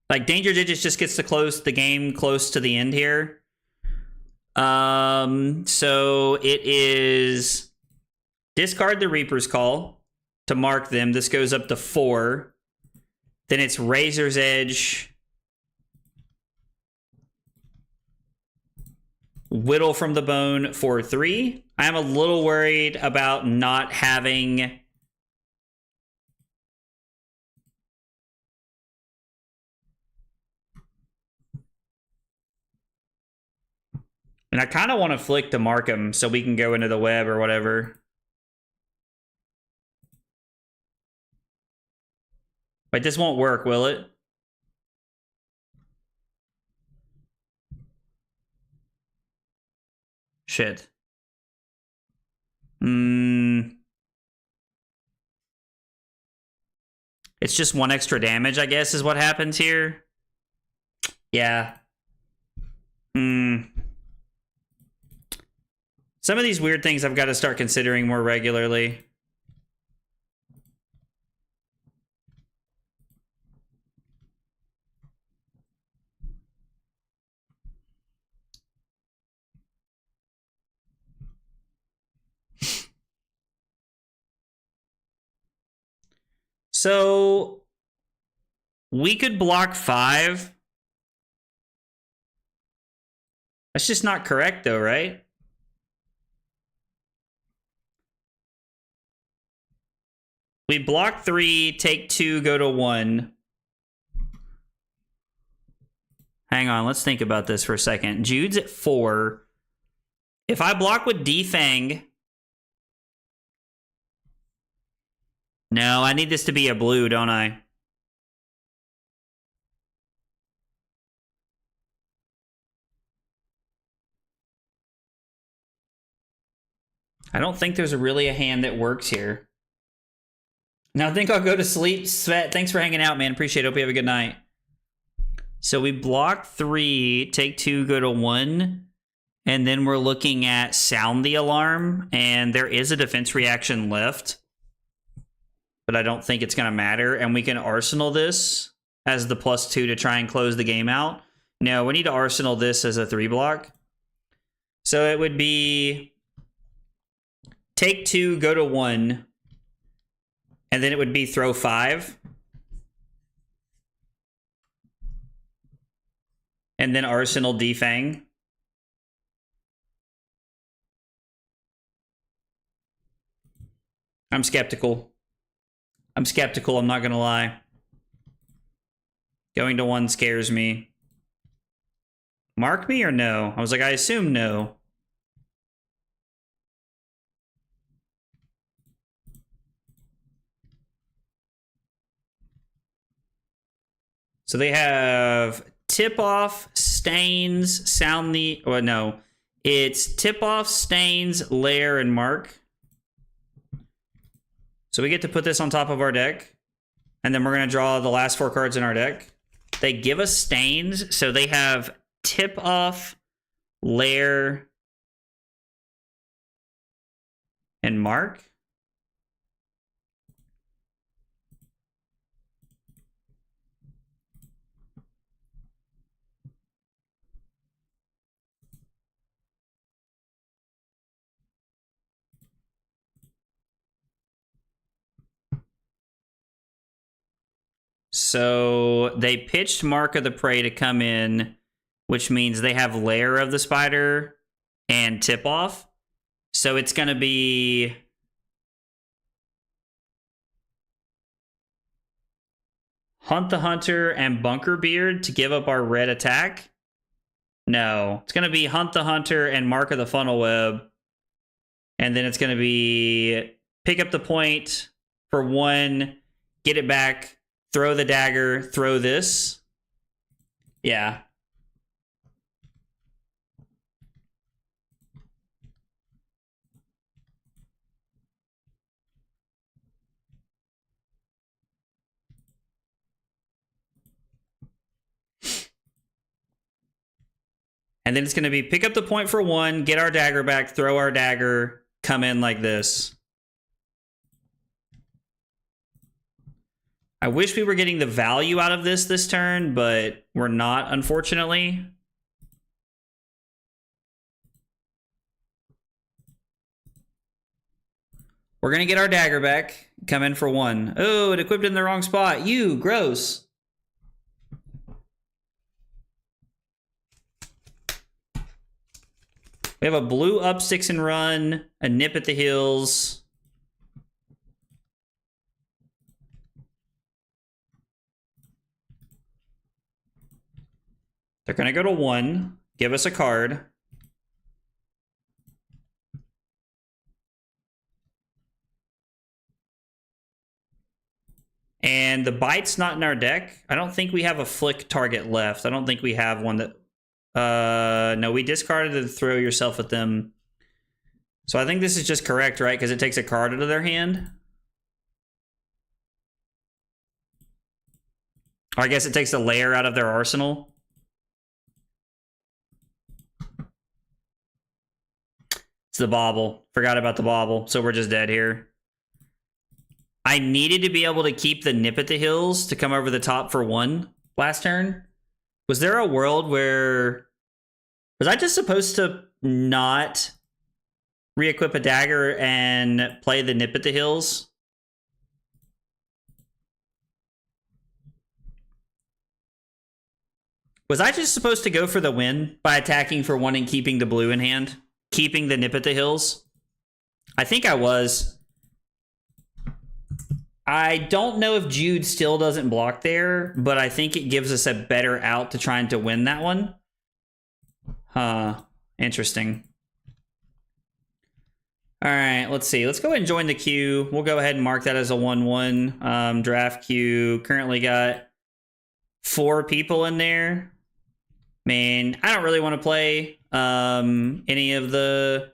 Like, danger digits just gets to close the game close to the end here. So it is discard the Reaper's Call to mark them. This goes up to 4. Then it's Razor's Edge, Whittle from the Bone for 3. I'm a little worried about not having and I kind of want to flick to mark him so we can go into the web or whatever. But this won't work, will it? Shit. It's just 1 extra damage, I guess, is what happens here. Yeah. Some of these weird things I've got to start considering more regularly. So we could block 5. That's just not correct though, right? We block 3, take 2, go to 1. Hang on, let's think about this for a second. Jude's at 4. If I block with Defang... No, I need this to be a blue, don't I? I don't think there's really a hand that works here. Now I think I'll go to sleep. Svet, thanks for hanging out, man. Appreciate it. Hope you have a good night. So we block 3, take 2, go to 1. And then we're looking at sound the alarm. And there is a defense reaction left. But I don't think it's going to matter. And we can arsenal this as the +2 to try and close the game out. No, we need to arsenal this as a 3 block. So it would be take 2, go to 1. And then it would be throw 5. And then Arsenal Defang. I'm skeptical. I'm not going to lie. Going to 1 scares me. Mark me or no? I was like, I assume no. So they have tip-off, stains, sound the... Oh, no. It's tip-off, stains, lair, and mark. So we get to put this on top of our deck. And then we're going to draw the last 4 cards in our deck. They give us stains, so they have tip off, lair, and mark. So they pitched Mark of the Prey to come in, which means they have Lair of the Spider and Tip Off. So it's going to be Hunt the Hunter and Bunker Beard to give up our red attack. No, it's going to be Hunt the Hunter and Mark of the Funnel Web. And then it's going to be pick up the point for 1, get it back, throw the dagger, throw this. Yeah. And then it's going to be pick up the point for 1, get our dagger back, throw our dagger, come in like this. I wish we were getting the value out of this turn, but we're not, unfortunately. We're going to get our dagger back, come in for 1. Oh, it equipped in the wrong spot. You, gross. We have a blue up 6 and run, a nip at the heels. They're going to go to 1, give us a card. And the bite's not in our deck. I don't think we have a flick target left. I don't think we have one that... no, we discarded to throw yourself at them. So I think this is just correct, right? Because it takes a card out of their hand. Or I guess it takes a layer out of their arsenal. It's the bauble. Forgot about the bauble. So we're just dead here. I needed to be able to keep the nip at the hills to come over the top for 1 last turn. Was there a world where... Was I just supposed to not re-equip a dagger and play the nip at the hills? Was I just supposed to go for the win by attacking for 1 and keeping the blue in hand? Keeping the nip at the hills? I think I was. I don't know if Jude still doesn't block there, but I think it gives us a better out to trying to win that one. Huh. Interesting. All right, let's see. Let's go ahead and join the queue. We'll go ahead and mark that as a 1-1 draft queue. Currently got 4 people in there. Man, I don't really want to play any of the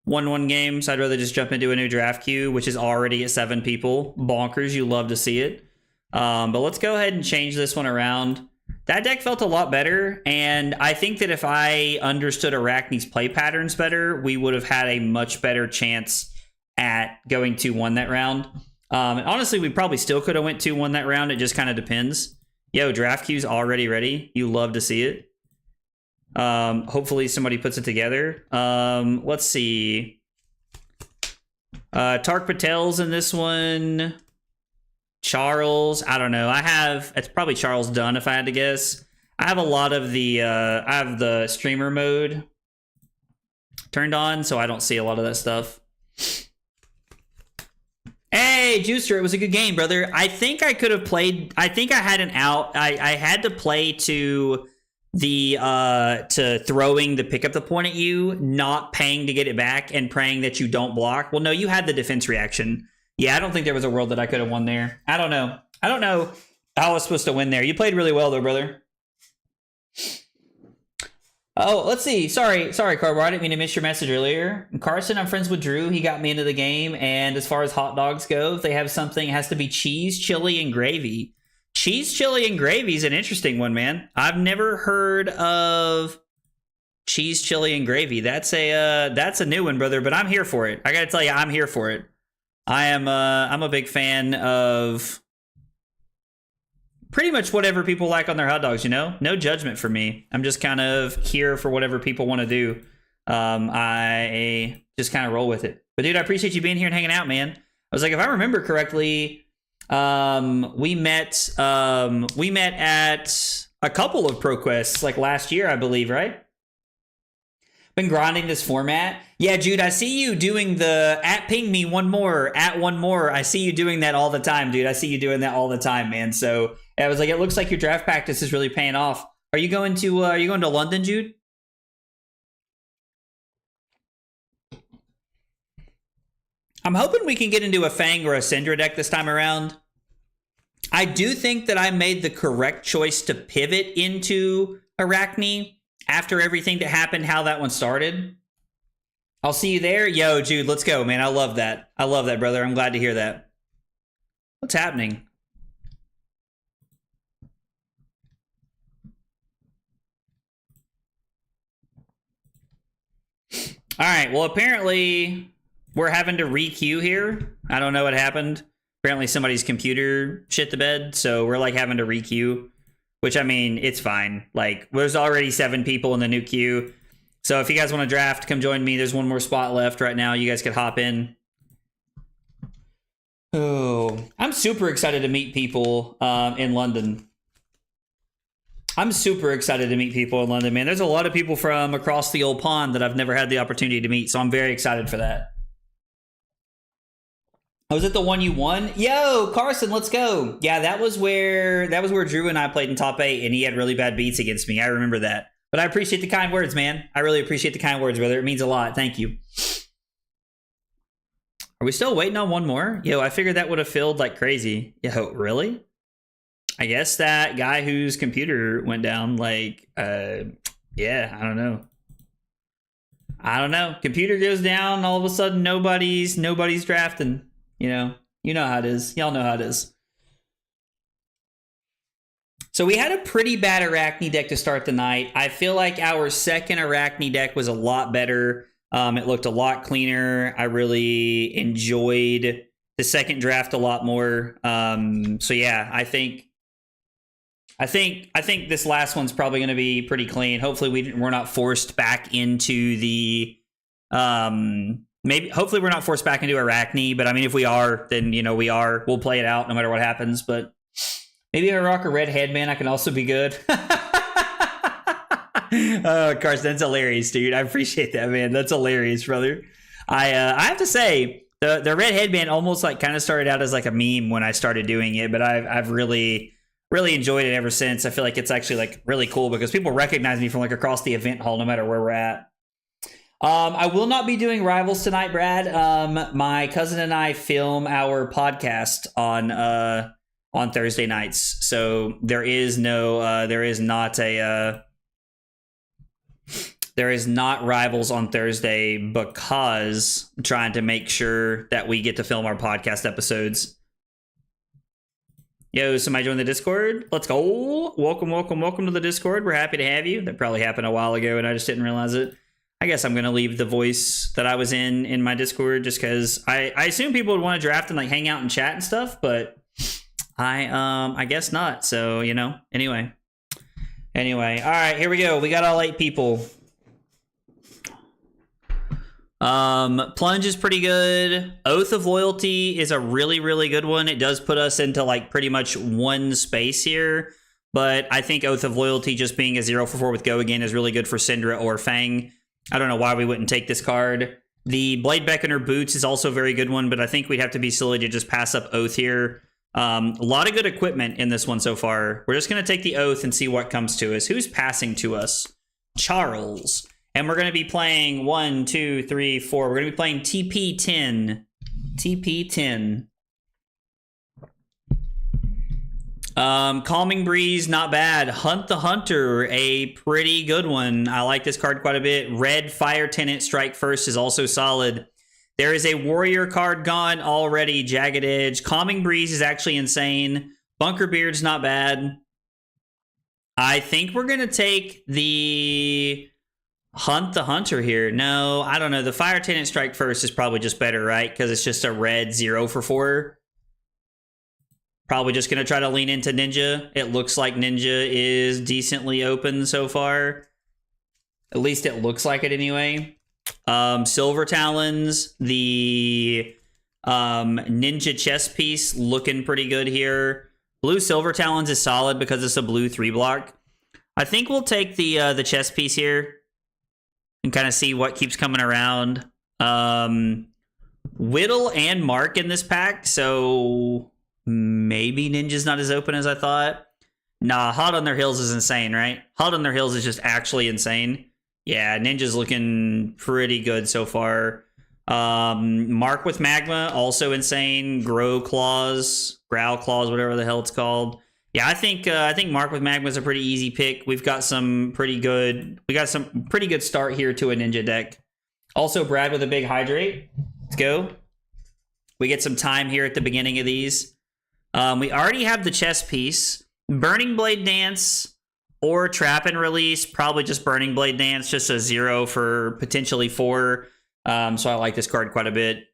1-1 games. I'd rather just jump into a new draft queue, which is already at 7 people. Bonkers, you love to see it. But let's go ahead and change this one around. That deck felt a lot better, and I think that if I understood Arachne's play patterns better, we would have had a much better chance at going 2-1 that round. And honestly, we probably still could have went 2-1 that round. It just kind of depends. Yo, draft queue's already ready. You love to see it. Hopefully somebody puts it together. Let's see. Tark Patel's in this one. Charles, I don't know. It's probably Charles Dunn if I had to guess. I have a lot of the, I have the streamer mode turned on, so I don't see a lot of that stuff. Hey, Juicer, it was a good game, brother. I think I could have played, I think I had an out. I had to play to the, to throwing the pick up the point at you, not paying to get it back and praying that you don't block. Well, no, you had the defense reaction. Yeah, I don't think there was a world that I could have won there. I don't know. I don't know how I was supposed to win there. You played really well, though, brother. Oh, let's see. Sorry, Carbo. I didn't mean to miss your message earlier. Carson, I'm friends with Drew. He got me into the game. And as far as hot dogs go, if they have something, it has to be cheese, chili, and gravy. Cheese, chili, and gravy is an interesting one, man. I've never heard of cheese, chili, and gravy. That's a new one, brother. But I'm here for it. I gotta tell you, I'm here for it. I'm a big fan of pretty much whatever people like on their hot dogs. You know, no judgment for me. I'm just kind of here for whatever people want to do. I just kind of roll with it. But dude, I appreciate you being here and hanging out, man. I was like, if I remember correctly, we met at a couple of ProQuests like last year, I believe, right? Been grinding this format. Yeah, Jude, I see you doing the @ping me one more, @one more. I see you doing that all the time, dude. I see you doing that all the time, man. So I was like, it looks like your draft practice is really paying off. Are you going to London, Jude? I'm hoping we can get into a Fang or a Syndra deck this time around. I do think that I made the correct choice to pivot into Arachne after everything that happened, how that one started. I'll see you there. Yo, Jude, let's go, man. I love that. I love that, brother. I'm glad to hear that. What's happening? All right, well, apparently we're having to re-queue here. I don't know what happened. Apparently somebody's computer shit the bed, so we're like having to re-queue, which, I mean, it's fine. Like, there's already 7 people in the new queue. So if you guys want to draft, come join me. There's one more spot left right now. You guys could hop in. Oh, I'm super excited to meet people in London. I'm super excited to meet people in London, man. There's a lot of people from across the old pond that I've never had the opportunity to meet, so I'm very excited for that. Oh, was it the one you won? Yo, Carson, let's go. Yeah, that was where Drew and I played in top 8, and he had really bad beats against me. I remember that. But I appreciate the kind words, man. I really appreciate the kind words, brother. It means a lot. Thank you. Are we still waiting on one more? Yo, I figured that would have filled like crazy. Yo, really? I guess that guy whose computer went down, like, yeah, I don't know. I don't know. Computer goes down, all of a sudden nobody's drafting. You know how it is. Y'all know how it is. So we had a pretty bad Arachne deck to start the night. I feel like our second Arachne deck was a lot better. It looked a lot cleaner. I really enjoyed the second draft a lot more. So yeah, I think this last one's probably going to be pretty clean. Hopefully we're not forced back into the hopefully we're not forced back into Arachne, but I mean, if we are, then we'll play it out no matter what happens. But maybe if I rock a red headband, I can also be good. Oh, Carson, that's hilarious, dude. I appreciate that, man. That's hilarious, brother. I have to say, the red headband almost like kind of started out as like a meme when I started doing it, but I've really enjoyed it ever since. I feel like it's actually like really cool because people recognize me from like across the event hall, no matter where we're at. I will not be doing Rivals tonight, Brad. My cousin and I film our podcast on Thursday nights, so there is not Rivals on Thursday because I'm trying to make sure that we get to film our podcast episodes. Yo, somebody join the Discord? Let's go. Welcome to the Discord. We're happy to have you. That probably happened a while ago and I just didn't realize it. I guess I'm going to leave the voice that I was in my Discord just because I assume people would want to draft and like hang out and chat and stuff, but I guess not. So, anyway. All right, here we go. We got all 8 people. Plunge is pretty good. Oath of Loyalty is a really, really good one. It does put us into like pretty much one space here, but I think Oath of Loyalty just being a 0 for 4 with Go Again is really good for Syndra or Fang. I don't know why we wouldn't take this card. The Blade Beckoner Boots is also a very good one, but I think we'd have to be silly to just pass up Oath here. A lot of good equipment in this one so far. We're just going to take the Oath and see what comes to us. Who's passing to us? Charles. And we're going to be playing 1, 2, 3, 4. We're going to be playing TP10. TP10. Calming Breeze, not bad. Hunt the Hunter, a pretty good one. I like this card quite a bit. Red Fire Tenant Strike First is also solid. There is a Warrior card gone already. Jagged Edge. Calming Breeze is actually insane. Bunker Beard's not bad. I think we're going to take the Hunt the Hunter here. No, I don't know. The Fire Tenant Strike First is probably just better, right? Because it's just a red 0 for 4. Probably just going to try to lean into Ninja. It looks like Ninja is decently open so far. At least it looks like it anyway. Silver Talons, the Ninja chess piece looking pretty good here. Blue Silver Talons is solid because it's a blue 3-block. I think we'll take the chess piece here and kind of see what keeps coming around. Whittle and Mark in this pack, so maybe Ninja's not as open as I thought. Nah, Hot on Their Heels is insane, right? Hot on Their Heels is just actually insane. Yeah, Ninja's looking pretty good so far. Mark with Magma, also insane. Growl Claws, whatever the hell it's called. Yeah, I think Mark with Magma is a pretty easy pick. We got some pretty good start here to a Ninja deck. Also, Brad with a big Hydrate. Let's go. We get some time here at the beginning of these. We already have the chess piece. Burning Blade Dance or Trap and Release. Probably just Burning Blade Dance, just a 0 for potentially 4. So I like this card quite a bit.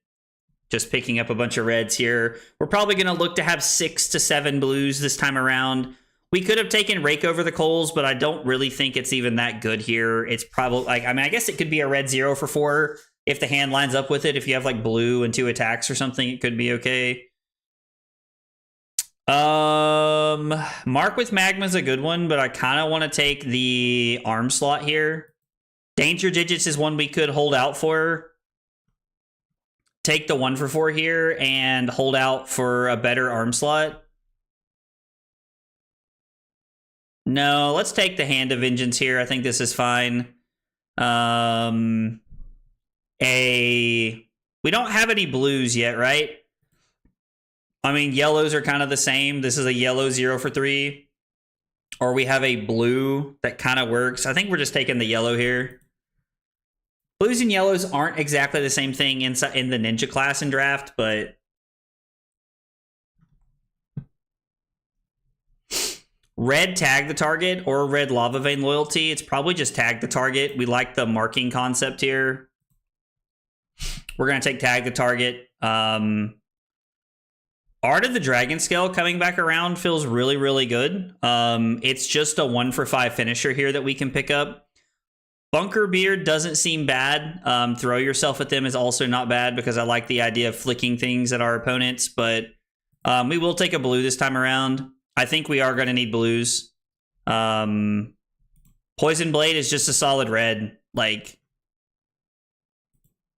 Just picking up a bunch of reds here. We're probably going to look to have 6 to 7 blues this time around. We could have taken Rake Over the Coals, but I don't really think it's even that good here. It's probably, like, I mean, I guess it could be a red 0 for 4 if the hand lines up with it. If you have, like, blue and 2 attacks or something, it could be okay. Mark with Magma is a good one, but I kind of want to take the arm slot here. Danger Digits is one we could hold out for. Take the 1 for 4 here and hold out for a better arm slot. No, let's take the Hand of Vengeance here. I think this is fine. We don't have any blues yet, right? I mean, yellows are kind of the same. This is a yellow 0 for 3. Or we have a blue that kind of works. I think we're just taking the yellow here. Blues and yellows aren't exactly the same thing in the Ninja class in draft, but red Tag the Target or red Lava Vein Loyalty. It's probably just Tag the Target. We like the marking concept here. We're going to take Tag the Target. Art of the Dragon Scale coming back around feels really, really good. It's just a 1 for 5 finisher here that we can pick up. Bunker Beard doesn't seem bad. Throw Yourself at Them is also not bad because I like the idea of flicking things at our opponents, but we will take a blue this time around. I think we are going to need blues. Poison Blade is just a solid red. Like,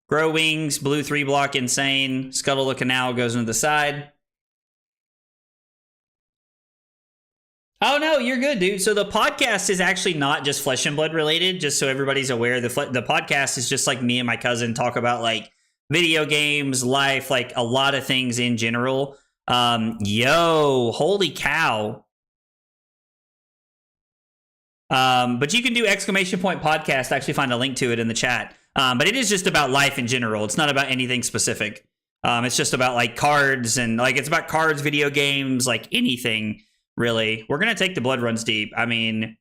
Grow Wings, blue 3-block, insane. Scuttle the Canal goes into the side. Oh, no, you're good, dude. So the podcast is actually not just Flesh and Blood related, just so everybody's aware. The podcast is just like me and my cousin talk about, like, video games, life, like a lot of things in general. Yo, holy cow. But you can do ! Podcast. Actually find a link to it in the chat. But it is just about life in general. It's not about anything specific. It's just about, like, cards and, like, it's about cards, video games, like anything. Really, we're going to take the Blood Runs Deep. I mean,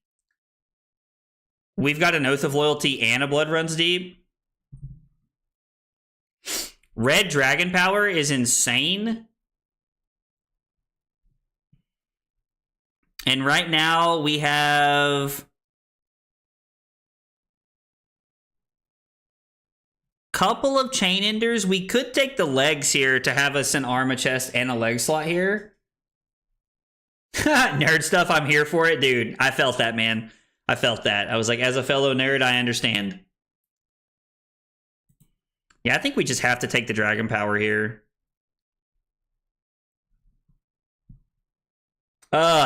we've got an Oath of Loyalty and a Blood Runs Deep. Red Dragon Power is insane. And right now we have couple of Chain Enders. We could take the legs here to have us an arm, a chest, and a leg slot here. Nerd stuff, I'm here for it. Dude, I felt that, man. I felt that. I was like, as a fellow nerd, I understand. Yeah, I think we just have to take the Dragon Power here.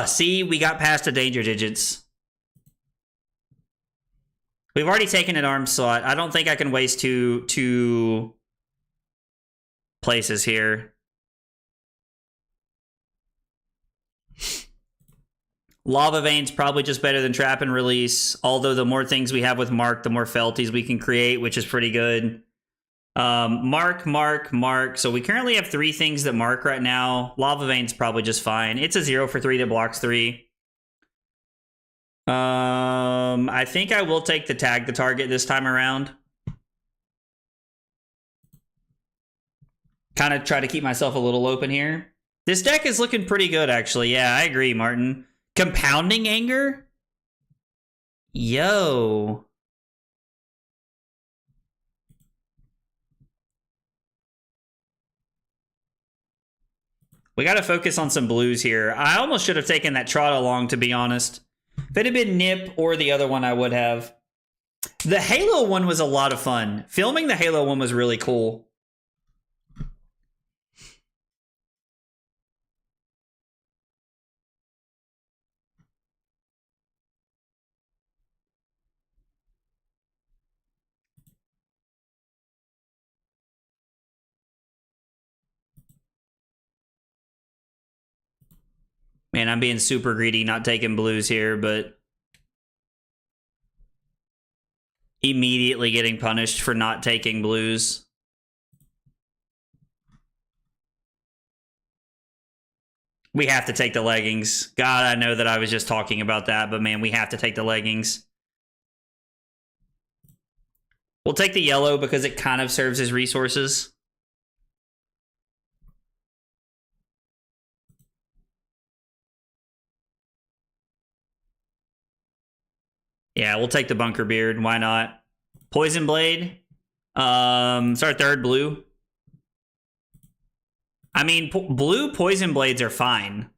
See, we got past the Danger Digits. We've already taken an arm slot. I don't think I can waste two places here. Lava Vein's probably just better than Trap and Release, although the more things we have with Mark, the more Felties we can create, which is pretty good. Mark, mark, mark. So we currently have 3 things that mark right now. Lava Vein's probably just fine. It's a 0 for 3 that blocks 3. I think I will take the tag the target this time around. Kind of try to keep myself a little open here. This deck is looking pretty good, actually. Yeah, I agree, Martin. Compounding Anger? Yo. We got to focus on some blues here. I almost should have taken that trot along, to be honest. If it had been Nip or the other one, I would have. The Halo one was a lot of fun. Filming the Halo one was really cool. Man, I'm being super greedy, not taking blues here, but immediately getting punished for not taking blues. We have to take the leggings. God, I know that I was just talking about that, but man, we have to take the leggings. We'll take the yellow because it kind of serves as resources. Yeah, we'll take the Bunker Beard. Why not? Poison Blade. It's our 3rd blue. I mean, blue Poison Blades are fine.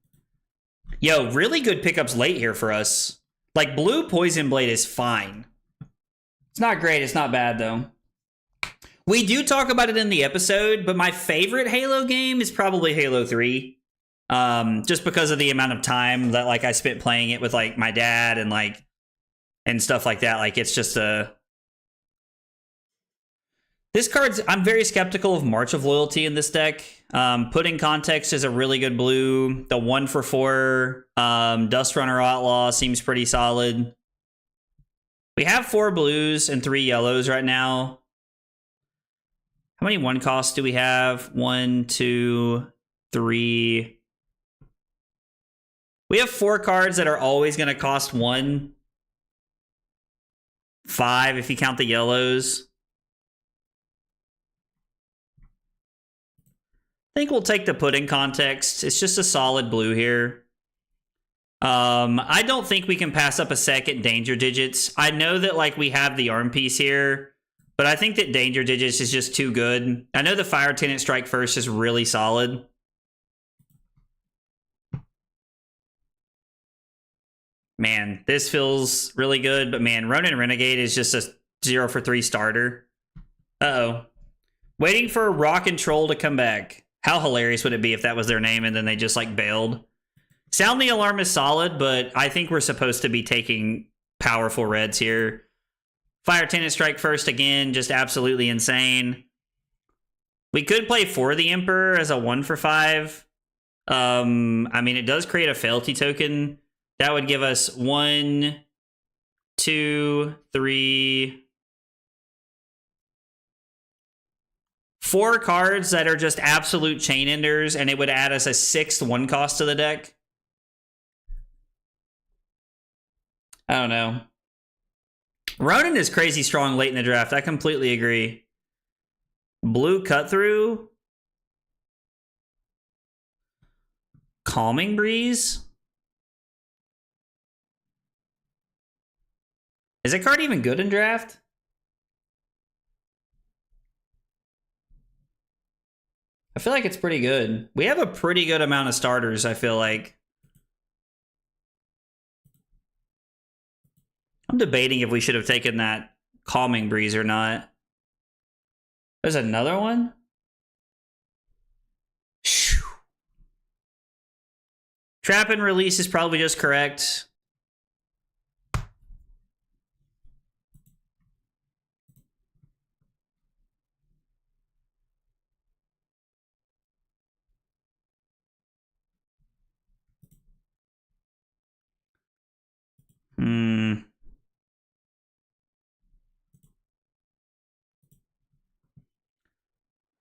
Yo, really good pickups late here for us. Like, blue Poison Blade is fine. It's not great. It's not bad, though. We do talk about it in the episode, but my favorite Halo game is probably Halo 3. Just because of the amount of time that, like, I spent playing it with, like, my dad and, like, and stuff like that. Like, it's just a... This card's... I'm very skeptical of March of Loyalty in this deck. Putting Context is a really good blue. The 1 for 4 Dust Runner Outlaw seems pretty solid. We have 4 blues and 3 yellows right now. How many 1 costs do we have? 1, 2, 3. We have 4 cards that are always going to cost 1. 5 if you count the yellows. I think we'll take the Pudding Context. It's just a solid blue here. I don't think we can pass up a second Danger Digits. I know that, like, we have the arm piece here, but I think that Danger Digits is just too good. I know the Fire Tenant Strike First is really solid. Man, this feels really good, but man, Ronin Renegade is just a 0 for 3 starter. Uh-oh. Waiting for Rock and Troll to come back. How hilarious would it be if that was their name and then they just, like, bailed? Sound the Alarm is solid, but I think we're supposed to be taking powerful reds here. Fire Tenant Strike First again, just absolutely insane. We could play For the Emperor as a 1 for 5. I mean, it does create a fealty token. That would give us 1, 2, 3, 4 cards that are just absolute chain enders, and it would add us a 6th 1 cost to the deck. I don't know. Ronin is crazy strong late in the draft. I completely agree. Blue Cut Through. Calming Breeze. Is that card even good in draft? I feel like it's pretty good. We have a pretty good amount of starters, I feel like. I'm debating if we should have taken that Calming Breeze or not. There's another one? Shoo. Trap and Release is probably just correct.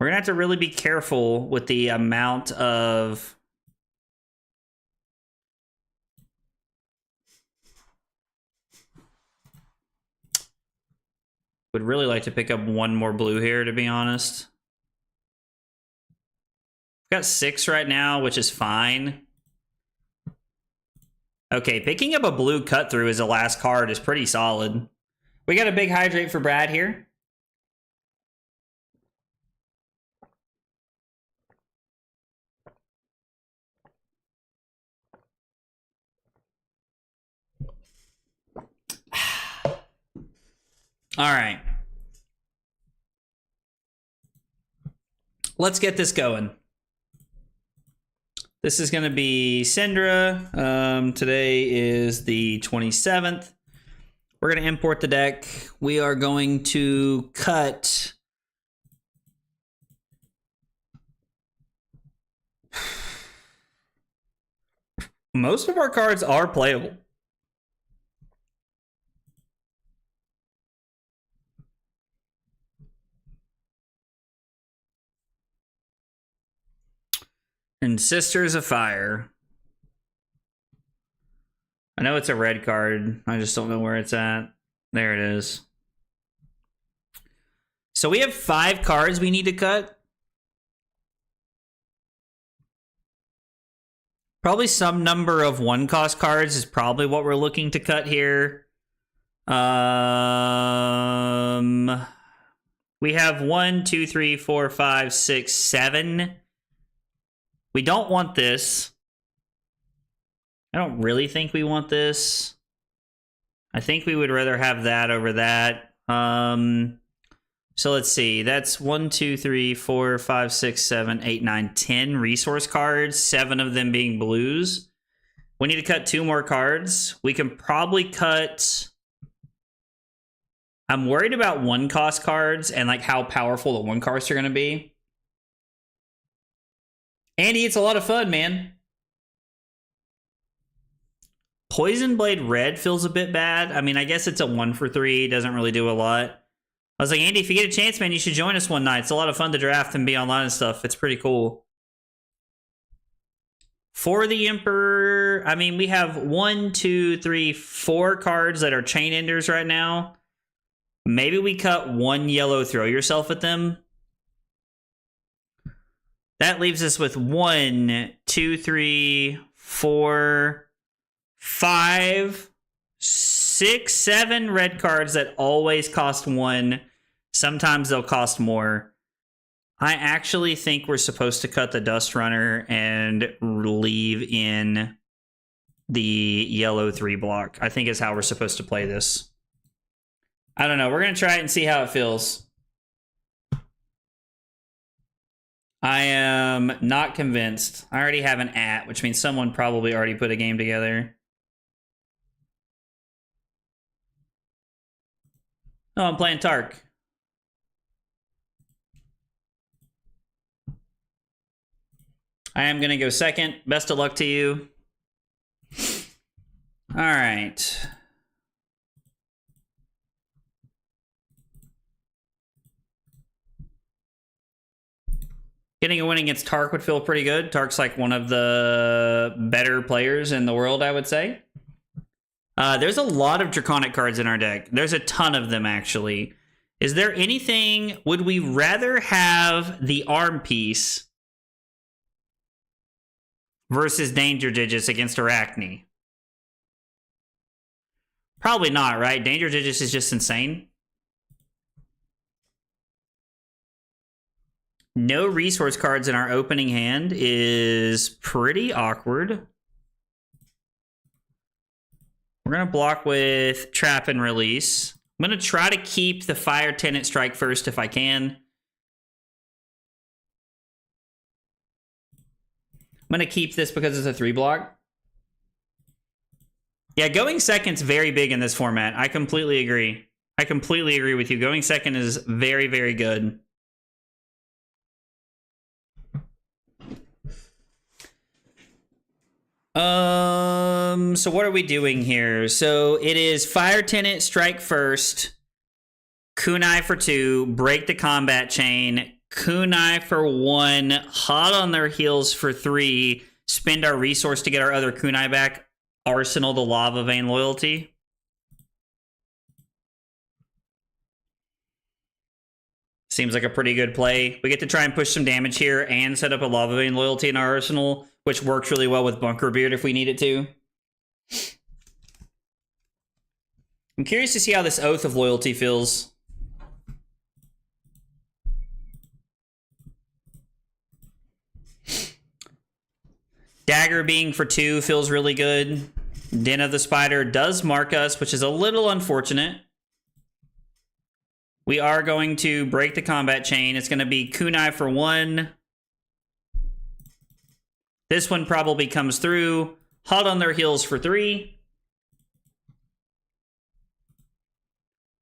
We're going to have to really be careful with the amount of... Would really like to pick up one more blue here, to be honest. Got 6 right now, which is fine. Okay, picking up a blue cut through as a last card is pretty solid. We got a big hydrate for Brad here. All right. Let's get this going. This is going to be Syndra. Today is the 27th. We're going to import the deck. We are going to cut... Most of our cards are playable. And Sisters of Fire. I know it's a red card. I just don't know where it's at. There it is. So we have 5 cards we need to cut. Probably some number of 1-cost cards is probably what we're looking to cut here. We have 1, 2, 3, 4, 5, 6, 7. We don't want this. I don't really think we want this. I think we would rather have that over that. So let's see. That's 1, 2, 3, 4, 5, 6, 7, 8, 9, 10 resource cards, 7 of them being blues. We need to cut 2 more cards. We can probably cut... I'm worried about 1-cost cards and like how powerful the 1-costs are going to be. Andy, it's a lot of fun, man. Poison Blade Red feels a bit bad. I mean, I guess it's a 1 for 3. Doesn't really do a lot. I was like, Andy, if you get a chance, man, you should join us one night. It's a lot of fun to draft and be online and stuff. It's pretty cool. For the Emperor, I mean, we have 1, 2, 3, 4 cards that are Chain Enders right now. Maybe we cut 1 yellow Throw Yourself at them. That leaves us with 1, 2, 3, 4, 5, 6, 7 red cards that always cost 1. Sometimes they'll cost more. I actually think we're supposed to cut the Dust Runner and leave in the yellow 3 block. I think is how we're supposed to play this. I don't know. We're going to try it and see how it feels. I am not convinced. I already have an @ which means someone probably already put a game together. Oh, I'm playing Tark. I am going to go second. Best of luck to you. All right. Getting a win against Tark would feel pretty good. Tark's like one of the better players in the world, I would say. There's a lot of Draconic cards in our deck. There's a ton of them, actually. Is there anything... Would we rather have the Arm Piece versus Danger Digits against Arachne? Probably not, right? Danger Digits is just insane. No resource cards in our opening hand is pretty awkward. We're going to block with Trap and Release. I'm going to try to keep the Fire Tenant Strike first if I can. I'm going to keep this because it's a 3 block. Yeah, going second's very big in this format. I completely agree. I completely agree with you. Going second is very, very good. So what are we doing here? So it is Fire Tenant, strike first, Kunai for 2, break the combat chain, kunai for 1, hot on their heels for 3, spend our resource to get our other kunai back, arsenal the Lava Vein Loyalty. Seems like a pretty good play. We get to try and push some damage here and set up a Lava Vein Loyalty in our arsenal, which works really well with Bunker Beard if we need it to. I'm curious to see how this Oath of Loyalty feels. Dagger being for 2 feels really good. Den of the Spider does mark us, which is a little unfortunate. We are going to break the combat chain. It's going to be kunai for 1. This one probably comes through. Hot on their heels for 3.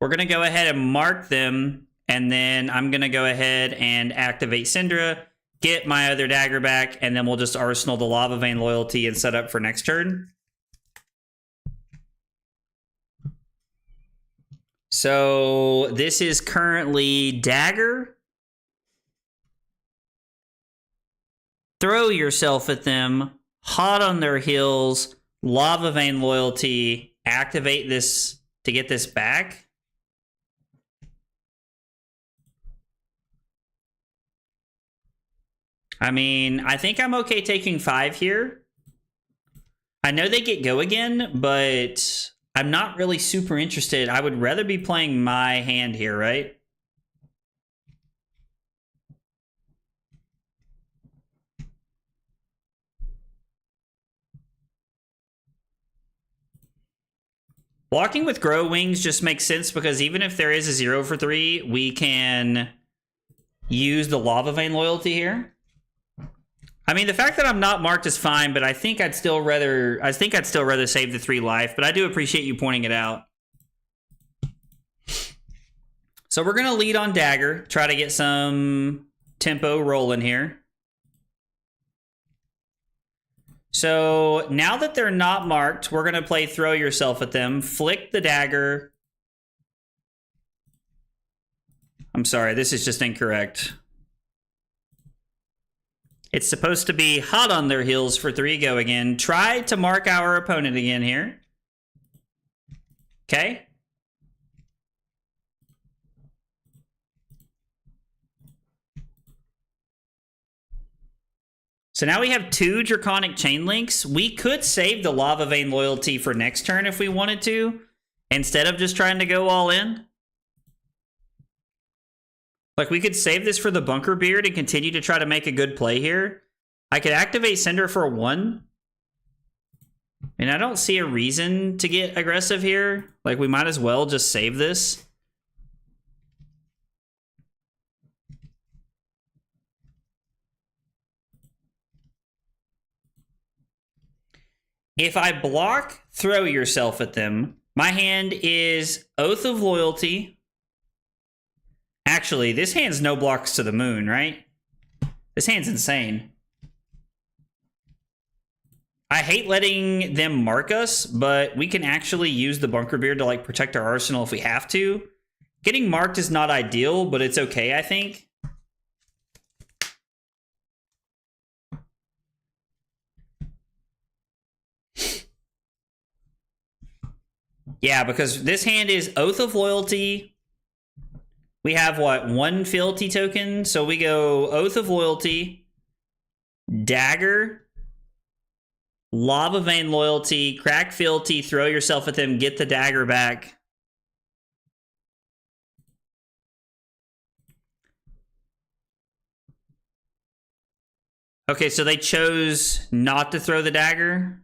We're going to go ahead and mark them, and then I'm going to go ahead and activate Syndra, get my other dagger back, and then we'll just arsenal the Lava Vein Loyalty and set up for next turn. So this is currently dagger. Throw yourself at them, hot on their heels, Lava Vein Loyalty, activate this to get this back. I mean, I think I'm okay taking 5 here. I know they get go again, but I'm not really super interested. I would rather be playing my hand here, right? Blocking with Grow Wings just makes sense because even if there is a 0 for 3, we can use the Lava Vein Loyalty here. I mean, the fact that I'm not marked is fine, but I think I'd still rather save the 3 life, but I do appreciate you pointing it out. So we're going to lead on dagger, try to get some tempo rolling here. So now that they're not marked, we're going to play throw yourself at them, flick the dagger. I'm sorry, this is just incorrect. It's supposed to be hot on their heels for 3 go again. Try to mark our opponent again here. Okay. So now we have 2 Draconic Chain Links. We could save the Lava Vein Loyalty for next turn if we wanted to, instead of just trying to go all in. Like, we could save this for the Bunker Beard and continue to try to make a good play here. I could activate Cinder for 1. And I don't see a reason to get aggressive here. Like, we might as well just save this. If I block throw yourself at them, my hand is Oath of Loyalty. Actually, this hand's no blocks to the moon, right? This hand's insane. I hate letting them mark us, but we can actually use the Bunker Beard to like protect our arsenal if we have to. Getting marked is not ideal, but it's okay, I think. Yeah, because this hand is Oath of Loyalty. We have, what, 1 fealty token? So we go Oath of Loyalty, Dagger, Lava Vein Loyalty, Crack Fealty, throw yourself at them, get the dagger back. Okay, so they chose not to throw the dagger.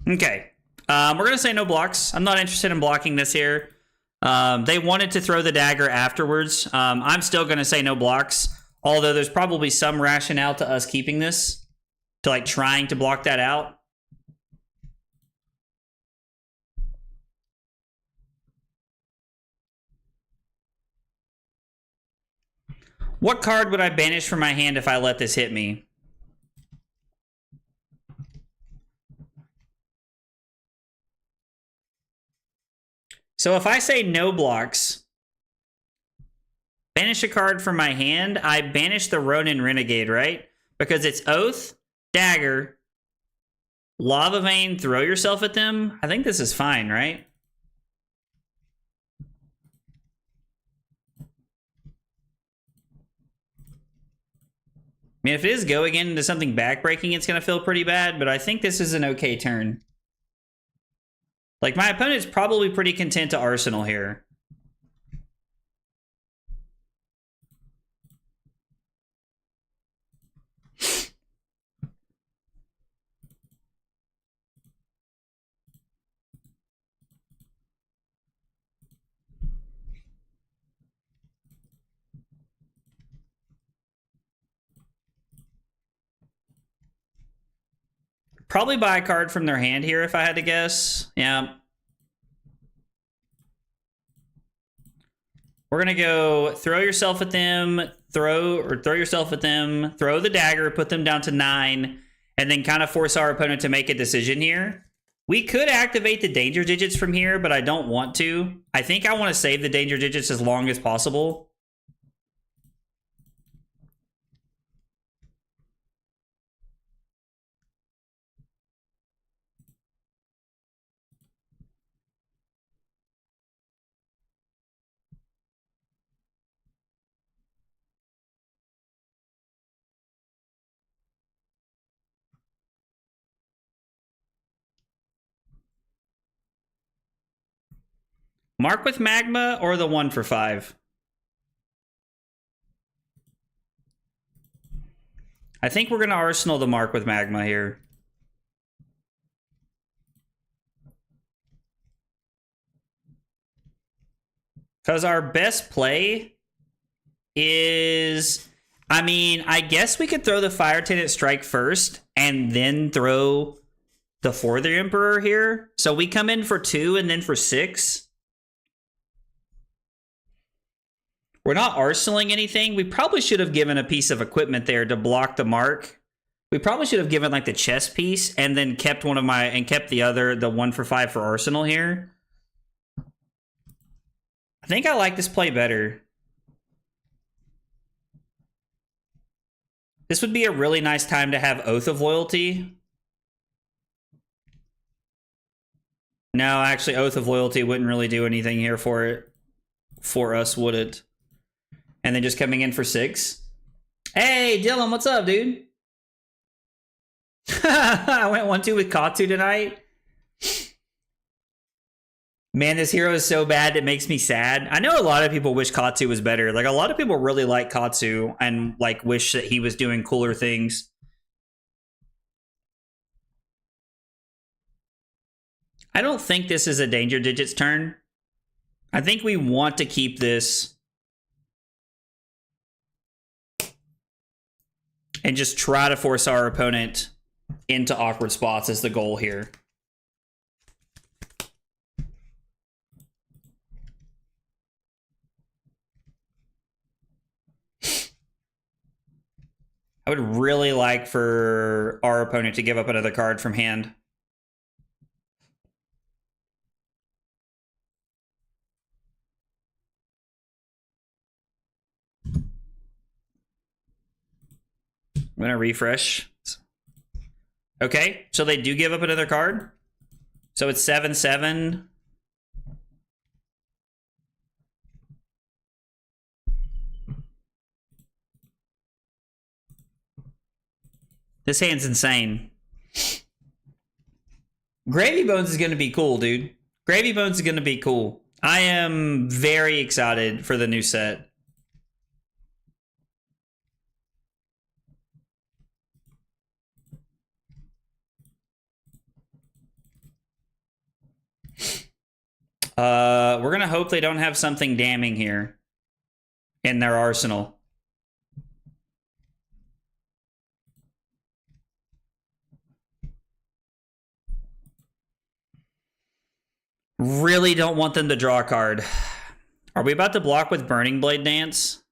Okay. We're going to say no blocks. I'm not interested in blocking this here. They wanted to throw the dagger afterwards. I'm still going to say no blocks. Although there's probably some rationale to us keeping this. To like trying to block that out. What card would I banish from my hand if I let this hit me? So if I say no blocks, banish a card from my hand, I banish the Ronin Renegade, right? Because it's Oath, Dagger, Lava Vein, throw yourself at them. I think this is fine, right? I mean, if it is going into something backbreaking, it's going to feel pretty bad, but I think this is an okay turn. Like, my opponent's probably pretty content to Arsenal here. Probably buy a card from their hand here if I had to guess. Yeah. We're going to go throw yourself at them, throw yourself at them, throw the dagger, put them down to 9, and then kind of force our opponent to make a decision here. We could activate the danger digits from here, but I don't want to. I think I want to save the danger digits as long as possible. Mark with Magma or the 1 for 5? I think we're going to Arsenal the Mark with Magma here. Because our best play is... I mean, I guess we could throw the Fire Tenant Strike first and then throw the For the Emperor here. So we come in for 2 and then for 6. We're not arsenaling anything. We probably should have given a piece of equipment there to block the mark. We probably should have given like the chess piece and then kept one of my and kept the other, the 1 for 5 for Arsenal here. I think I like this play better. This would be a really nice time to have Oath of Loyalty. No, actually, Oath of Loyalty wouldn't really do anything here for us, would it? And then just coming in for 6. Hey, Dylan, what's up, dude? I went 1-2 with Katsu tonight. Man, this hero is so bad it makes me sad. I know a lot of people wish Katsu was better. Like, a lot of people really like Katsu and, like, wish that he was doing cooler things. I don't think this is a Danger Digits turn. I think we want to keep this and just try to force our opponent into awkward spots is the goal here. I would really like for our opponent to give up another card from hand. I'm going to refresh. Okay, so they do give up another card. So it's 7-7. This hand's insane. Gravy Bones is going to be cool, dude. Gravy Bones is going to be cool. I am very excited for the new set. We're gonna hope they don't have something damning here in their arsenal. Really don't want them to draw a card. Are we about to block with Burning Blade Dance?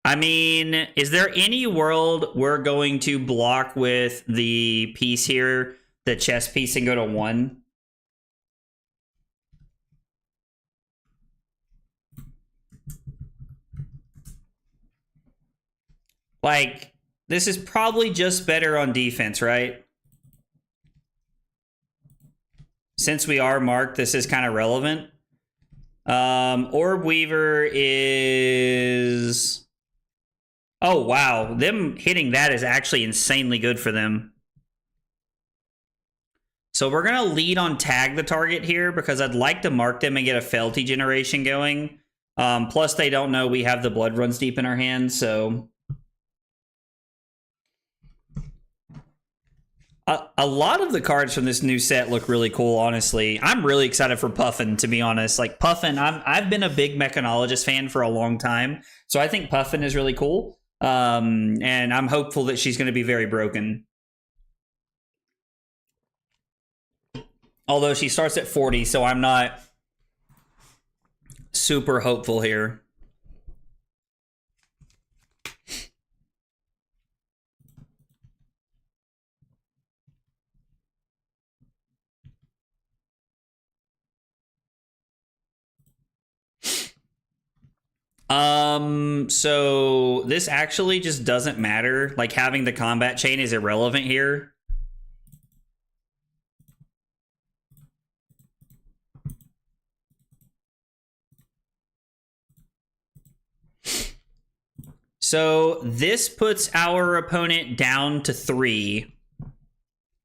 I mean, is there any world we're going to block with the piece here, the chess piece, and go to 1? Like, this is probably just better on defense, right? Since we are marked, this is kind of relevant. Orb Weaver is... Oh, wow. Them hitting that is actually insanely good for them. So we're going to lead on tag the target here because I'd like to mark them and get a fealty generation going. Plus, they don't know we have the Blood Runs Deep in our hands, so... A lot of the cards from this new set look really cool, honestly. I'm really excited for Puffin, to be honest. Like, Puffin, I've been a big Mechanologist fan for a long time, so I think Puffin is really cool. And I'm hopeful that she's going to be very broken. Although she starts at 40, so I'm not super hopeful here. So this actually just doesn't matter. Like, having the combat chain is irrelevant here. So this puts our opponent down to 3.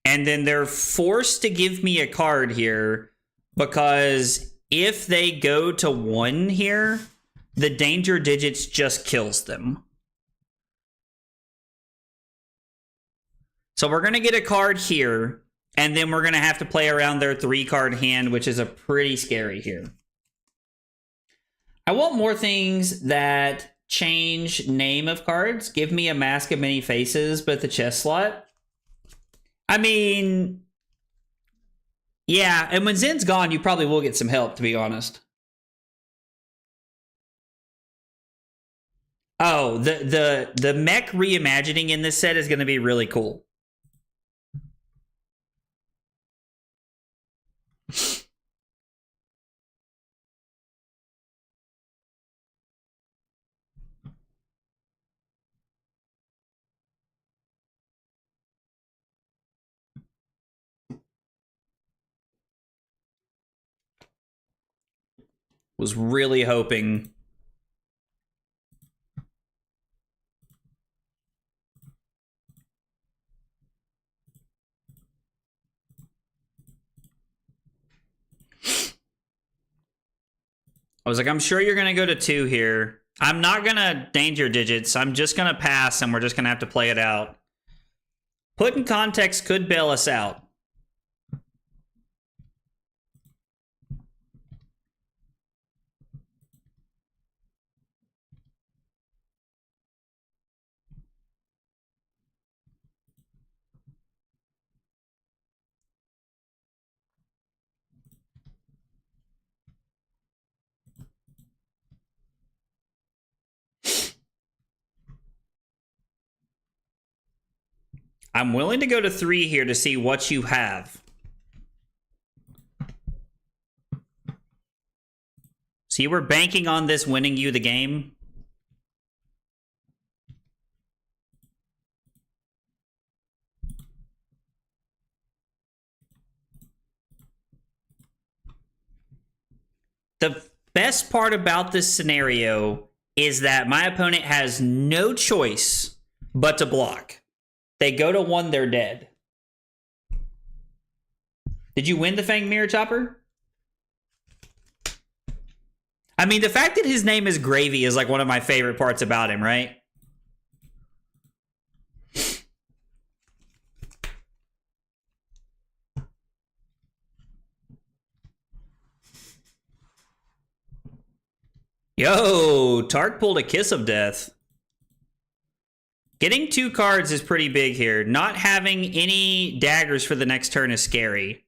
And then they're forced to give me a card here because if they go to 1 here, the danger digits just kills them. So we're going to get a card here, and then we're going to have to play around their 3-card hand, which is a pretty scary here. I want more things that change name of cards. Give me a Mask of Many Faces, but the chest slot. I mean, yeah, and when Zen's gone, you probably will get some help, to be honest. Oh, the mech reimagining in this set is going to be really cool. Was really hoping. I was like, I'm sure you're going to go to 2 here. I'm not going to danger digits. I'm just going to pass, and we're just going to have to play it out. Put in context could bail us out. I'm willing to go to 3 here to see what you have. So you were banking on this winning you the game? The best part about this scenario is that my opponent has no choice but to block. They go to 1, they're dead. Did you win the Fang Mirror Chopper? I mean, the fact that his name is Gravy is like one of my favorite parts about him, right? Yo, Tark pulled a Kiss of Death. Getting 2 cards is pretty big here. Not having any daggers for the next turn is scary.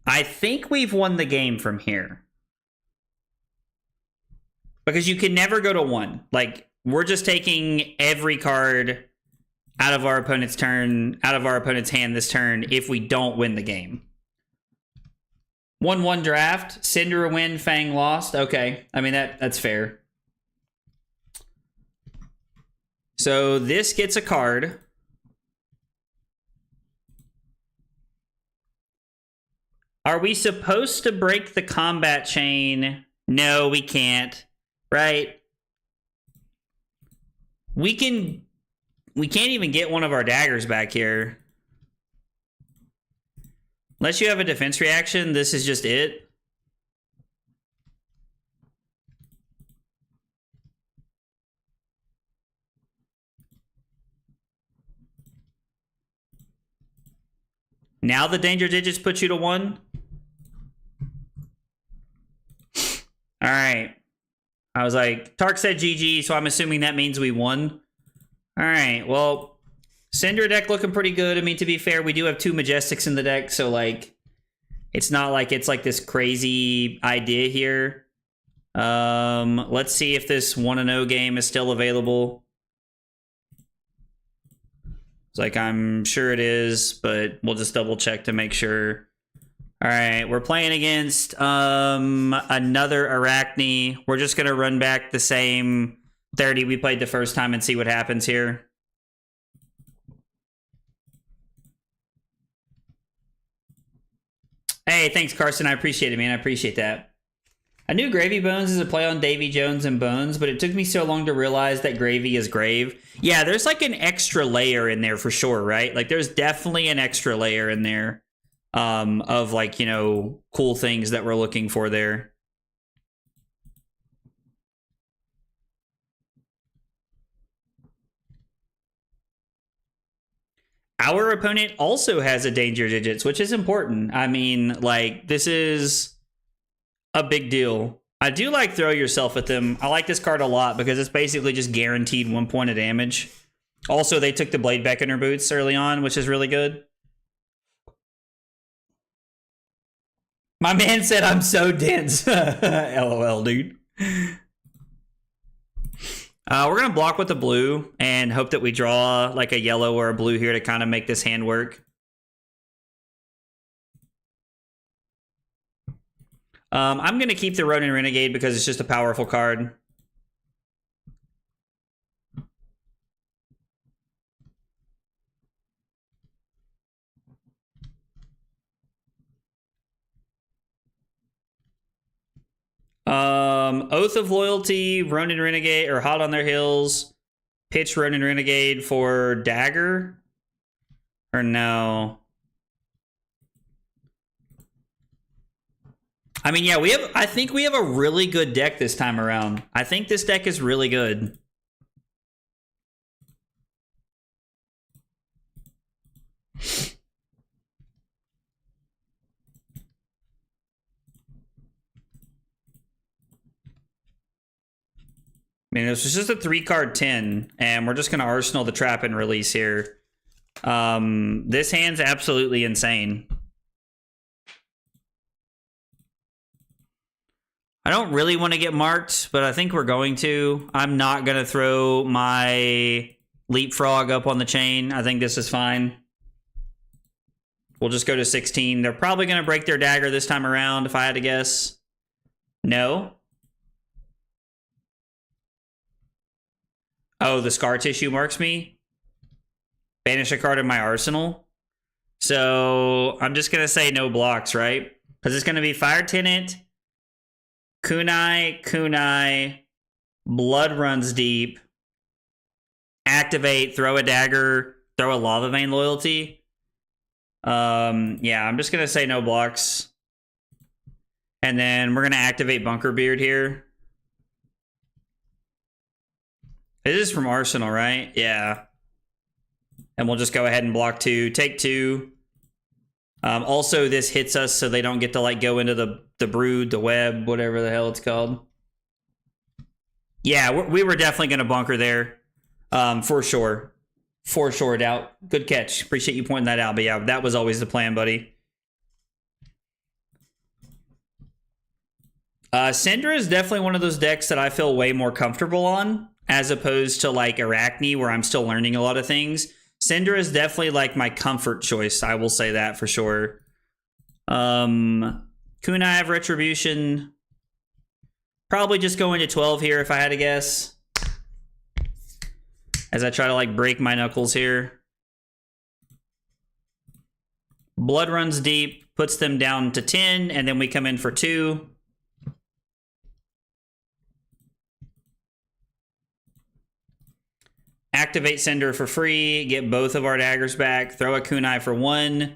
I think we've won the game from here. Because you can never go to 1. Like, we're just taking every card out of our opponent's turn, out of our opponent's hand this turn if we don't win the game. 1-1 draft. Cinder a win, Fang lost. Okay. I mean, that's fair. So this gets a card. Are we supposed to break the combat chain? No, we can't. Right? We can't even get one of our daggers back here. Unless you have a defense reaction, this is just it. Now the danger digits put you to 1. All right. I was like, Tark said GG, so I'm assuming that means we won. All right, well, Cinder deck looking pretty good. I mean, to be fair, we do have 2 Majestics in the deck, so, like, it's not like it's, like, this crazy idea here. Let's see if this 1-0 game is still available. It's like, I'm sure it is, but we'll just double check to make sure. All right, we're playing against another Arachne. We're just going to run back the same 30 we played the first time and see what happens here. Hey, thanks, Carson. I appreciate it, man. I appreciate that. I knew Gravy Bones is a play on Davy Jones and Bones, but it took me so long to realize that Gravy is Grave. Yeah, there's like an extra layer in there for sure, right? Like, there's definitely an extra layer in there. Of like, you know, cool things that we're looking for there. Our opponent also has a danger digits, which is important. I mean, like, this is a big deal. I do like throw yourself at them. I like this card a lot because it's basically just guaranteed 1 point of damage. Also, they took the Blade Beckoner boots early on, which is really good. My man said I'm so dense. LOL, dude. We're going to block with the blue and hope that we draw like a yellow or a blue here to kind of make this hand work. I'm going to keep the Ronin Renegade because it's just a powerful card. Oath of Loyalty, Ronin Renegade, or Hot on Their Heels. Pitch Ronin Renegade for Dagger? Or no? I mean, yeah, I think we have a really good deck this time around. I think this deck is really good. I mean, this was just a 3-card 10, and we're just going to Arsenal the Trap and release here. This hand's absolutely insane. I don't really want to get marked, but I think we're going to. I'm not going to throw my Leapfrog up on the chain. I think this is fine. We'll just go to 16. They're probably going to break their dagger this time around, if I had to guess. No. Oh, the Scar Tissue marks me. Banish a card in my arsenal. So I'm just going to say no blocks, right? Because it's going to be Fire Tenant, kunai, blood runs deep, activate, throw a dagger, throw a lava vein loyalty. Yeah, I'm just gonna say no blocks. And then we're gonna activate Bunker Beard here. It is from Arsenal, right? Yeah. And we'll just go ahead and block 2, take 2. Also, this hits us so they don't get to like go into the brood, the web, whatever the hell it's called. Yeah, we were definitely going to bunker there, for sure. For sure, Doubt. Good catch. Appreciate you pointing that out. But yeah, that was always the plan, buddy. Syndra is definitely one of those decks that I feel way more comfortable on, as opposed to like Arachne, where I'm still learning a lot of things. Syndra is definitely like my comfort choice. I will say that for sure. Kunai of Retribution. Probably just going to 12 here if I had to guess. As I try to like break my knuckles here. Blood runs deep, puts them down to 10, and then we come in for 2. Activate Cinder for free, get both of our daggers back, throw a kunai for 1,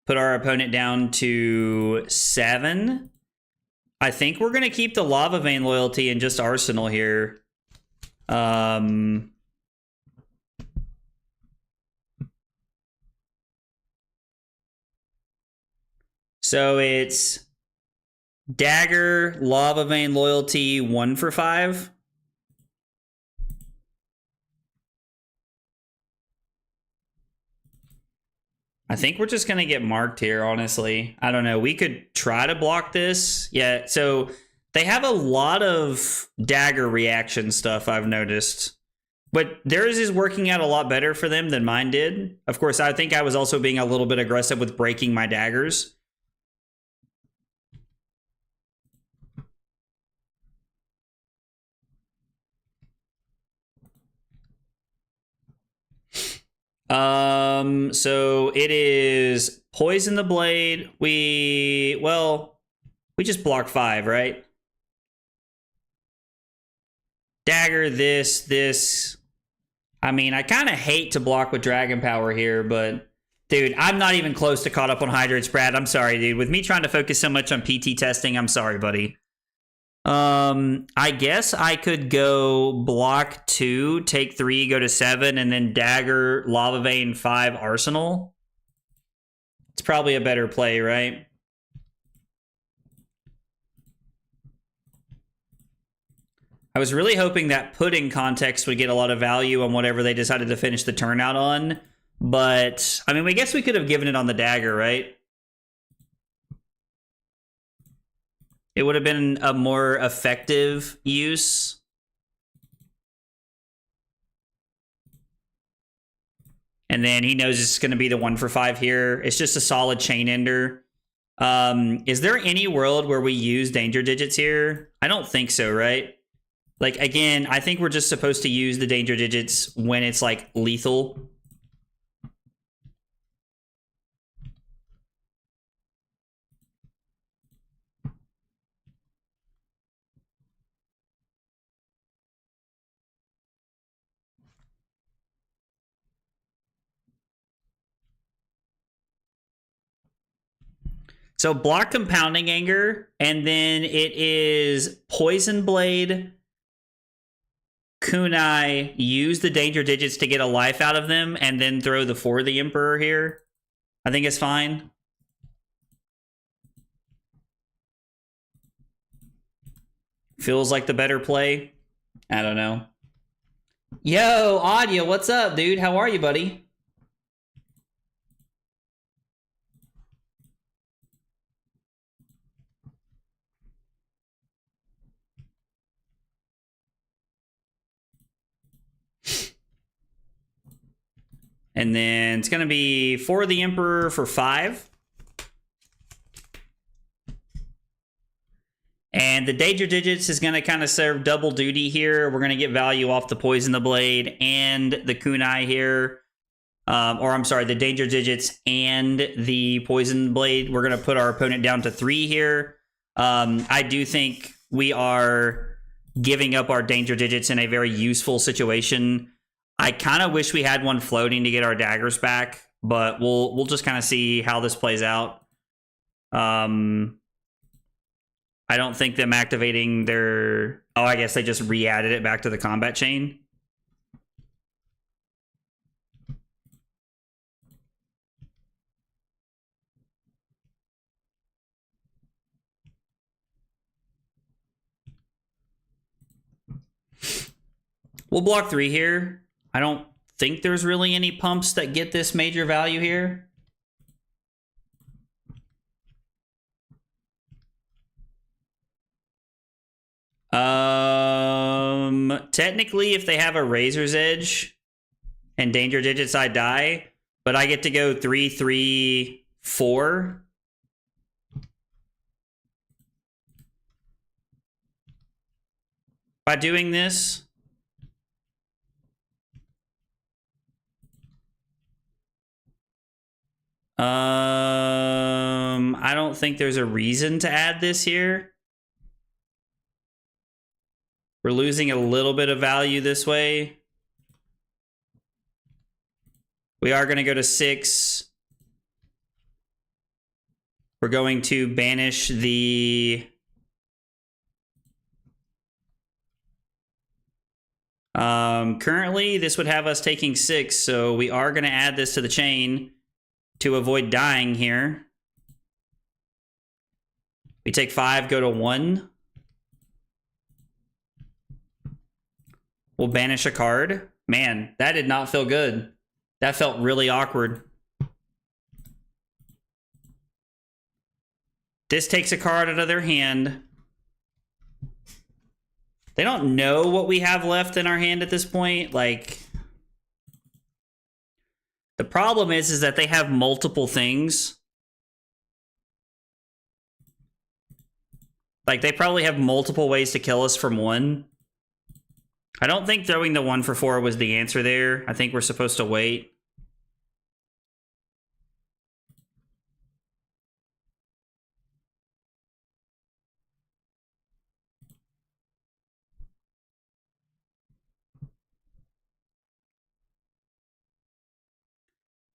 put our opponent down to 7. I think we're going to keep the Lava Vein loyalty and just Arsenal here. So it's Dagger, Lava Vein loyalty, 1 for 5. I think we're just going to get marked here, honestly. I don't know. We could try to block this. Yeah, so they have a lot of dagger reaction stuff, I've noticed. But theirs is working out a lot better for them than mine did. Of course, I think I was also being a little bit aggressive with breaking my daggers. So it is Poison the Blade. We just block 5, right? Dagger, this. I mean, I kind of hate to block with Dragon Power here, but dude, I'm not even close to caught up on Hydrates, Brad. I'm sorry, dude. With me trying to focus so much on PT testing, I'm sorry, buddy. I guess I could go block 2, take 3, go to 7, and then dagger, Lava Vein 5, Arsenal. It's probably a better play, right? I was really hoping that Pudding context would get a lot of value on whatever they decided to finish the turnout on. But, I mean, I guess we could have given it on the dagger, right? It would have been a more effective use. And then he knows it's going to be the 1 for 5 here. It's just a solid chain ender. Is there any world where we use danger digits here? I don't think so, right? Like, again, I think we're just supposed to use the danger digits when it's, like, lethal. So block Compounding Anger, and then it is Poison Blade, Kunai, use the danger digits to get a life out of them, and then throw the For the Emperor here. I think it's fine. Feels like the better play. I don't know. Yo, Audio, what's up, dude? How are you, buddy? And then it's going to be For the Emperor for 5. And the danger digits is going to kind of serve double duty here. We're going to get value off the Poison the Blade and the Kunai here. Or I'm sorry, the danger digits and the Poison Blade. We're going to put our opponent down to 3 here. I do think we are giving up our danger digits in a very useful situation. I kind of wish we had one floating to get our daggers back, but we'll just kind of see how this plays out. I don't think them activating their... Oh, I guess they just re-added it back to the combat chain. We'll block 3 here. I don't think there's really any pumps that get this major value here. Technically, if they have a Razor's Edge and Danger Digits, I die. But I get to go 3, 3, 4. By doing this... I don't think there's a reason to add this here. We're losing a little bit of value this way. We are going to go to 6. We're going to banish the... currently, this would have us taking 6, so we are going to add this to the chain to avoid dying here. We take 5, go to 1. We'll banish a card. Man, that did not feel good. That felt really awkward. This takes a card out of their hand. They don't know what we have left in our hand at this point. Like, the problem is that they have multiple things. Like, they probably have multiple ways to kill us from one. I don't think throwing the 1 for 4 was the answer there. I think we're supposed to wait.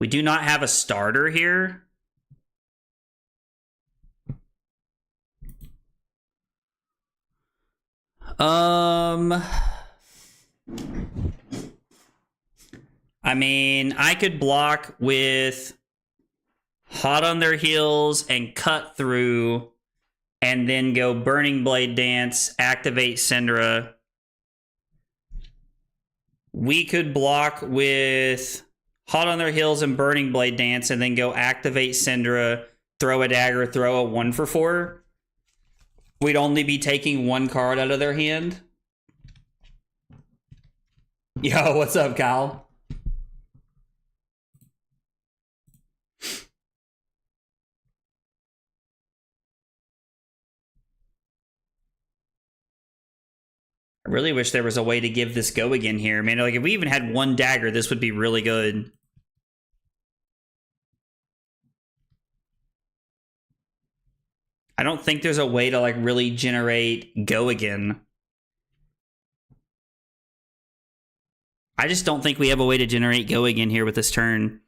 We do not have a starter here. I mean, I could block with Hot on Their Heels and Cut Through, and then go Burning Blade Dance, activate Syndra. We could block with Hot on Their Heels and Burning Blade Dance, and then go activate Syndra, throw a dagger, throw a 1 for 4. We'd only be taking 1 card out of their hand. Yo, what's up, Kyle? I really wish there was a way to give this go again here. Man, like, if we even had 1 dagger, this would be really good. I don't think there's a way to, like, really generate go again. I just don't think we have a way to generate go again here with this turn.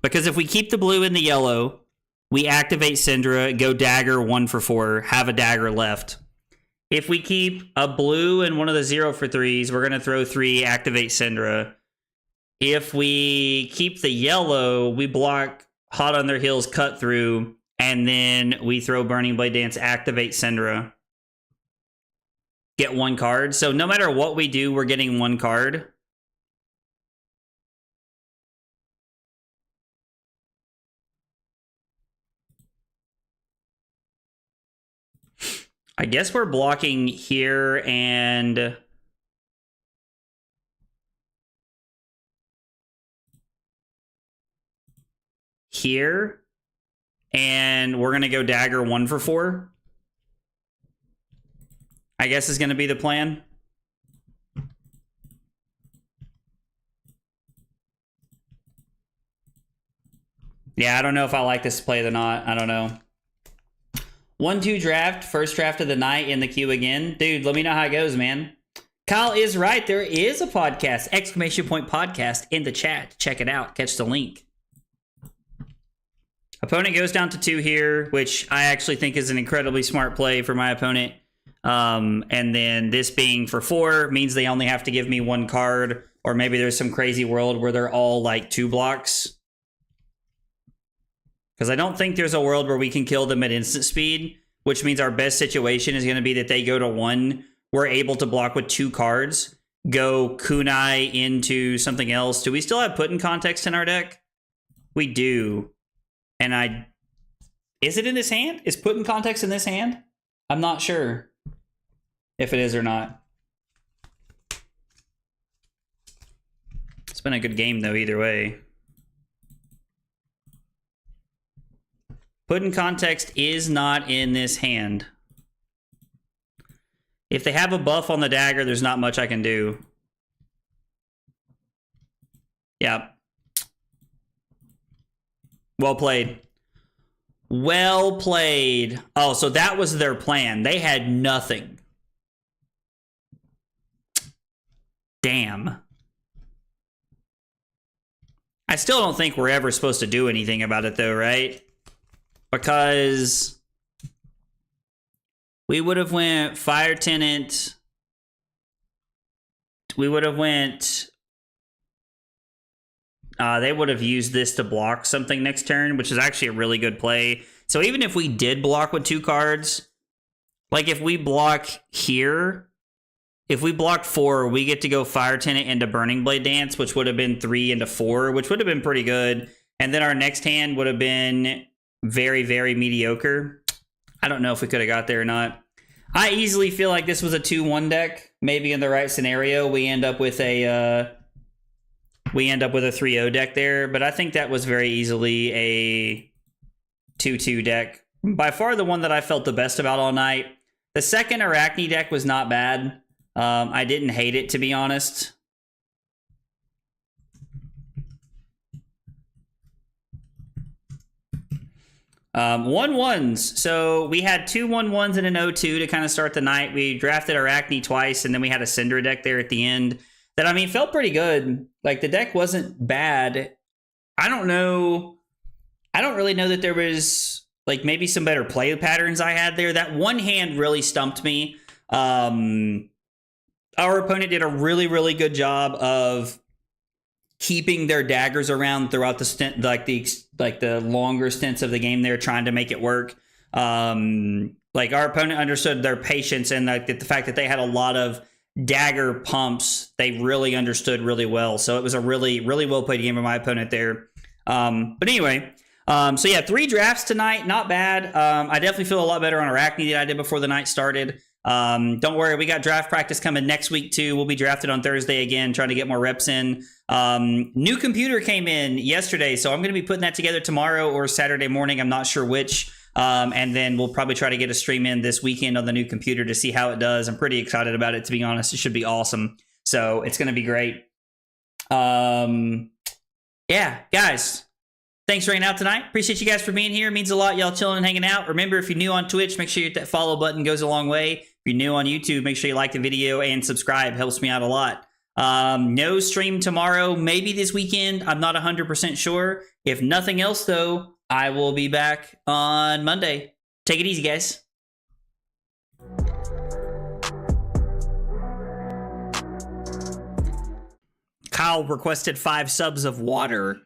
Because if we keep the blue and the yellow, we activate Syndra, go dagger 1 for 4, have a dagger left. If we keep a blue and one of the 0 for 3s, we're going to throw 3, activate Syndra. If we keep the yellow, we block Hot on Their Heels, Cut Through, and then we throw Burning Blade Dance, activate Syndra. Get 1 card. So no matter what we do, we're getting 1 card. I guess we're blocking here and here, and we're going to go dagger 1 for 4. I guess is going to be the plan. Yeah, I don't know if I like this play or not. I don't know. 1-2 draft, first draft of the night in the queue again. Dude, let me know how it goes, man. Kyle is right. There is a podcast, exclamation point podcast in the chat. Check it out. Catch the link. Opponent goes down to 2 here, which I actually think is an incredibly smart play for my opponent. And then this being for 4 means they only have to give me 1 card, or maybe there's some crazy world where they're all like 2 blocks. Because I don't think there's a world where we can kill them at instant speed, which means our best situation is going to be that they go to 1. We're able to block with 2 cards, go kunai into something else. Do we still have put in context in our deck? We do. And is it in this hand? Is put in context in this hand? I'm not sure if it is or not. It's been a good game though, either way. Put in context is not in this hand. If they have a buff on the dagger, there's not much I can do. Yeah. Well played. Well played. Oh, so that was their plan. They had nothing. Damn. I still don't think we're ever supposed to do anything about it though, right? Because we would have went Fire Tenant. We would have went... they would have used this to block something next turn, which is actually a really good play. So even if we did block with 2 cards, like if we block here, if we block 4, we get to go Fire Tenant into Burning Blade Dance, which would have been 3 into 4, which would have been pretty good. And then our next hand would have been very, very mediocre. I don't know if we could have got there or not. I easily feel like this was a 2-1 deck. Maybe in the right scenario, we end up with a 3-0 deck there. But I think that was very easily a 2-2 deck. By far the one that I felt the best about all night. The second Arachne deck was not bad. I didn't hate it, to be honest. One ones. So we had 2 1-1s and an 0-2 to kind of start the night. We drafted Arachne twice, and then we had a Cinder deck there at the end that, I mean, felt pretty good. Like, the deck wasn't bad. I don't know. I don't really know that there was, like, maybe some better play patterns I had there. That one hand really stumped me. Our opponent did a really, really good job of keeping their daggers around throughout the stint, like the longer stints of the game there, trying to make it work. Like, our opponent understood their patience, and like the fact that they had a lot of dagger pumps, they really understood really well. So it was a really, really well played game of my opponent there. But anyway, so yeah, 3 drafts tonight, not bad. I definitely feel a lot better on Arachne than I did before the night started. Don't worry, we got draft practice coming next week too. We'll be drafted on Thursday again, trying to get more reps in. New computer came in yesterday, so I'm going to be putting that together tomorrow or Saturday morning. I'm not sure which. And then we'll probably try to get a stream in this weekend on the new computer to see how it does. I'm pretty excited about it, to be honest. It should be awesome. So it's going to be great. Yeah, guys. Thanks for hanging out tonight. Appreciate you guys for being here. It means a lot, y'all chilling and hanging out. Remember, if you're new on Twitch, make sure you hit that follow button. Goes a long way. If you're new on YouTube, make sure you like the video and subscribe. Helps me out a lot. No stream tomorrow. Maybe this weekend. I'm not 100% sure. If nothing else, though, I will be back on Monday. Take it easy, guys. Kyle requested 5 subs of water.